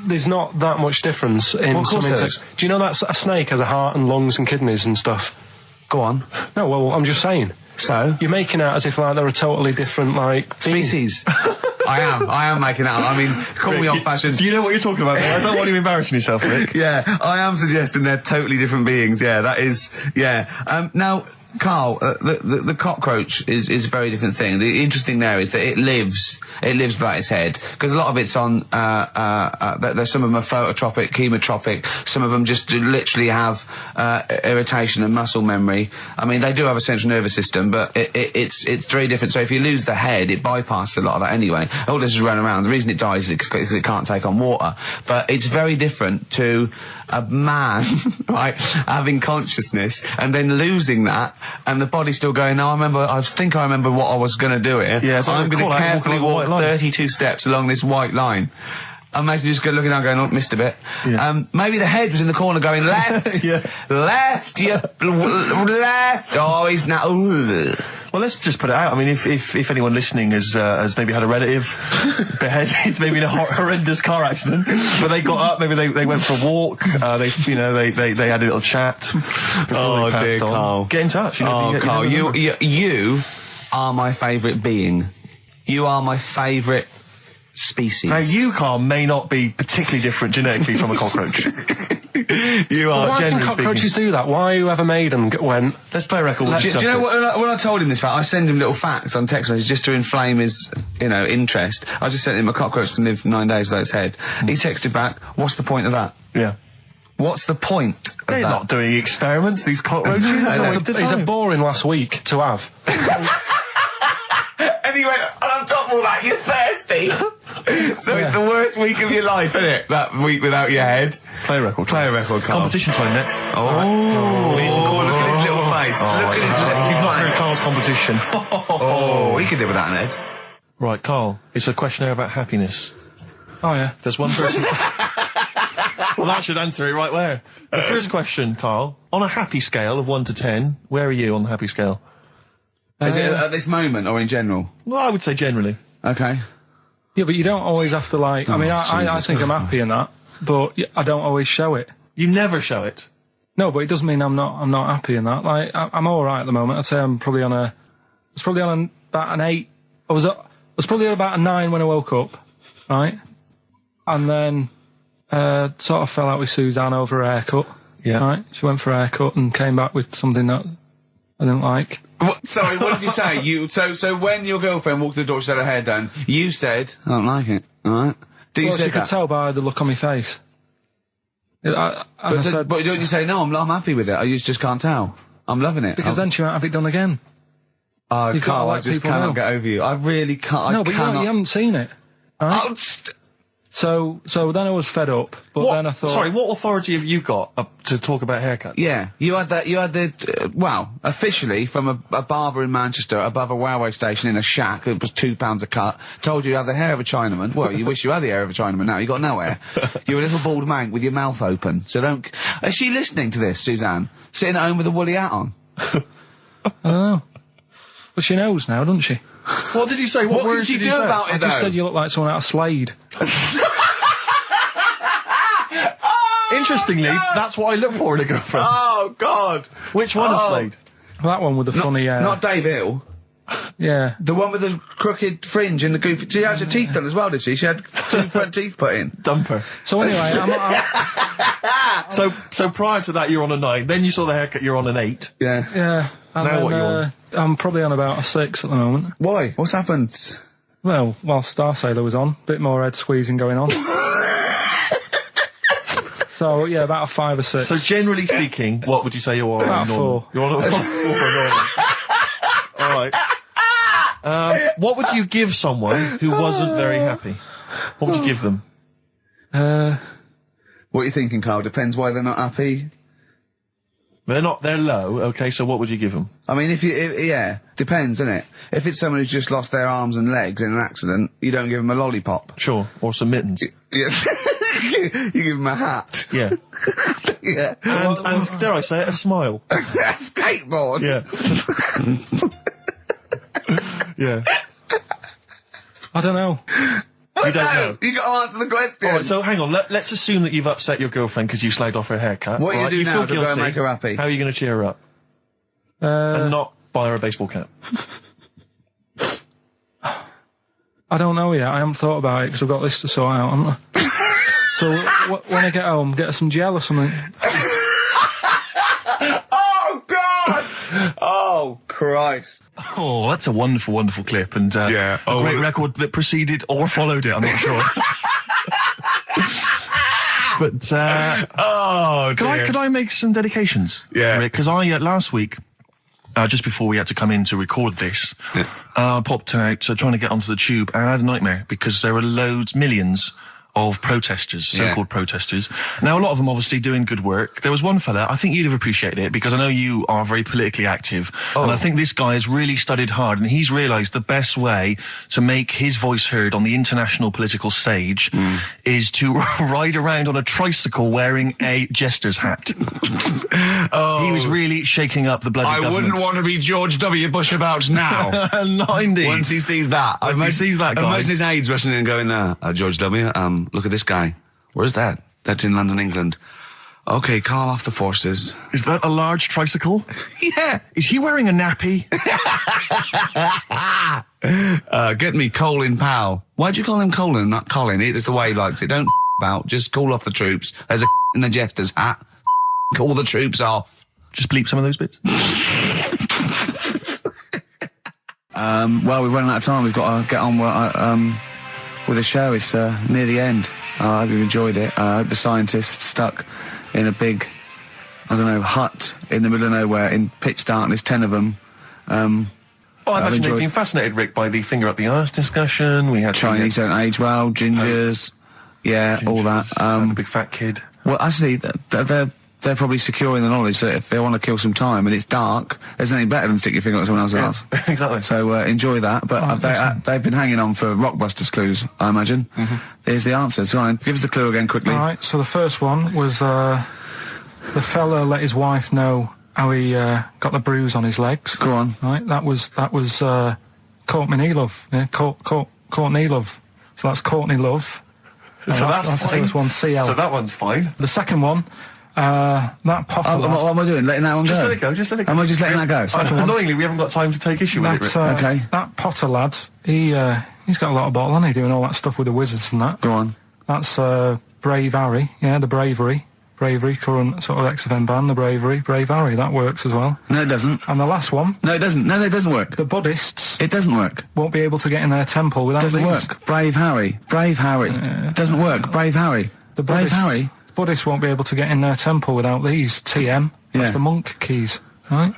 E: There's not that much difference in
C: Well, of course
E: some
C: there
E: insects. Do you know that a snake has a heart and lungs and kidneys and stuff?
C: Go on.
E: No, well, I'm just saying.
C: So?
E: You're making out as if like they're a totally different being.
C: Species. I am making out. I mean, call me old-fashioned.
A: Do you know what you're talking about? I don't want you embarrassing yourself, Rick.
C: Yeah, I am suggesting they're totally different beings. Yeah, that is. Yeah. Now, Karl, the cockroach is a very different thing. The interesting there is that it lives without its head, because a lot of it's on, there's some of them are phototropic, chemotropic, some of them just literally have, irritation and muscle memory. I mean, they do have a central nervous system, but it's very different. So if you lose the head, it bypasses a lot of that anyway. All this is running around. The reason it dies is because it can't take on water. But it's very different to a man, right, having consciousness and then losing that, and the body's still going, no, I think I remember what I was going to do here.
A: Yeah, so
C: I'm going to carefully walk
A: line.
C: 32 steps along this white line. Imagine just looking down going, oh, missed a bit.
A: Yeah.
C: Maybe the head was in the corner going, left,
A: Yeah.
C: left, left. Oh, he's now, ooh.
A: Well, let's just put it out. I mean, if anyone listening has maybe had a relative beheaded, maybe in a horrendous car accident, but they got up, maybe they went for a walk, they had a little chat.
C: Oh,
A: they passed
C: dear,
A: on.
C: Karl.
A: Get in touch.
C: Karl, you are my favourite being. You are my favourite species.
A: Now, you, Karl, may not be particularly different genetically from a cockroach. You are,
E: Why can
A: generally
E: cockroaches
A: speaking.
E: do that? Why whoever made them went...
A: Let's play a record.
C: Do you know what, when I told him this fact, I send him little facts on text messages just to inflame his, interest. I just sent him a cockroach can live 9 days without its head. He texted back, what's the point of that?
A: Yeah.
C: What's the point of
A: They're
C: that?
A: not doing experiments, these cockroaches.
E: It's a boring last week to have.
C: And he went, and on top of all that, you're thirsty. So it's the worst week of your life, isn't it? That week without your head.
A: Play a record.
C: Play a record, Karl.
A: Competition time next.
C: Oh. We need some call. Look at his little face. Look at his little
A: You've not heard
C: face.
A: Karl's competition.
C: Oh, he could live without an head.
A: Right, Karl, it's a questionnaire about happiness.
E: Oh, yeah.
A: There's one person... Well, that should answer it right where. The first question, Karl, on a happy scale of 1 to 10, where are you on the happy scale?
C: Is it at this moment or in general?
A: Well, I would say generally.
C: Okay.
E: Yeah, but you don't always have to I think I'm happy in that, but I don't always show it.
A: You never show it.
E: No, but it doesn't mean I'm not happy in that. Like, I'm alright at the moment. I'd say I'm probably on about an 8. I was probably at about a 9 when I woke up, right? And then, sort of fell out with Suzanne over her haircut.
A: Yeah.
E: Right? She went for a haircut and came back with something that I didn't like.
C: Sorry, what did you say? So when your girlfriend walked to the door, she had her hair done, you said, I don't like it, alright?
E: Well, she could tell by the look on my face. I said,
C: but don't you say, no, I'm happy with it, I just can't tell. I'm loving it.
E: Because then she won't have it done again.
C: Oh,
E: You've
C: Karl,
E: gotta
C: I
E: let
C: just
E: people
C: cannot
E: know.
C: get over you. I really can't.
E: No, but you haven't seen it. Right?
C: Oh,
E: So then I was fed up, but then I thought...
A: Sorry, what authority have you got to talk about haircuts?
C: yeah, you had officially from a barber in Manchester above a railway station in a shack, it was £2 a cut, told you had the hair of a Chinaman. Well, you wish you had the hair of a Chinaman now, you got no hair. You're a little bald man with your mouth open, so don't... Is she listening to this, Suzanne? Sitting at home with a woolly hat on?
E: I don't know. But she knows now, doesn't she?
A: What did you say? What
C: What
A: words
C: did you
A: did
C: do
A: you say?
C: about it,
E: I
C: though?
E: just said you look like someone out of Slade.
A: Interestingly, that's what I look for in a girlfriend.
C: Oh, God!
A: Which one is Slade?
E: That one with the funny...
C: Not Dave Hill.
E: Yeah.
C: The one with the crooked fringe and the goofy... She had her teeth done as well, did she? She had 2 front teeth put in.
A: Dumper.
E: So anyway,
A: So prior to that, you're on a 9. Then you saw the haircut, you're on an 8.
C: Yeah.
E: yeah. And
A: Now
E: then,
A: what you on?
E: I'm probably on about a 6 at the moment.
C: Why? What's happened?
E: Well, while Star Sailor was on, bit more head squeezing going on. So, yeah, about a 5 or 6.
A: So generally speaking, what would you say you are?
E: About 4.
A: You're on a 4. All right. What would you give someone who wasn't very happy? What would you give them?
C: What are you thinking, Carl? Depends why they're not happy.
A: They're low, okay, so what would you give them?
C: I mean, yeah, depends, innit? If it's someone who's just lost their arms and legs in an accident, you don't give them a lollipop.
A: Sure, or some mittens.
C: Yeah. You give them a hat.
A: Yeah.
C: Yeah.
A: And dare I say it, a smile.
C: A skateboard.
A: Yeah. Yeah.
B: I don't know.
A: You don't know?
C: You got to answer the question.
A: Alright, so hang on, let's assume that you've upset your girlfriend because you slagged off her haircut.
C: What are you
A: right?
C: going to do now
A: feel
C: to go and
A: guilty.
C: make her happy?
A: How are you going to cheer her up? And not buy her a baseball cap.
B: I don't know yet. I haven't thought about it because I've got this to sort out. haven't I? So when I get home, get her some gel or something.
C: Oh, God! Oh, Christ.
A: Oh, that's a wonderful, wonderful clip, and
C: Yeah.
A: a great record that preceded or followed it, I'm not sure. But,
C: Oh, dear.
A: could I make some dedications?
C: Yeah.
A: Because I, last week, just before we had to come in to record this, I popped out trying to get onto the tube, and I had a nightmare because there were millions of protesters, so-called protesters. Now, a lot of them obviously doing good work. There was one fella, I think you'd have appreciated it, because I know you are very politically active, and I think this guy has really studied hard, and he's realised the best way to make his voice heard on the international political stage is to ride around on a tricycle wearing a jester's hat. He was really shaking up the bloody government.
C: want to be George W. Bush about now.
A: Not indeed.
C: Once he sees that.
A: Once he sees that guy.
C: Imagine his aides rushing in and going, George W., look at this guy. Where's that? That's in London, England. Okay, call off the forces.
A: Is that a large tricycle?
C: Yeah.
A: Is he wearing a nappy?
C: Get me Colin Powell. Why'd you call him Colin, not Colin? It's the way he likes it. Don't about. Just call off the troops. There's a in a jester's hat. Call the troops off.
A: Just bleep some of those bits.
C: Well, we've run out of time. We've got to get on with the show. It's near the end. I hope you enjoyed it. I hope the scientists stuck in a big, hut in the middle of nowhere in pitch darkness, 10 of them.
A: I imagine they've been fascinated, Rick, by the finger up the arse discussion. We had
C: Chinese don't age well, gingers, all that.
A: The big fat kid.
C: Well, actually, they're probably securing the knowledge that if they want to kill some time and it's dark, there's anything better than stick your finger up someone else's ass.
A: Exactly.
C: So enjoy that. But they've been hanging on for Rockbusters clues, I imagine. Here's the answer. So give us the clue again quickly.
B: All right, so the first one was the fella let his wife know how he got the bruise on his legs.
C: Go on.
B: Right, that was Courtney Love. Yeah, Courtney Love. So that's Courtney Love.
A: So that's
B: the
A: fine.
B: first one, CL.
A: So that one's fine.
B: The second one, that Potter lad.
C: What am I doing? Letting that one
A: Just
C: go?
A: let it go, just let it go.
C: Am I just letting that go?
A: Annoyingly, we haven't got time to take issue with it, Rick.
C: Okay.
B: That Potter lad, he's got a lot of bottle, hasn't he, doing all that stuff with the wizards and that.
C: Go on.
B: That's Brave Harry, the Bravery, current sort of XFM band, the Brave Harry, that works as well.
C: No, it doesn't.
B: And the last one,
C: No, it doesn't. No, it doesn't work.
B: the Buddhists
C: It doesn't work.
B: won't be able to get in their temple without
C: Doesn't
B: these.
C: work. Brave Harry. It doesn't work. Brave Harry.
B: The
C: Brave
B: Buddhists,
C: Harry.
B: Buddhists won't be able to get in their temple without these. TM, that's
C: Yeah.
B: the monk keys, right?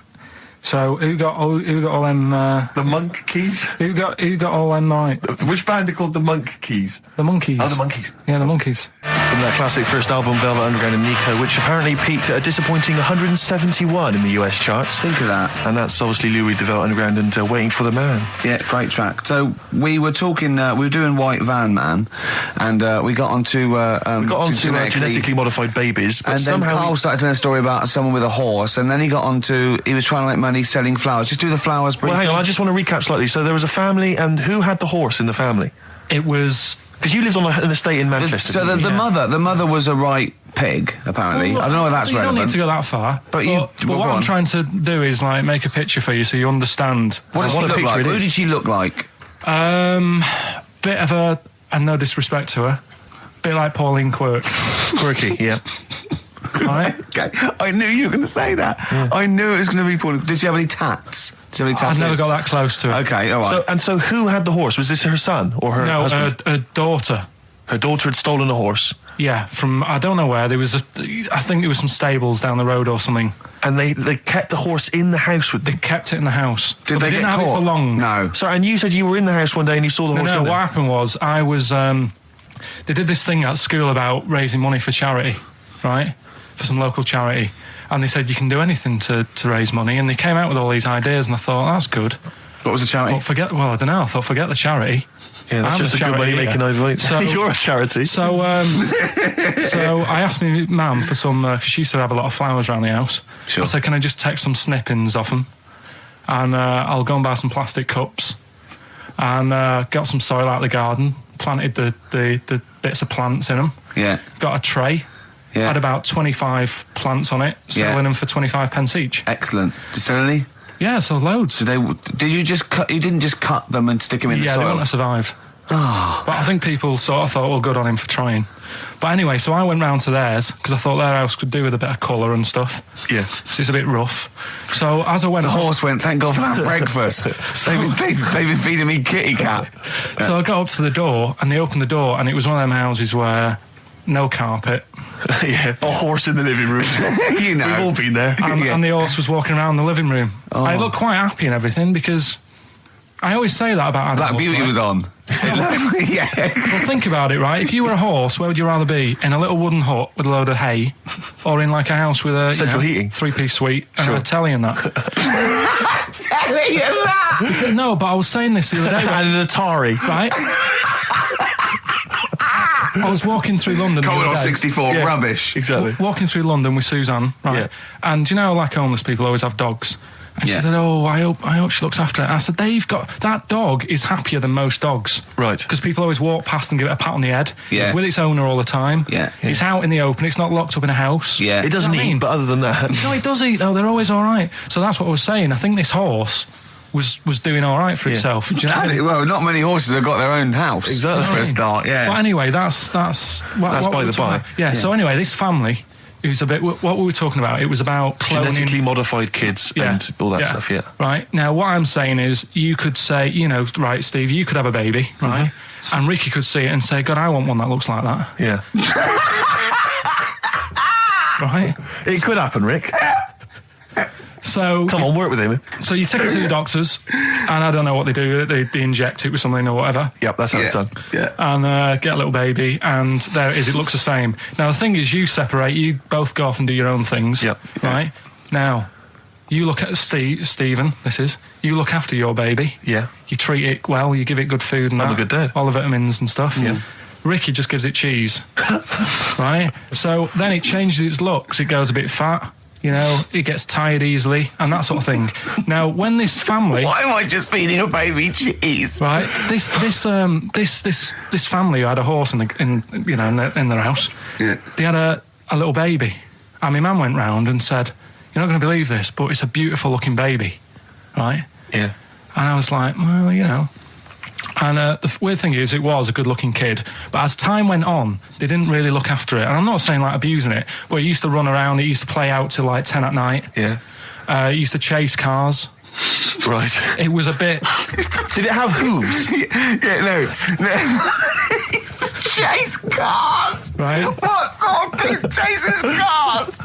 B: So who got all them?
A: The Monk Keys?
B: Who got all them? Right,
A: Which band are called the Monk Keys?
B: the monkeys.
A: Oh, the Monkeys.
B: Yeah, the monkeys.
A: From their classic first album, Velvet Underground and Nico, which apparently peaked at a disappointing 171 in the US charts.
C: Think of that.
A: And that's obviously Lou Reed, the Velvet Underground, and Waiting for the Man.
C: Yeah, great track. So we were talking, we were doing White Van Man, and we got onto
A: We got on to genetically modified babies, but
C: and then
A: somehow...
C: Carl started telling a story about someone with a horse, and then he got onto, he was trying to make money selling flowers. Just do the flowers briefly.
A: Well, hang on, I just want to recap slightly. So there was a family, and who had the horse in the family?
B: It was.
A: Because you lived on an estate in Manchester.
C: So
A: didn't you?
C: the mother was a right pig, apparently. I don't know if that's
B: you
C: relevant.
B: don't need to go that far.
C: But
B: what I'm trying to do is like make a picture for you so you understand.
C: What does she look like? Who did she look like?
B: Bit of a, and no disrespect to her, bit like Pauline Quirk.
A: Quirky, yeah.
B: Right?
C: Okay, I knew you were going to say that. Yeah. I knew it was going to be Pauline. Did she have any tats? Did she have any tattoos?
B: I've never got that close to it.
C: Okay, all right.
A: So who had the horse? Was this her son or her husband?
B: No, her daughter.
A: Her daughter had stolen a horse.
B: Yeah, from I don't know where. I think there was some stables down the road or something.
A: And they kept the horse in the house with them?
B: They kept it in the house.
G: Did they
B: didn't
G: get
B: have
G: caught?
B: it for long.
G: No.
A: Sorry, and you said you were in the house one day and you saw the horse
B: No,
A: in
B: what
A: there?
B: happened was I was... they did this thing at school about raising money for charity, right? For some local charity. And they said you can do anything to raise money. And they came out with all these ideas and I thought, that's good.
G: What was the charity?
B: Well, I don't know. I thought, forget the charity.
A: Yeah, that's
B: I'm
A: just a good
B: charity,
A: money-making idea.
B: So,
A: you're a charity.
B: So I asked my mum for some... she used to have a lot of flowers around the house.
G: Sure.
B: I said, can I just take some snippings off them? And I'll go and buy some plastic cups. And got some soil out of the garden. Planted the bits of plants in them.
G: Yeah.
B: Got a tray.
G: Yeah.
B: Had about 25 plants on it, selling them for 25 pence each.
G: Excellent. Did you sell any?
B: Yeah, so loads.
G: Did you just cut? You didn't just cut them and stick them in the soil?
B: Yeah, they wouldn't have survived.
G: Oh.
B: But I think people sort of thought, well, good on him for trying. But anyway, so I went round to theirs because I thought their house could do with a bit of colour and stuff.
A: Yeah.
B: So it's a bit rough. So as I went...
G: The horse went, thank God for that breakfast. They've been feeding me kitty cat.
B: So I got up to the door and they opened the door and it was one of them houses where no carpet.
A: Yeah, a horse in the living room.
G: You know.
A: We've all been there.
B: And the horse was walking around the living room.
G: Oh.
B: I looked quite happy and everything because I always say that about animals.
G: Black Beauty
B: right?
G: was on. Yeah.
B: Well, think about it, right? If you were a horse, where would you rather be? In a little wooden hut with a load of hay, or in like a house with a
A: central heating,
B: 3-piece suite and a telly and that?
G: Telly and that.
B: No, but I was saying this the other day.
A: And an Atari,
B: right? I was walking through London.
G: Commodore 64, rubbish.
A: Exactly.
B: Walking through London with Suzanne, right?
A: Yeah.
B: And you know, like homeless people always have dogs. And she said, "Oh, I hope she looks after it." I said, "They've got that dog is happier than most dogs,
A: right?
B: Because people always walk past and give it a pat on the head.
G: Yeah.
B: It's with its owner all the time.
G: Yeah.
B: It's out in the open. It's not locked up in a house.
G: Yeah.
A: It doesn't eat, but other than that,
B: no, it does eat though. They're always all right. So that's what I was saying. I think this horse was doing all right for itself. Do you know what I mean?
G: Well, not many horses have got their own house.
A: Exactly.
G: For a start, yeah.
B: But anyway, that's
A: by the by.
B: Yeah. So anyway, this family. Who's a bit... What were we talking about? It was about cloning...
A: Genetically modified kids and all that stuff, yeah.
B: Right. Now, what I'm saying is you could say, you know, right, Steve, you could have a baby, right? And Ricky could see it and say, God, I want one that looks like that.
A: Yeah.
B: Right?
A: It could happen, Rick.
B: So...
A: Come on, work with him.
B: So you take it to the doctors, and I don't know what they do. They inject it with something or whatever.
A: Yep, that's how it's done.
G: Yeah.
B: And get a little baby, and there it is. It looks the same. Now, the thing is, you separate. You both go off and do your own things.
A: Yep.
B: Right? Now, you look at Stephen, you look after your baby.
A: Yeah.
B: You treat it well, you give it good food and
A: I'm a good dad.
B: all the vitamins and stuff.
A: Yeah.
B: Ricky just gives it cheese. Right? So then it changes its looks. It goes a bit fat. You know, it gets tired easily and that sort of thing. Now, when this family...
G: Why am I just feeding a baby cheese?
B: Right, this family who had a horse in their house.
G: Yeah.
B: They had a little baby, and my mum went round and said, "You're not going to believe this, but it's a beautiful looking baby," right?
A: Yeah.
B: And I was like, well, you know. And the weird thing is, it was a good-looking kid. But as time went on, they didn't really look after it. And I'm not saying, like, abusing it, but it used to run around. It used to play out till, like, 10 at night.
A: Yeah.
B: It used to chase cars.
A: Right.
B: It was a bit...
A: Did it have hooves?
G: No. Chase cars.
B: Right.
G: What sort of kid chases cars?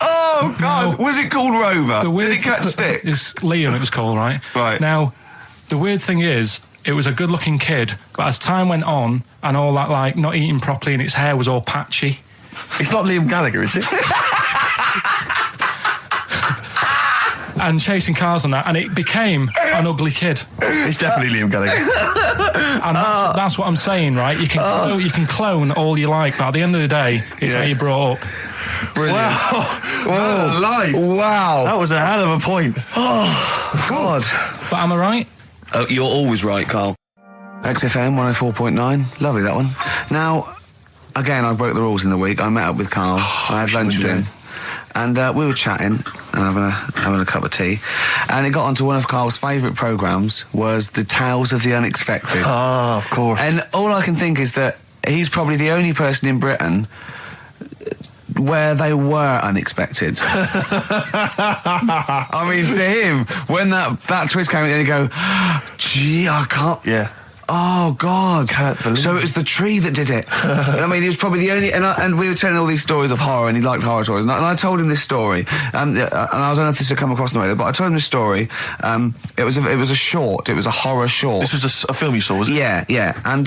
G: Oh God!
B: No.
G: Was it called Rover?
B: The weird
G: Did it catch sticks?
B: It's Liam, it was called, right?
G: Right.
B: Now, the weird thing is, it was a good-looking kid, but as time went on, and all that, like, not eating properly, and its hair was all patchy.
A: It's not Liam Gallagher, is it?
B: And chasing cars and that, and it became an ugly kid.
A: It's definitely Liam Gallagher.
B: And that's what I'm saying, right? You can clone all you like, but at the end of the day, it's how you brought up.
G: Brilliant.
A: Wow. Live.
G: Wow.
A: That was a hell of a point.
G: Oh God.
B: But am I right?
G: Oh, you're always right, Carl. XFM 104.9. Lovely, that one. Now, again, I broke the rules in the week. I met up with Carl. I had lunch with him. And we were chatting and having a cup of tea. And it got onto one of Carl's favourite programmes, was the Tales of the Unexpected.
A: Ah, of course.
G: And all I can think is that he's probably the only person in Britain where they were unexpected. I mean, to him, when that twist came in, you go, gee, I can't...
A: Yeah.
G: Oh, God.
A: Can't believe
G: So it was the tree that did it. I mean, he was probably the only... And we were telling all these stories of horror, and he liked horror stories. And I told him this story. And I don't know if this will come across the way, but I told him this story. It was a short. It was a horror short.
A: This was a film you saw, was it?
G: Yeah. And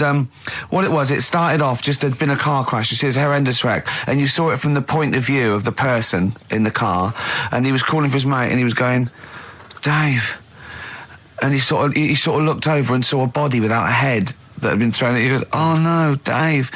G: what it was, it started off just there'd been a car crash. You see, it's a horrendous wreck. And you saw it from the point of view of the person in the car. And he was calling for his mate, and he was going, Dave... And he sort of looked over and saw a body without a head that had been thrown at. He goes, "Oh no, Dave!"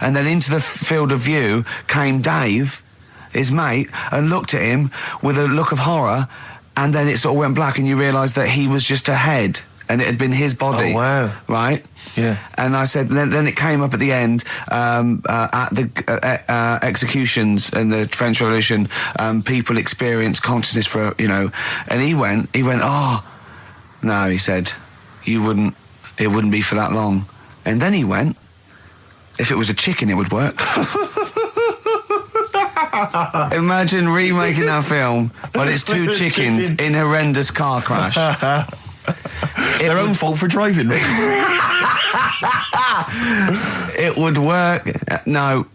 G: And then into the field of view came Dave, his mate, and looked at him with a look of horror. And then it sort of went black, and you realised that he was just a head, and it had been his body.
A: Oh wow!
G: Right?
A: Yeah.
G: And I said, then it came up at the end at the executions in the French Revolution. People experience consciousness for and he went, "Oh." No, he said, it wouldn't be for that long. And then he went, if it was a chicken, it would work. Imagine remaking that film, but it's two chickens in horrendous car crash.
A: Their own fault for driving.
G: It would work. No,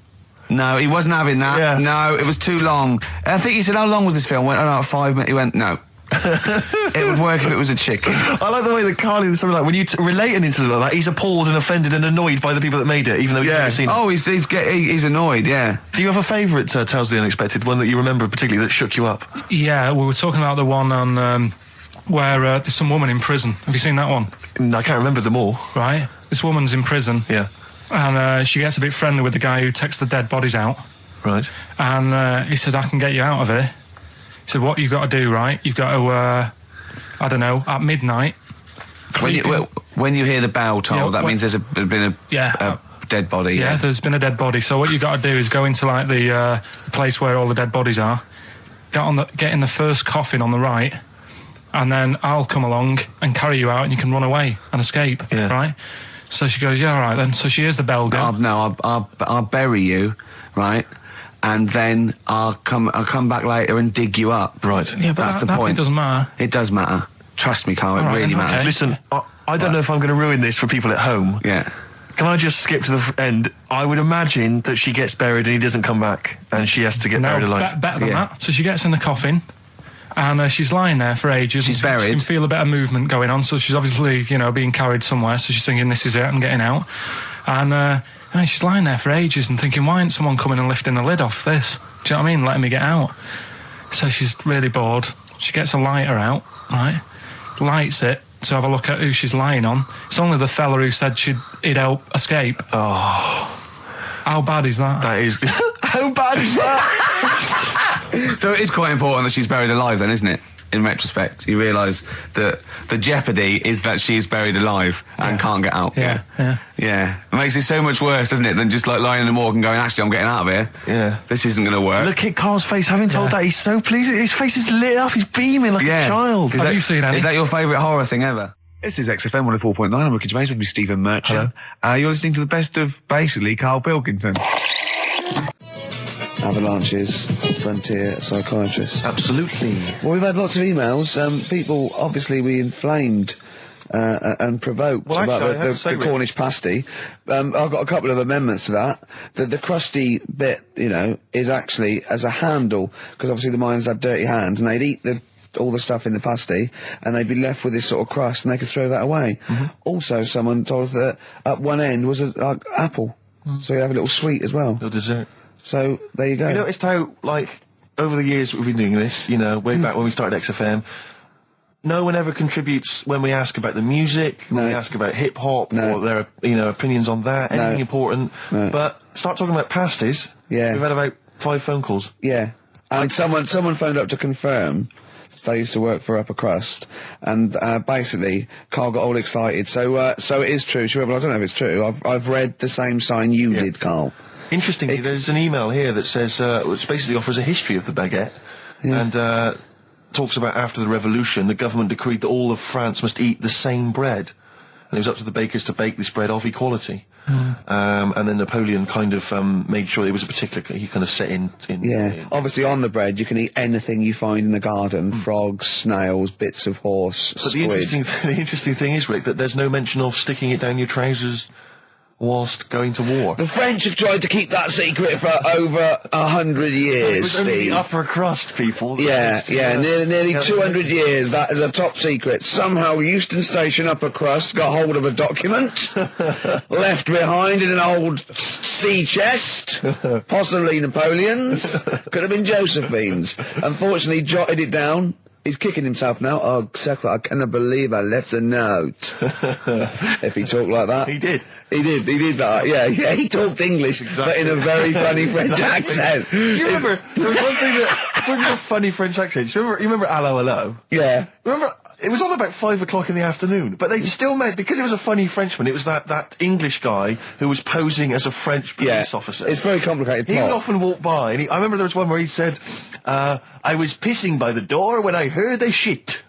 G: he wasn't having that.
A: Yeah.
G: No, it was too long. I think he said, how long was this film? I went, about 5 minutes. He went, no. It would work if it was a chicken.
A: I like the way that Carly was something like when you relate an incident like that, he's appalled and offended and annoyed by the people that made it, even though he's never seen it.
G: Oh, he's annoyed. Yeah.
A: Do you have a favourite Tales of the Unexpected, one that you remember particularly that shook you up?
B: Yeah, we were talking about the one on where there's some woman in prison. Have you seen that one?
A: I can't remember them all.
B: Right. This woman's in prison.
A: Yeah.
B: And she gets a bit friendly with the guy who takes the dead bodies out.
A: Right.
B: And he said, I can get you out of here. He said, what you've got to do, right? You've got to, I don't know, at midnight...
G: When you hear the bell toll, that means there's been a dead body.
B: Yeah, there's been a dead body. So what you've got to do is go into, like, the place where all the dead bodies are, get in the first coffin on the right, and then I'll come along and carry you out, and you can run away and escape, right? So she goes, yeah, all right, then. So she hears the bell go.
G: I'll bury you, right? And then I'll come back later and dig you up.
A: Right.
B: Yeah, but
G: that's the point.
B: It doesn't matter.
G: It does matter. Trust me, Carl, it really matters.
A: Listen, I don't know if I'm going to ruin this for people at home.
G: Yeah.
A: Can I just skip to the end? I would imagine that she gets buried and he doesn't come back, and she has to get buried alive.
B: Better than that. So she gets in the coffin, and she's lying there for ages.
G: She's buried.
B: She can feel a bit of movement going on, so she's obviously, being carried somewhere, so she's thinking, this is it, I'm getting out. And she's lying there for ages and thinking, why isn't someone coming and lifting the lid off this? Do you know what I mean? Letting me get out. So she's really bored. She gets a lighter out, right? Lights it to have a look at who she's lying on. It's only the fella who said he'd help escape.
A: Oh.
B: How bad is that?
A: That is... How bad is that?
G: So it is quite important that she's buried alive then, isn't it? In retrospect, you realise that the jeopardy is that she's buried alive and can't get out.
B: Yeah.
G: It makes it so much worse, doesn't it, than just like lying in the morgue and going, actually, I'm getting out of here.
A: Yeah.
G: This isn't going to work.
A: Look at Carl's face. Having told that, he's so pleased. His face is lit up. He's beaming like a child.
B: Have you seen any?
G: Is that your favourite horror thing ever? This is XFM 104.9. I'm Ricky Gervais with me, Stephen Merchant. You're listening to the best of, basically, Karl Pilkington. Avalanches, frontier psychiatrists.
A: Absolutely.
G: Well, we've had lots of emails. People, obviously, we inflamed and provoked about the Cornish pasty. I've got a couple of amendments to that. The crusty bit, is actually as a handle, because obviously the miners had dirty hands, and they'd eat all the stuff in the pasty, and they'd be left with this sort of crust, and they could throw that away. Also, someone told us that at one end was an apple, so you have a little sweet as well.
A: Little dessert.
G: So, there you go.
A: You noticed how, over the years we've been doing this, way back when we started XFM, no one ever contributes when we ask about the music, when we ask about hip-hop, or their, opinions on that, anything important. But start talking about pasties.
G: Yeah.
A: We've had about 5 phone calls.
G: Yeah. And someone phoned up to confirm. They used to work for Upper Crust, and basically, Carl got all excited. So it is true. Well, I don't know if it's true. I've read the same sign you did, Carl.
A: Interestingly, there's an email here that says, which basically offers a history of the baguette, and talks about after the revolution, the government decreed that all of France must eat the same bread. and it was up to the bakers to bake this bread of equality. And then Napoleon kind of made sure it was a particular. He kind of set in.
C: Obviously, on the bread, you can eat anything you find in the garden: frogs, snails, bits of horse,
A: But
C: squid.
A: the interesting thing is, Rick, that there's no mention of sticking it down your trousers whilst going to war.
C: The French have tried to keep that secret for over 100 years,
A: It was only
C: Steve.
A: the upper crust people.
C: Nearly 200 years, that is a top secret. Somehow Euston Station upper crust got hold of a document, left behind in an old sea chest, possibly Napoleon's, could have been Josephine's. Unfortunately, jotted it down. He's kicking himself now. Oh, Secretary, I cannot believe I left a note. If he talked like that.
A: He did.
C: He did that. Yeah, he talked English, but in a very funny French accent.
A: Do you remember, there was one thing that, talking about funny French accents, you remember Allo Allo?
C: Yeah.
A: Remember, it was on about 5 o'clock in the afternoon, but they still meant, because it was a funny Frenchman, it was that English guy who was posing as a French police officer.
C: It's very complicated.
A: He would often walk by, and I remember there was one where he said, I was pissing by the door when I heard a shit.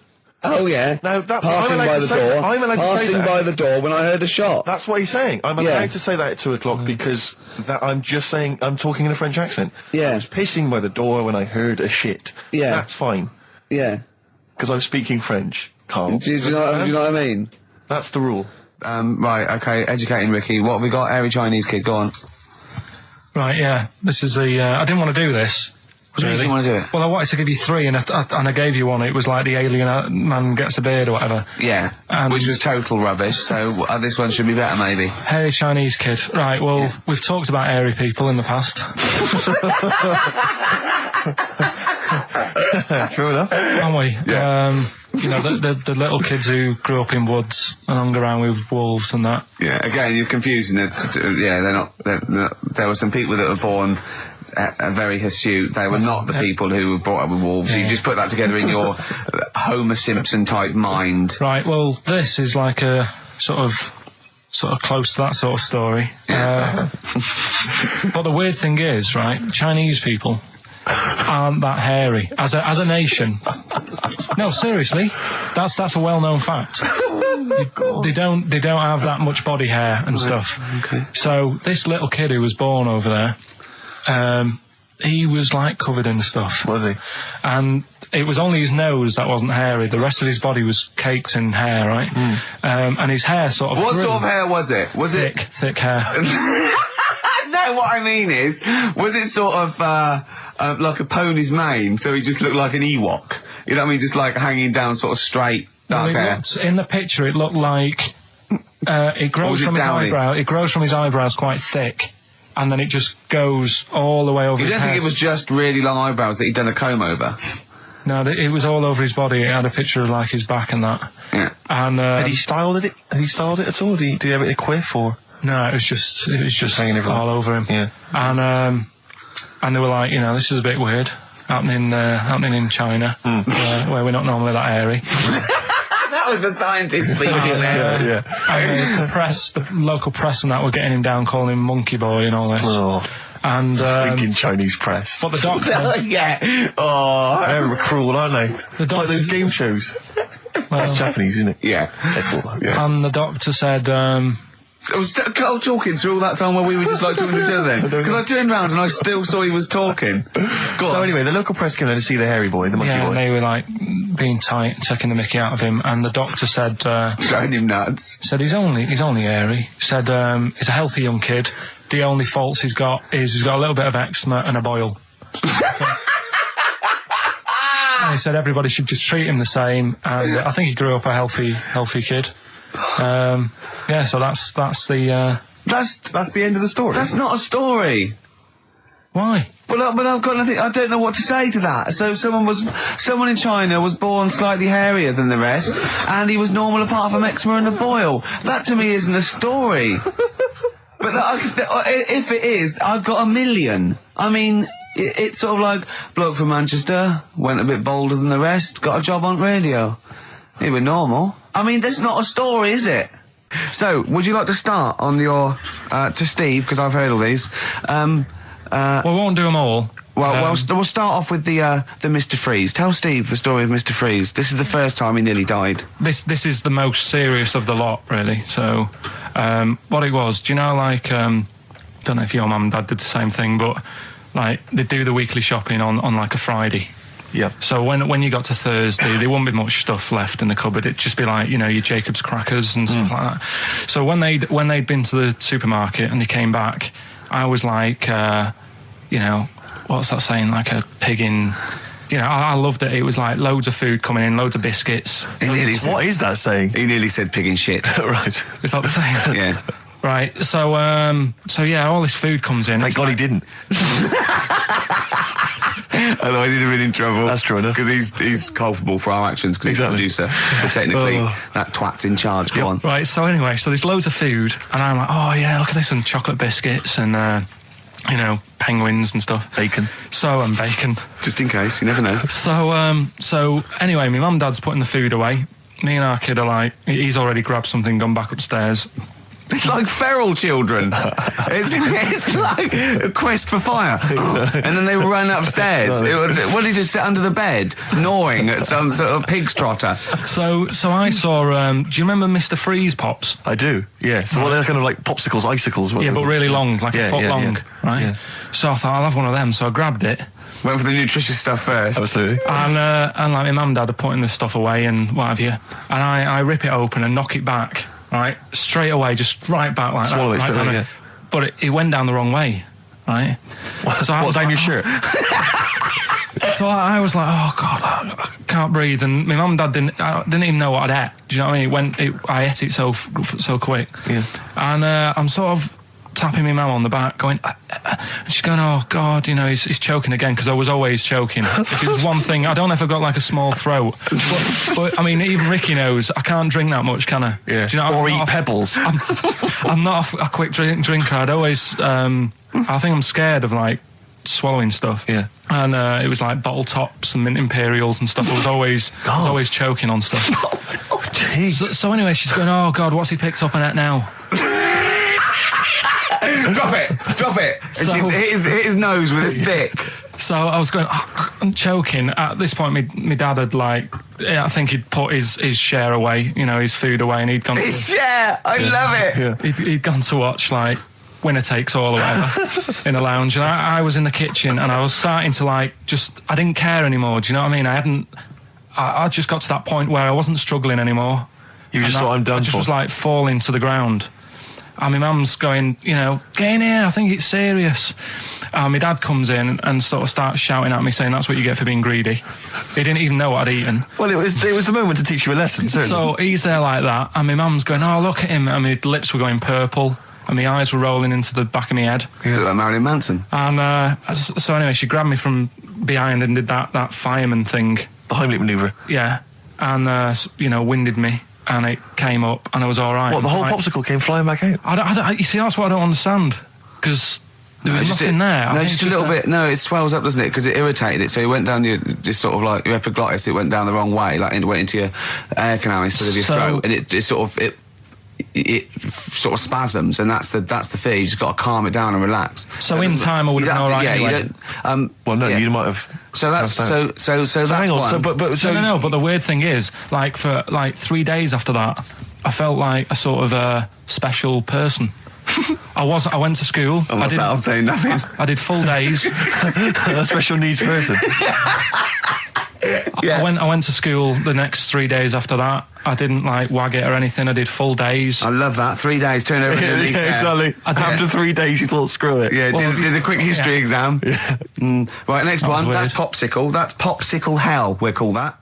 C: Oh yeah.
A: Now that's
C: passing by the door.
A: I'm allowed to say
C: Passing
A: that.
C: by the door when I heard a shot.
A: That's what he's saying. I'm allowed to say that at 2 o'clock because I'm just saying I'm talking in a French accent.
C: Yeah.
A: I was pissing by the door when I heard a shit.
C: Yeah.
A: That's fine.
C: Yeah.
A: Because I'm speaking French, Carl.
C: Do you know what I mean?
A: That's the rule.
G: Right, okay, educating Ricky. What have we got? Hairy Chinese kid, go on.
B: Right, yeah. This is the... I didn't want to do this.
G: What do you think you want to do it?
B: Well, I wanted to give you 3, and I gave you one. It was like the alien man gets a beard or whatever.
G: Yeah, which was total rubbish, so this one should be better, maybe.
B: Hairy Chinese kid. Right, well, we've talked about hairy people in the past.
A: True enough.
B: Haven't we?
A: Yeah.
B: You know, the little kids who grew up in woods and hung around with wolves and that.
G: Yeah, again, you're confusing it. Yeah, they're not, there were some people that were born very hirsute. They were not the people who were brought up with wolves. You just put that together in your Homer Simpson type mind.
B: Right, well, this is like a sort of close to that sort of story. But the weird thing is, right, Chinese people aren't that hairy as a nation. No, seriously, that's a well-known fact. They don't have that much body hair and stuff.
G: Okay.
B: So this little kid who was born over there, he was like covered in stuff.
A: Was he?
B: And it was only his nose that wasn't hairy. The rest of his body was caked in hair, right? And his hair sort of...
G: What sort of hair was it? Was
B: it... Thick hair.
G: No, what I mean is, was it sort of like a pony's mane, so he just looked like an Ewok? You know what I mean? Just like hanging down sort of straight, dark hair.
B: In the picture, it looked like... it grows from his eyebrow. It grows from his eyebrows quite thick. And then it just goes all the way over his head.
G: You don't think it was just really long eyebrows that he'd done a comb over?
B: No, it was all over his body. It had a picture of like his back and that.
G: Yeah.
B: And
A: had he styled it? Had he styled it at all? Did he have it in a quiff or?
B: No, it was just
A: hanging
B: all over him.
A: Yeah.
B: And they were like, you know, this is a bit weird happening in China, where we're not normally that hairy.
G: That was the scientist speaking there.
B: And the local press and that were getting him down, calling him Monkey Boy and all this.
A: Oh.
B: And
A: thinking Chinese press.
B: But the doctor...
G: Yeah. Oh,
A: they're cruel, aren't they? It's like those game shows. That's Japanese, isn't it?
G: Yeah.
B: And the doctor said...
G: was Carl talking through all that time while we were just like talking to each other then? Because I turned round and I still saw he was talking.
A: So anyway, the local press came in to see the hairy boy, the monkey boy.
B: And they were like being tight and taking the mickey out of him, and the doctor said...
G: showing him nuts.
B: Said he's only hairy. Said he's a healthy young kid. The only faults he's got is he's got a little bit of eczema and a boil. And he said everybody should just treat him the same, and I think he grew up a healthy kid. Yeah, so that's the
A: that's the end of the story.
G: That's not a story.
B: Why?
G: But I've got nothing. I don't know what to say to that. So someone in China was born slightly hairier than the rest, and he was normal apart from eczema and a boil. That to me isn't a story. But if it is, I've got a million. I mean, it's sort of like bloke from Manchester went a bit bolder than the rest, got a job on radio. He was normal. I mean, that's not a story, is it? So, would you like to start on your, to Steve, because I've heard all these,
B: Well, we won't do them all.
G: Well, we'll start off with the Mr. Freeze. Tell Steve the story of Mr. Freeze. This is the first time he nearly died.
B: This is the most serious of the lot, really. So, what it was, do you know, like, don't know if your mum and dad did the same thing, but, like, they do the weekly shopping on like, a Friday.
A: Yeah.
B: So when you got to Thursday, there wouldn't be much stuff left in the cupboard. It'd just be like, you know, your Jacob's crackers and stuff like that. So when they'd been to the supermarket and they came back, I was like, you know, what's that saying? Like a pig in... You know, I loved it. It was like loads of food coming in, loads of biscuits.
A: What is that saying?
G: He nearly said pig in shit.
A: Right.
B: Is that the saying?
G: Yeah.
B: Right. So yeah, all this food comes in.
A: Thank God he didn't.
G: Otherwise he'd have been in trouble.
A: That's true enough.
G: Because he's culpable for our actions, because
A: Exactly.
G: he's the producer. So technically, that twat's in charge. Go on.
B: Right. So anyway, so there's loads of food, and I'm like, oh yeah, look at this, and chocolate biscuits, and you know, penguins and stuff.
A: Bacon.
B: And bacon.
G: Just in case, you never know.
B: So anyway, my mum and dad's putting the food away. Me and our kid are like, he's already grabbed something, gone back upstairs.
G: It's like feral children. it's like a quest for fire. And then they run upstairs. What did he just sit under the bed, gnawing at some sort of pig's trotter?
B: So I saw, do you remember Mr. Freeze Pops?
A: I do, yeah. So they're kind of like popsicles, icicles.
B: Yeah, but really long, like a foot long, right?
A: Yeah.
B: So I thought, I'll have one of them. So I grabbed it.
G: Went for the nutritious stuff first.
A: Absolutely.
B: And like my mum and dad are putting this stuff away and what have you. And I rip it open and knock it back, right? Straight away, just right back like
A: Swallow
B: that.
A: it straight away, yeah.
B: But it went down the wrong way, right? So I was
A: down
B: like,
A: your shirt?
B: So I was like, oh God, I can't breathe. And my mum and dad didn't even know what I'd ate. Do you know what I mean? I ate it so quick.
A: Yeah.
B: And I'm sort of tapping my mum on the back, going, and she's going, oh God, you know, he's choking again, because I was always choking. If it was one thing, I don't know if I've got like a small throat, but I mean, even Ricky knows I can't drink that much, can I?
A: Yeah.
B: Do you know,
A: or eat pebbles.
B: I'm not a quick drinker. I'd always, I think I'm scared of like swallowing stuff.
A: Yeah.
B: And it was like bottle tops and mint imperials and stuff. I was always choking on stuff.
A: Oh, jeez.
B: So anyway, she's going, oh God, what's he picked up on it now?
G: Drop it.
B: So-
G: And she hit his nose with a stick.
B: So I was going, I'm choking. At this point, my dad had I think he'd put his share away, you know, his food away, and he'd gone.
G: His share. I love it.
A: Yeah.
B: He'd gone to watch like Winner Takes All or whatever in a lounge, and I was in the kitchen, and I was starting to I didn't care anymore. Do you know what I mean? I just got to that point where I wasn't struggling anymore.
A: You just thought, I'm done
B: I just
A: for.
B: was like falling to the ground. And my mum's going, you know, get in here, I think it's serious. And my dad comes in and sort of starts shouting at me, saying that's what you get for being greedy. He didn't even know what I'd eaten.
A: Well, it was the moment to teach you a lesson, certainly.
B: So he's there like that, and my mum's going, oh, look at him. And my lips were going purple, and my eyes were rolling into the back of my head.
G: You look like Marilyn Manson.
B: And so anyway, she grabbed me from behind and did that fireman thing.
A: The Heimlich manoeuvre.
B: Yeah. And, you know, winded me. And it came up, and I was all right.
A: What, the whole popsicle came flying back out?
B: You see, that's what I don't understand. Because there was nothing there.
G: No, just a little bit. No, it swells up, doesn't it? Because it irritated it. So it went down your sort of like your epiglottis. It went down the wrong way, like it went into your air canal instead of your throat, and it sort of spasms, and that's the fear. You just got to calm it down and relax.
B: So in time, I would have been all right.
G: Yeah,
B: anyway.
G: you don't.
A: Well, no, you might have.
G: So that's so that's
A: hang on.
G: one.
B: No. But the weird thing is, like for 3 days after that, I felt like a sort of special person. I went to school.
G: I'm saying nothing.
B: I did full days.
A: A special needs person.
G: Yeah.
B: I went to school the next 3 days after that. I didn't wag it or anything. I did full days.
G: I love that. 3 days, turn over.
A: Yeah, exactly. After 3 days, you thought, screw it.
G: Yeah, did a quick history exam. Right, next
B: That was
G: one.
B: weird.
G: That's popsicle. That's popsicle hell, we'll call that.